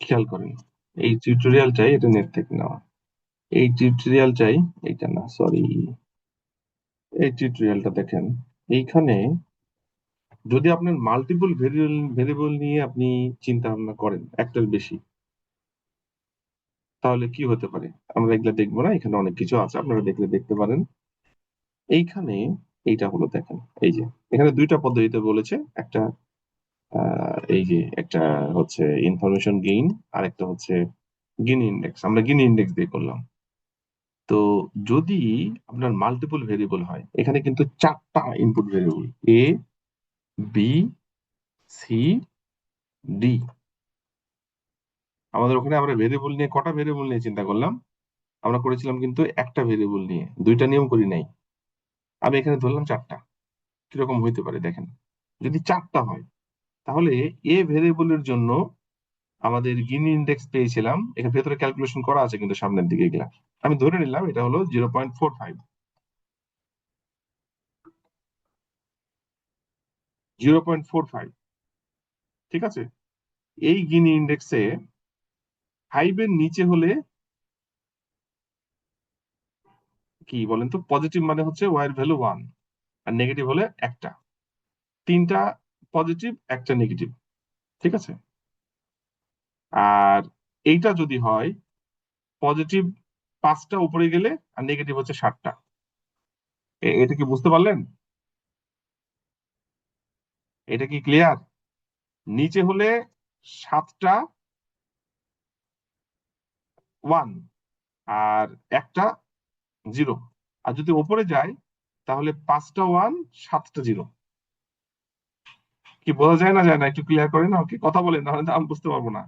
খেয়াল করেন। এই টিউটোরিয়ালটাই, এটা নেট থেকে নেওয়া, এই টিউটোরিয়ালটাই, এইটা না সরি, এই টিউটোরিয়ালটা দেখেন। এইখানে যদি আপনার মাল্টিপল ভেরিয়েবল নিয়ে আপনি চিন্তা ভাবনা করেন, একটার বেশি, তাহলে কি হতে পারে আমরা এগুলা দেখবো না, এখানে অনেক কিছু আছে, আপনারা দেখলে দেখতে পারেন। এইখানে এইটা হলো দেখেন, এই যে এখানে দুইটা পদ্ধতিতে বলেছে, একটা এই যে একটা হচ্ছে ইনফরমেশন গেইন, আর একটা হচ্ছে গিনি ইন্ডেক্স। আমরা গিনি ইন্ডেক্স দিয়ে করলাম। তো যদি আপনার মাল্টিপল ভেরিয়েবল হয়, এখানে কিন্তু 4টা ইনপুট ভেরিয়েবল, এ, বি, সি, ডি। আমাদের ওখানে আমরা ভেরিয়েবল নিয়ে, কটা ভেরিয়েবল নিয়ে চিন্তা করলাম, আমরা করেছিলাম কিন্তু একটা ভেরিয়েবল নিয়ে, দুইটা নিয়ম করি নাই। আমি এখানে ধরলাম 4টা। কিরকম হইতে পারে দেখেন, যদি 4টা হয় তাহলে এ ভেরিয়েবলের জন্য আমাদের গিনি ইন্ডেক্স পেয়েছিলাম, এখানে ভেতরে ক্যালকুলেশন করা আছে কিন্তু সামনের দিকে এগুলা। আমি ধরে নিলাম এটা হলো 0.45, 0.45। ঠিক আছে। এই গিনি ইন্ডেক্সে 5 এর নিচে হলে কি বলেন তো, পজিটিভ মানে হচ্ছে ওয়াই এর ভ্যালু 1, আর নেগেটিভ হলে একটা। 3টা পজিটিভ, একটা নেগেটিভ। ঠিক আছে। আর এইটা যদি হয় পজিটিভ 5টা উপরে গেলে, আর নেগেটিভ হচ্ছে 7টা। এটা কি বুঝতে পারলেন? এটা কি ক্লিয়ার? নিচে হলে 7টা 1, আর একটা 0। আর যদি ওপরে যায় তাহলে 5টা 1, 7টা 0। কি বোঝা যায় না, যায় না? একটু ক্লিয়ার করেন, আমাকে কথা বলেন, নাহলে তো আমি বুঝতে পারবো না।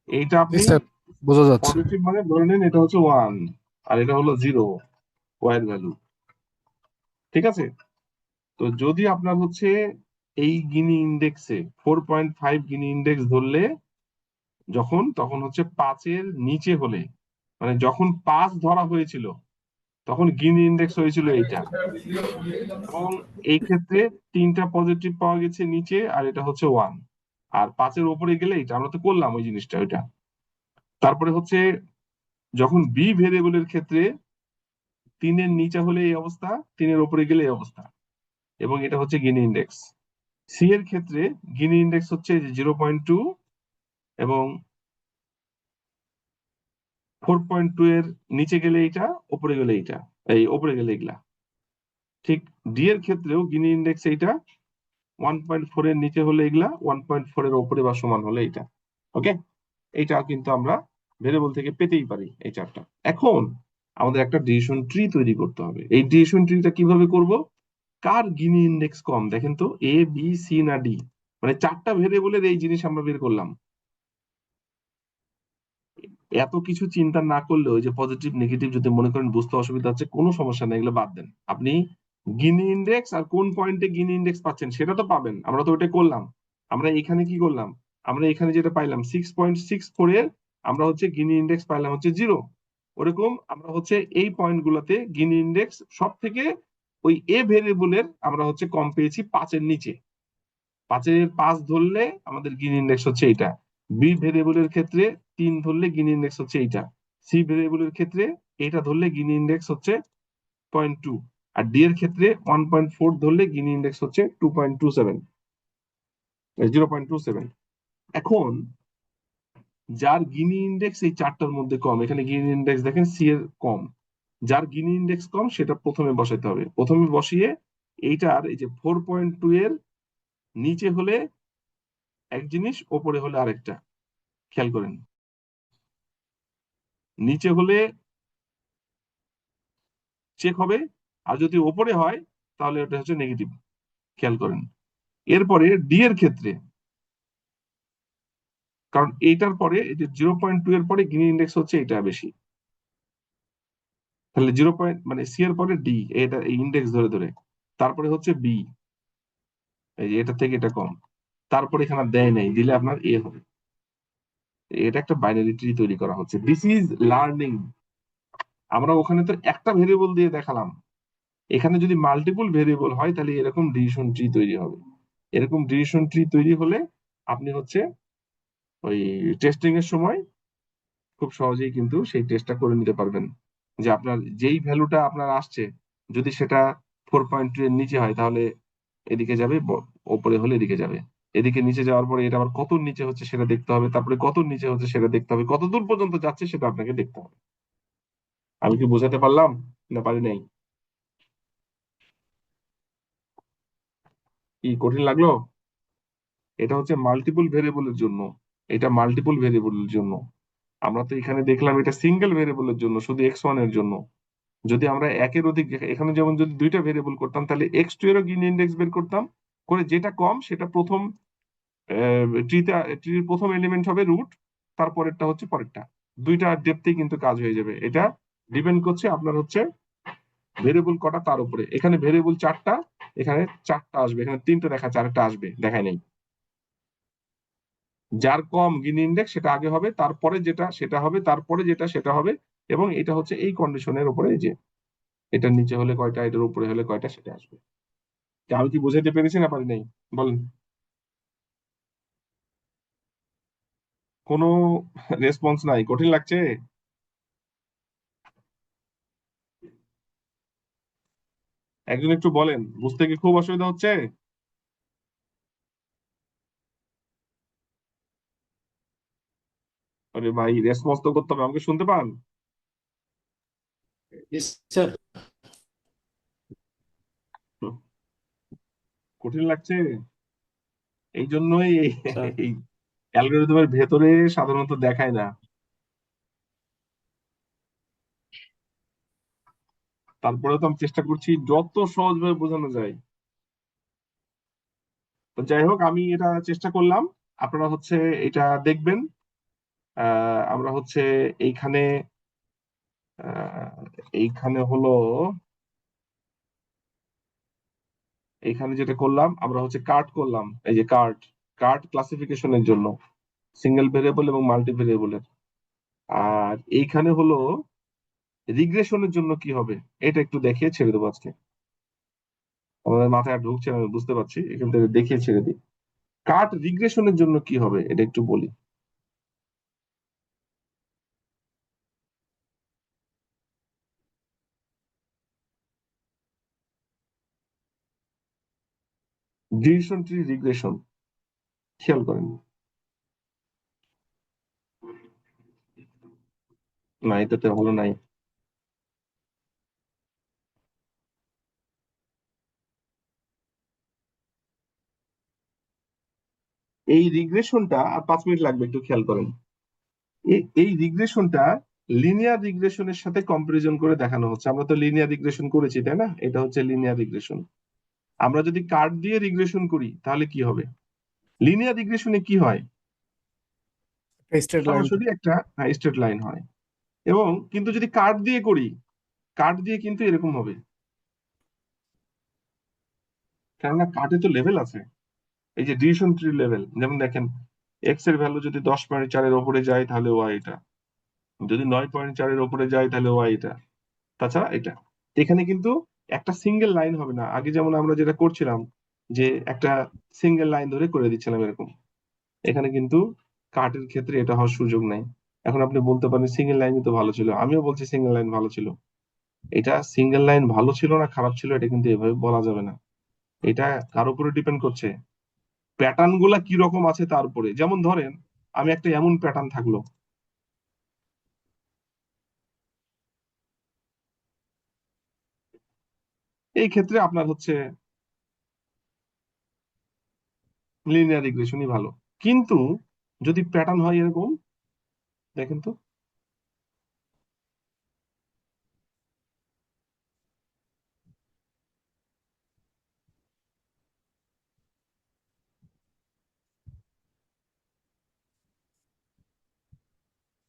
এইটা
জি
আপনি
স্যার, বোঝা যাচ্ছে।
পজিটিভ মানে ধরে নিন এটা হচ্ছে 1, আর এটা হলো 0, ওয়াই এর ভ্যালু। ঠিক আছে। তো যদি আপনার হচ্ছে এই গিনি ইন্ডেক্সে 4.5 গিনি ইন্ডেক্স ধরলে, তখন হচ্ছে 5-এর নিচে হলে, মানে যখন 5 ধরা হয়েছিল তখন গিনি ইন্ডেক্স হয়েছিল এইটা। এবং এই ক্ষেত্রে 3টা পজিটিভ পাওয়া গেছে নিচে, আর এটা হচ্ছে 1। আর 5-এর উপরে গেলে এটা আমরা তো করলাম ওই জিনিসটা, ওইটা। তারপরে হচ্ছে যখন বি ভেরিয়েবলের ক্ষেত্রে 3-এর নিচে হলে এই অবস্থা, 3-এর উপরে গেলে এই অবস্থা, এবং এটা হচ্ছে গিনি ইন্ডেক্স। সি এর ক্ষেত্রে গিনি ইন্ডেক্স হচ্ছে 0.2, এবং 4.2 এর নিচে গেলে এইটা, উপরে গেলে এইটা, এই উপরে গেলে এগুলা। ঠিক ডি এর ক্ষেত্রেও গিনি ইন্ডেক্স এইটা, 1.4 এর নিচে হলে এগুলা, 1.4 এর উপরে বা সমান হলে এইটা। ওকে। এইটা কিন্তু আমরা ভেরিয়েবল থেকে পেতেই পারি, এই 4টা। এখন আমাদের একটা ডিসিশন ট্রি তৈরি করতে হবে। এই ডিসিশন ট্রিটা কিভাবে করব? কার গিনি ইন্ডেক্স কম দেখেন তো, এ, বি, সি না ডি? মানে 4টা ভেরিয়েবলের এই জিনিস আমরা বের করলাম। এত কিছু চিন্তা না করলে, ওই যে পজিটিভ নেগেটিভ যদি মনে করেন বুঝতে অসুবিধা হচ্ছে, কোনো সমস্যা নেই, এগুলো বাদ দেন। আপনি গিনি ইন্ডেক্স আর কোন পয়েন্টে গিনি ইন্ডেক্স পাচ্ছেন সেটা তো পাবেন, আমরা তো ওইটা করলাম। আমরা এখানে কি করলাম, আমরা এখানে যেটা পাইলাম 6.64 এর, আমরা হচ্ছে গিনি ইন্ডেক্স পাইলাম হচ্ছে 0। ওরকম আমরা হচ্ছে এই পয়েন্ট গুলাতে গিনি ইন্ডেক্স সব থেকে, ওই এ ভেরিয়েবলের আমরা হচ্ছে কম পেয়েছি 5-এর নিচে। 5-এর 5 ধরলে আমাদের গিনি ইন্ডেক্স হচ্ছে এইটা। বি ভেরিয়েবলের ক্ষেত্রে 3 ধরলে গিনি ইন্ডেক্স হচ্ছে এইটা। সি ভেরিয়েবলের ক্ষেত্রে এটা ধরলে গিনি ইন্ডেক্স হচ্ছে 0.2। আর ডি এর ক্ষেত্রে 1.4 ধরলে গিনি ইন্ডেক্স হচ্ছে 2.27, 0.27। এখন যার গিনি ইন্ডেক্স এই 4টার মধ্যে কম, এখানে গিনি ইন্ডেক্স দেখেন সি এর কম, যার গিনি ইন্ডেক্স কম সেটা প্রথমে বসাইতে হবে। প্রথমে বসিয়ে এইটার এই যে 4.2 এর নিচে হলে এক জিনিস, ওপরে হলে আরেকটা। খেয়াল করেন, নিচে হলে চেক হবে, আর যদি ওপরে হয় তাহলে ওটা হচ্ছে নেগেটিভ। খেয়াল করেন। এরপরে ডি এর ক্ষেত্রে, কারণ এইটার পরে এই যে 0.2 এর পরে গিনি ইন্ডেক্স হচ্ছে এটা বেশি, তাহলে 0 পয়েন্ট মানে সি এর পরে ডি, এটা এই ইন্ডেক্স ধরে ধরে, তারপরে হচ্ছে বি, এই যে এটা থেকে এটা কম, তারপরে এখানে আর দেয় নাই, দিলে আপনার এ হবে। এটা একটা বাইনারি ট্রি তৈরি করা হচ্ছে। This is learning. আমরা ওখানে তো একটা ভেরিয়েবল দিয়ে দেখালাম, এখানে যদি মাল্টিপল ভেরিয়েবল হয় তাহলে এরকম ডিসিশন ট্রি তৈরি হবে। এরকম ডিসিশন ট্রি তৈরি হলে আপনি হচ্ছে ওই টেস্টিং এর সময় খুব সহজেই কিন্তু সেই টেস্টটা করে নিতে পারবেন, যে আপনার যেই ভ্যালুটা আপনার আসছে যদি সেটা 4.2 এর নিচে হয় তাহলে এদিকে যাবে, ওপরে হলে এদিকে যাবে। এদিকে নিচে যাওয়ার পরে এটা আবার কত নিচে হচ্ছে সেটা দেখতে হবে, তারপরে কত নিচে হচ্ছে সেটা দেখতে হবে, কত দূর পর্যন্ত যাচ্ছে সেটা আপনাকে দেখতে হবে। আমি কি বোঝাতে পারলাম না পারি নাই? কি কঠিন লাগলো? এটা হচ্ছে মাল্টিপল ভেরিয়েবলের জন্য। এটা মাল্টিপল ভেরিয়েবলের জন্য। আমরা তো এখানে দেখলাম এটা সিঙ্গেল ভেরিয়েবলের জন্য, শুধু x1 এর জন্য। যদি আমরা একের অধিক এখানে যেমন যদি দুইটা ভেরিয়েবল করতাম তাহলে x2 এরও গিন ইন্ডেক্স বের করতাম, করে যেটা কম সেটা প্রথম ট্রিতে, ট্রির প্রথম এলিমেন্ট হবে রুট, তারপরেরটা হচ্ছে পরেরটা। দুইটা ডেপথেই কিন্তু কাজ হয়ে যাবে। এটা ডিপেন্ড করছে আপনার হচ্ছে ভেরিয়েবল কটা তার উপরে। এখানে ভেরিয়েবল 4টা, এখানে 4টা আসবে, এখানে 3টে দেখা, 4টা আসবে দেখায় নাই। যার কম গিন ইন্ডেক্স সেটা আগে হবে, তারপরে যেটা সেটা হবে, তারপরে যেটা সেটা হবে। এবং এটা হচ্ছে এই কন্ডিশনের উপরে, এই যে এটার নিচে হলে কয়টা, এটার উপরে হলে কয়টা সেটা আসবে। তা আমি কি বোঝাতে পেরেছি না পারি নাই? বলেন। কোনো রেসপন্স নাই? কঠিন লাগছে? একজন একটু বলেন, বুঝতে কি খুব অসুবিধা হচ্ছে? আরে ভাই, রেসপন্স তো করতে হবে, আমাকে শুনতে পান?
Yes, sir.
কঠিন লাগছে? এই জন্যই
Sir.
এই অ্যালগোরিদমের ভেতরে সাধারণত দেখায় না। তারপরে তো আমি চেষ্টা করছি যত সহজভাবে বোঝানো যায়। তো যাই হোক, আমি এটা চেষ্টা করলাম। আপনারা হচ্ছে এটা দেখবেন। আমরা হচ্ছে এইখানে এইখানে হলো, এইখানে যেটা করলাম আমরা হচ্ছে কার্ট করলাম, এই যে কার্ট, কার্ট ক্লাসিফিকেশনের জন্য সিঙ্গেল ভেরিয়েবল এবং মাল্টি ভেরিয়েবলের। আর এইখানে হলো রিগ্রেশনের জন্য কি হবে, এটা একটু দেখিয়ে ছেড়ে দেবো আজকে। আমাদের মাথায় আর ঢুকছে না, আমি বুঝতে পারছি, এখান থেকে দেখিয়ে ছেড়ে দিই। কার্ট রিগ্রেশনের জন্য কি হবে এটা একটু বলি। ডিসিশন ট্রি রিগ্রেশন, খেয়াল করেন। না, এটাতে হলো নাই। এই রিগ্রেশনটা, আর 5 মিনিট লাগবে, একটু খেয়াল করেন। এই রিগ্রেশনটা লিনিয়ার রিগ্রেশনের সাথে কম্পারিজন করে দেখানো হচ্ছে। আমরা তো লিনিয়ার রিগ্রেশন করেছি, তাই না? এটা হচ্ছে লিনিয়ার রিগ্রেশন। আমরা যদি কার্ভ দিয়ে রিগ্রেশন করি তাহলে কি হবে? লিনিয়ার রিগ্রেশনে কি হয়?
Straight line.
সরাসরি একটা স্ট্রেট লাইন হয়। এবং কিন্তু যদি কার্ভ দিয়ে করি, কার্ভ দিয়ে কিন্তু এরকম হবে, কেননা কার্ভে তো লেভেল আছে। এই যে ডিসিশন ট্রি লেভেল, যেমন দেখেন এক্স এর ভ্যালু যদি 10.4-এর ওপরে যায় তাহলে ওয়াই এটা, যদি 9.4-এর ওপরে যায় তাহলে ওয়াই এটা, তাছাড়া এটা। এখানে কিন্তু একটা সিঙ্গেল লাইন হবে না, আগে যেমন আমরা যেটা করছিলাম যে একটা সিঙ্গেল লাইন ধরে করে দিচ্ছিলাম এরকম। এখানে কিন্তু কার্টের ক্ষেত্রে এটা হওয়ার সুযোগ নাই। এখন আপনি বলতে পারেন সিঙ্গেল লাইনই তো ভালো ছিল, আমিও বলছি সিঙ্গেল লাইন ভালো ছিল। এটা সিঙ্গেল লাইন ভালো ছিল না খারাপ ছিল এটা কিন্তু এভাবে বলা যাবে না। এটা কার উপরে ডিপেন্ড করছে, প্যাটার্ন গুলা কি রকম আছে তার উপরে। যেমন ধরেন আমি একটা এমন প্যাটার্ন থাকলো, এই ক্ষেত্রে আপনার হচ্ছে লিনিয়ার রিগ্রেশনই ভালো। কিন্তু যদি প্যাটার্ন হয় এরকম, দেখেন তো,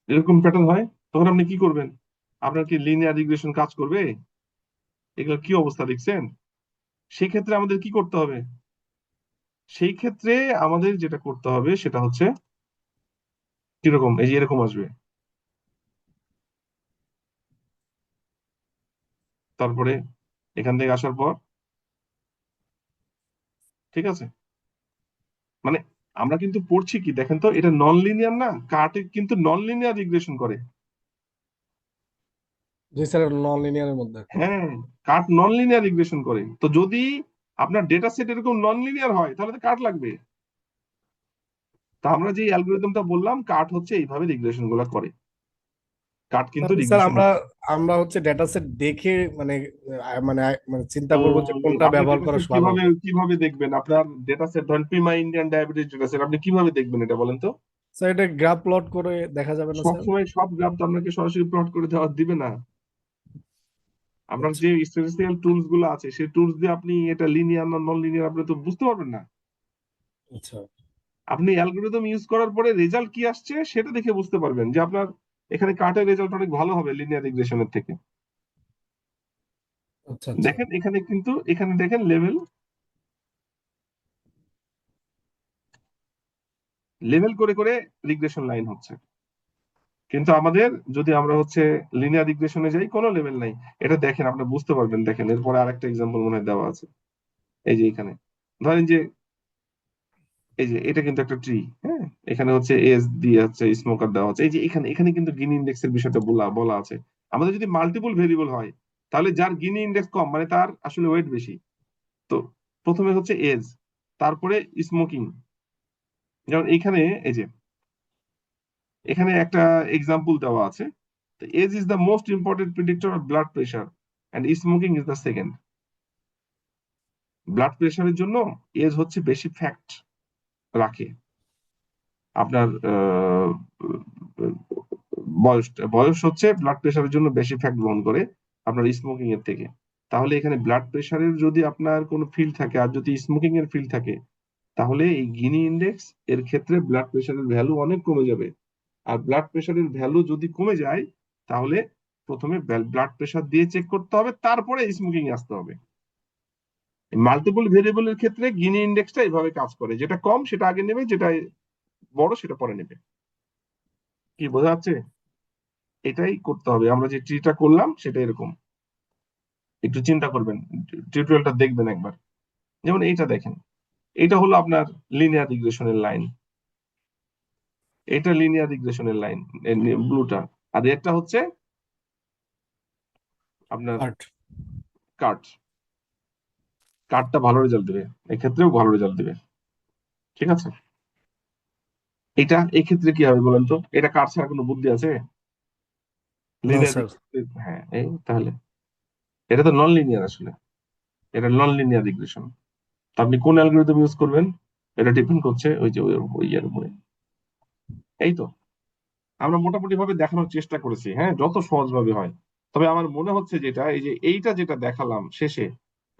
এরকম প্যাটার্ন হয়, তখন আপনি কি করবেন? আপনার কি লিনিয়ার রিগ্রেশন কাজ করবে? এগুলো কি অবস্থা দেখছেন? সেই ক্ষেত্রে আমাদের কি করতে হবে? সেই ক্ষেত্রে আমাদের যেটা করতে হবে সেটা হচ্ছে কিরকম? এই যে এরকম আসবে। তারপরে এখান থেকে আসার পর, ঠিক আছে, মানে আমরা কিন্তু পড়ছি কি দেখেন তো, এটা নন লিনিয়ার না, কার্টে কিন্তু নন লিনিয়ার রিগ্রেশন করে।
জি স্যার, নন লিনিয়ারের মধ্যে।
হ্যাঁ, কার্ট নন লিনিয়ার রিগ্রেশন করে। তো যদি আপনার ডেটা সেট এরকম নন লিনিয়ার হয় তাহলে তো কার্ট লাগবে। তা আমরা যে অ্যালগোরিদমটা বললাম, কার্ট হচ্ছে এইভাবে রিগ্রেশন গুলো করে। কার্ট কিন্তু
তাহলে স্যার
রিগ্রেশন,
আমরা আমরা হচ্ছে ডেটা সেট দেখে মানে মানে চিন্তা করবো যে কোনটা
আপনি
ব্যবহার
ডেটা
করা
সেট
ভালো
কিভাবে
হবে।
কিভাবে দেখবেন? আপনার ডেটা সেট ধরেন Prima Indian diabetes data set, আপনি কিভাবে দেখবেন এটা বলেন তো?
স্যার এটা গ্রাফ প্লট করে দেখা যাবে না স্যার?
সবসময় সব গ্রাফ তো আপনাকে সরাসরি প্লট করে দেওয়া দিবে না। আপনার
আচ্ছা
যে স্ট্যাটিস্টিক্যাল টুলস গুলো আছে, সেই টুলস দিয়ে আপনি এটা লিনিয়ার না নন লিনিয়ার আপনি তো বুঝতে পারবেন না।
আচ্ছা
আপনি অ্যালগোরিদম ইউজ করার পরে রেজাল্ট কি আসছে সেটা দেখে বুঝতে পারবেন যে আপনার এখানে কার্টের রেজাল্ট অনেক ভালো হবে লিনিয়ার রিগ্রেশনের থেকে।
আচ্ছা আচ্ছা
দেখেন এখানে কিন্তু, এখানে দেখেন লেভেল লেভেল করে করে রিগ্রেশন লাইন হচ্ছে। কিন্তু আমাদের যদি আমরা হচ্ছে লিনিয়ার রিগ্রেশনে যাই, কোনো লেভেল নাই। এটা দেখেন, আপনি বুঝতে পারবেন। দেখেন এরপরে আরেকটা এক্সাম্পল মনে হয় দেওয়া আছে, এই যে এখানে ধরেন যে এই যে এটা কিন্তু একটা ট্রি, হ্যাঁ, এখানে হচ্ছে এজ দিয়ে হচ্ছে স্মোকার দেওয়া আছে। এই যে এখানে এখানে কিন্তু গিনি ইন্ডেক্সের বিষয়টা বলা বলা আছে। আমাদের যদি মাল্টিপল ভেরিয়েবল হয়, তাহলে যার গিনি ইন্ডেক্স কম মানে তার আসলে ওয়েট বেশি। তো প্রথমে হচ্ছে এজ, তারপরে স্মোকিং। যেমন এখানে এই যে এখানে একটা এক্সাম্পল দেওয়া আছে। Age is the most important predictor of blood pressure and smoking is the second. Blood প্রেশারের জন্য এজ হচ্ছে বেশি ফ্যাক্ট রাখে। আপনার বয়স বয়স হচ্ছে ব্লাড প্রেশারের জন্য বেশি ফ্যাক্ট বহন করে আপনার স্মোকিং এর থেকে। তাহলে এখানে ব্লাড প্রেশারের যদি আপনার কোনো ফিল থাকে আর যদি স্মোকিং এর ফিল থাকে, তাহলে এই গিনি ইন্ডেক্স এর ক্ষেত্রে ব্লাড প্রেশারের ভ্যালু অনেক কমে যাবে। আর ব্লাড প্রেশারের ভ্যালু যদি কমে যায়, তাহলে প্রথমে ব্লাড প্রেশার দিয়ে চেক করতে হবে, তারপরে স্মোকিং আসতে হবে। মাল্টিপল ভেরিয়েবলের ক্ষেত্রে গিনি ইন্ডেক্সটা এভাবে কাজ করে, যেটা কম সেটা আগে নেবে, যেটা বড় সেটা পরে নেবে। কি বোঝা যাচ্ছে? এটাই করতে হবে। আমরা যে ট্রিটা করলাম সেটা এরকম। একটু চিন্তা করবেন, টিউটোরিয়ালটা দেখবেন একবার। যেমন এইটা দেখেন, এটা হলো আপনার লিনিয়ার রিগ্রেশনের লাইন। এটা লিনিয়ার রিগ্রেশনের লাইন, ব্লুটা। আর এটা হচ্ছে আপনার
আট।
কার্ট। কার্টটা ভালো রেজাল্ট দেবে, এক্ষেত্রেও ভালো রেজাল্ট দেবে। ঠিক আছে, এটা এই ক্ষেত্রে কি হবে বলেন তো? এটা কার্ট ছাড়া কোনো বুদ্ধি আছে?
না
লিনিয়ার,
স্যার।
হ্যাঁ এই তাহলে এটা তো নন লিনিয়ার আসলে। এটা নন লিনিয়ার রিগ্রেশন। আপনি কোন অ্যালগোরিদম ইউজ করবেন এটা ডিপেন্ড করছে ওই যে ওই ইয়ার উপরে। এই তো আমরা মোটামুটি ভাবে দেখানোর চেষ্টা করেছি, হ্যাঁ, যত সহজভাবে হয়। তবে আমার মনে হচ্ছে যেটা এই যে এইটা যেটা দেখালাম শেষে,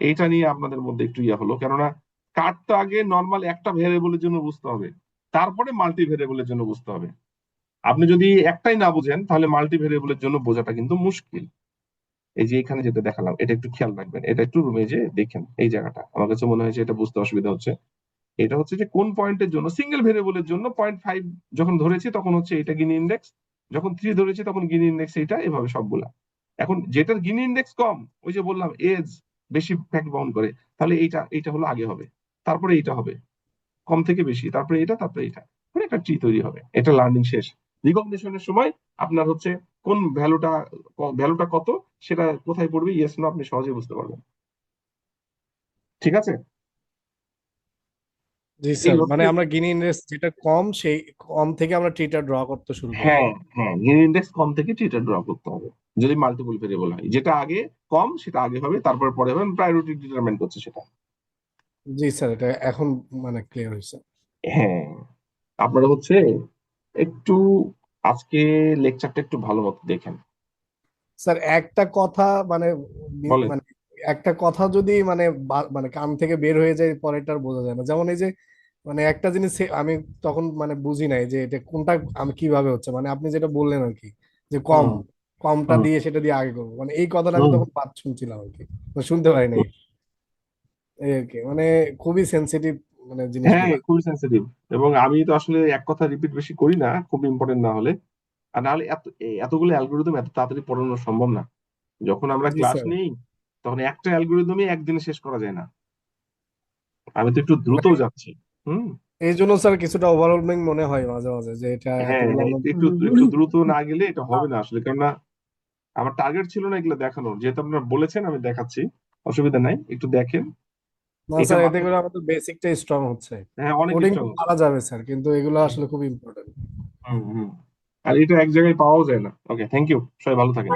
এইটা নিয়ে আপনাদের মধ্যে একটু ইয়া হলো, কেননা কার্ডটা আগে নর্মাল একটা ভেরিয়েবলের জন্য বুঝতে হবে, তারপরে মাল্টি ভেরিয়েবলের জন্য বুঝতে হবে। আপনি যদি একটাই না বুঝেন তাহলে মাল্টি ভেরিয়েবলের জন্য বোঝাটা কিন্তু মুশকিল। এই যে এখানে যেটা দেখালাম এটা একটু খেয়াল রাখবেন, এটা একটু রুমে যে দেখেন এই জায়গাটা, আমার কাছে মনে হয়েছে এটা বুঝতে অসুবিধা হচ্ছে। এটা হচ্ছে যে কোন পয়েন্টের জন্য সিঙ্গেল ভেরিয়েবলের জন্য 0.5 যখন ধরেছি তখন হচ্ছে এটা গিনি ইন্ডেক্স, যখন 3 ধরেছি তখন গিনি ইন্ডেক্স এইটা, এভাবে সবগুলা। এখন যেটার গিনি ইন্ডেক্স কম, ওই যে বললাম এজ বেশি ফ্যাক্ট বাউন্ড করে, তাহলে এইটা এইটা হলো আগে হবে, তারপরে এইটা হবে, কম থেকে বেশি, তারপরে এটা, তারপরে এটা, মানে একটা ট্রি তৈরি হবে। এটা লার্নিং শেষ। রিকগনিশনের সময় আপনার হচ্ছে কোন ভ্যালুটা, ভ্যালুটা কত, সেটা কোথায় পড়বে, ইয়েস নো আপনি সহজে বুঝতে পারবেন। ঠিক আছে,
জি
এই
স্যার, মানে
হচ্ছে,
আমরা গিনি ইন্ডেক্স যেটা কম সেই কম থেকে আমরা ট্রিটা ড্র করতে শুরু করবো।
হ্যাঁ হ্যাঁ, গিনি ইন্ডেক্স কম থেকে থিটা ড্র করতে হবে। যদি মাল্টিপল ভেরিয়েবল হয়, যেটা আগে কম সেটা আগে হবে, তারপরে পরে হবে, প্রায়োরিটি ডিটারমাইন করছে সেটা।
জি স্যার, এটা এখন মানে ক্লিয়ার হয়েছে।
হ্যাঁ, আপনারা হচ্ছে একটু আজকে লেকচারটা একটু ভালো মতো দেখেন।
স্যার একটা কথা মানে
বলেন।
মানে একটা কথা যদি মানে মানে কান থেকে বের হয়ে যায় পরেরটা আর বোঝা যায় না, যেমন এই যে মানে একটা জিনিস আমি তখন মানে বুঝি নাই যে এটা কোনটা আমি কিভাবে হচ্ছে, মানে আপনি যেটা বললেন আর কি, যে কম,
হুম
কমটা
হুম
দিয়ে সেটা দিয়ে আগে করবো, মানে এই কথাটা আমি
হুম
তখন বাদ শুনছিলাম আর কি, মানে শুনতে পারি নাই।
হুম।
এই আর কি, মানে খুবই সেন্সিটিভ মানে
হ্যাঁ
জিনিসগুলা।
খুবই সেন্সিটিভ। এবং আমি তো আসলে এক কথা রিপিট বেশি করি না, খুব ইম্পর্টেন্ট না হলে। আর না হলে এতগুলো অ্যালগোরিদম এত তাড়াতাড়ি পড়ানো সম্ভব না। যখন আমরা
জি
ক্লাস
স্যার।
নেই তখন একটা অ্যালগোরিদমই একদিনে শেষ করা যায় না। আমি তো একটু দ্রুত
মানে
যাচ্ছি। হুম।
এই জন্য স্যার কিছুটা ওভারওয়েলমিং মনে হয় মাঝে মাঝে যে এটা
হ্যাঁ
এতগুলো
হ্যাঁ,
আমরা।
একটু একটু দ্রুত না গেলে এটা হবে না আসলে, কারণ না আমার টার্গেট ছিল না এগুলো দেখানোর, যেহেতু আপনারা বলেছেন আমি দেখাচ্ছি, অসুবিধা নাই, একটু দেখেন।
না
এটা
স্যার, এতে
মাথায়,
করে আমাদের বেসিকটাই স্ট্রং হচ্ছে।
হ্যাঁ অনেক
কোডিং
স্ট্রং
তো
হচ্ছে।
পারা যাবে স্যার, কিন্তু এগুলো আসলে খুব ইম্পর্টেন্ট।
হুম হুম। আর এটা এক জায়গায় পাওয়াও যায় না। ওকে, থ্যাংক ইউ, সবাই ভালো থাকেন।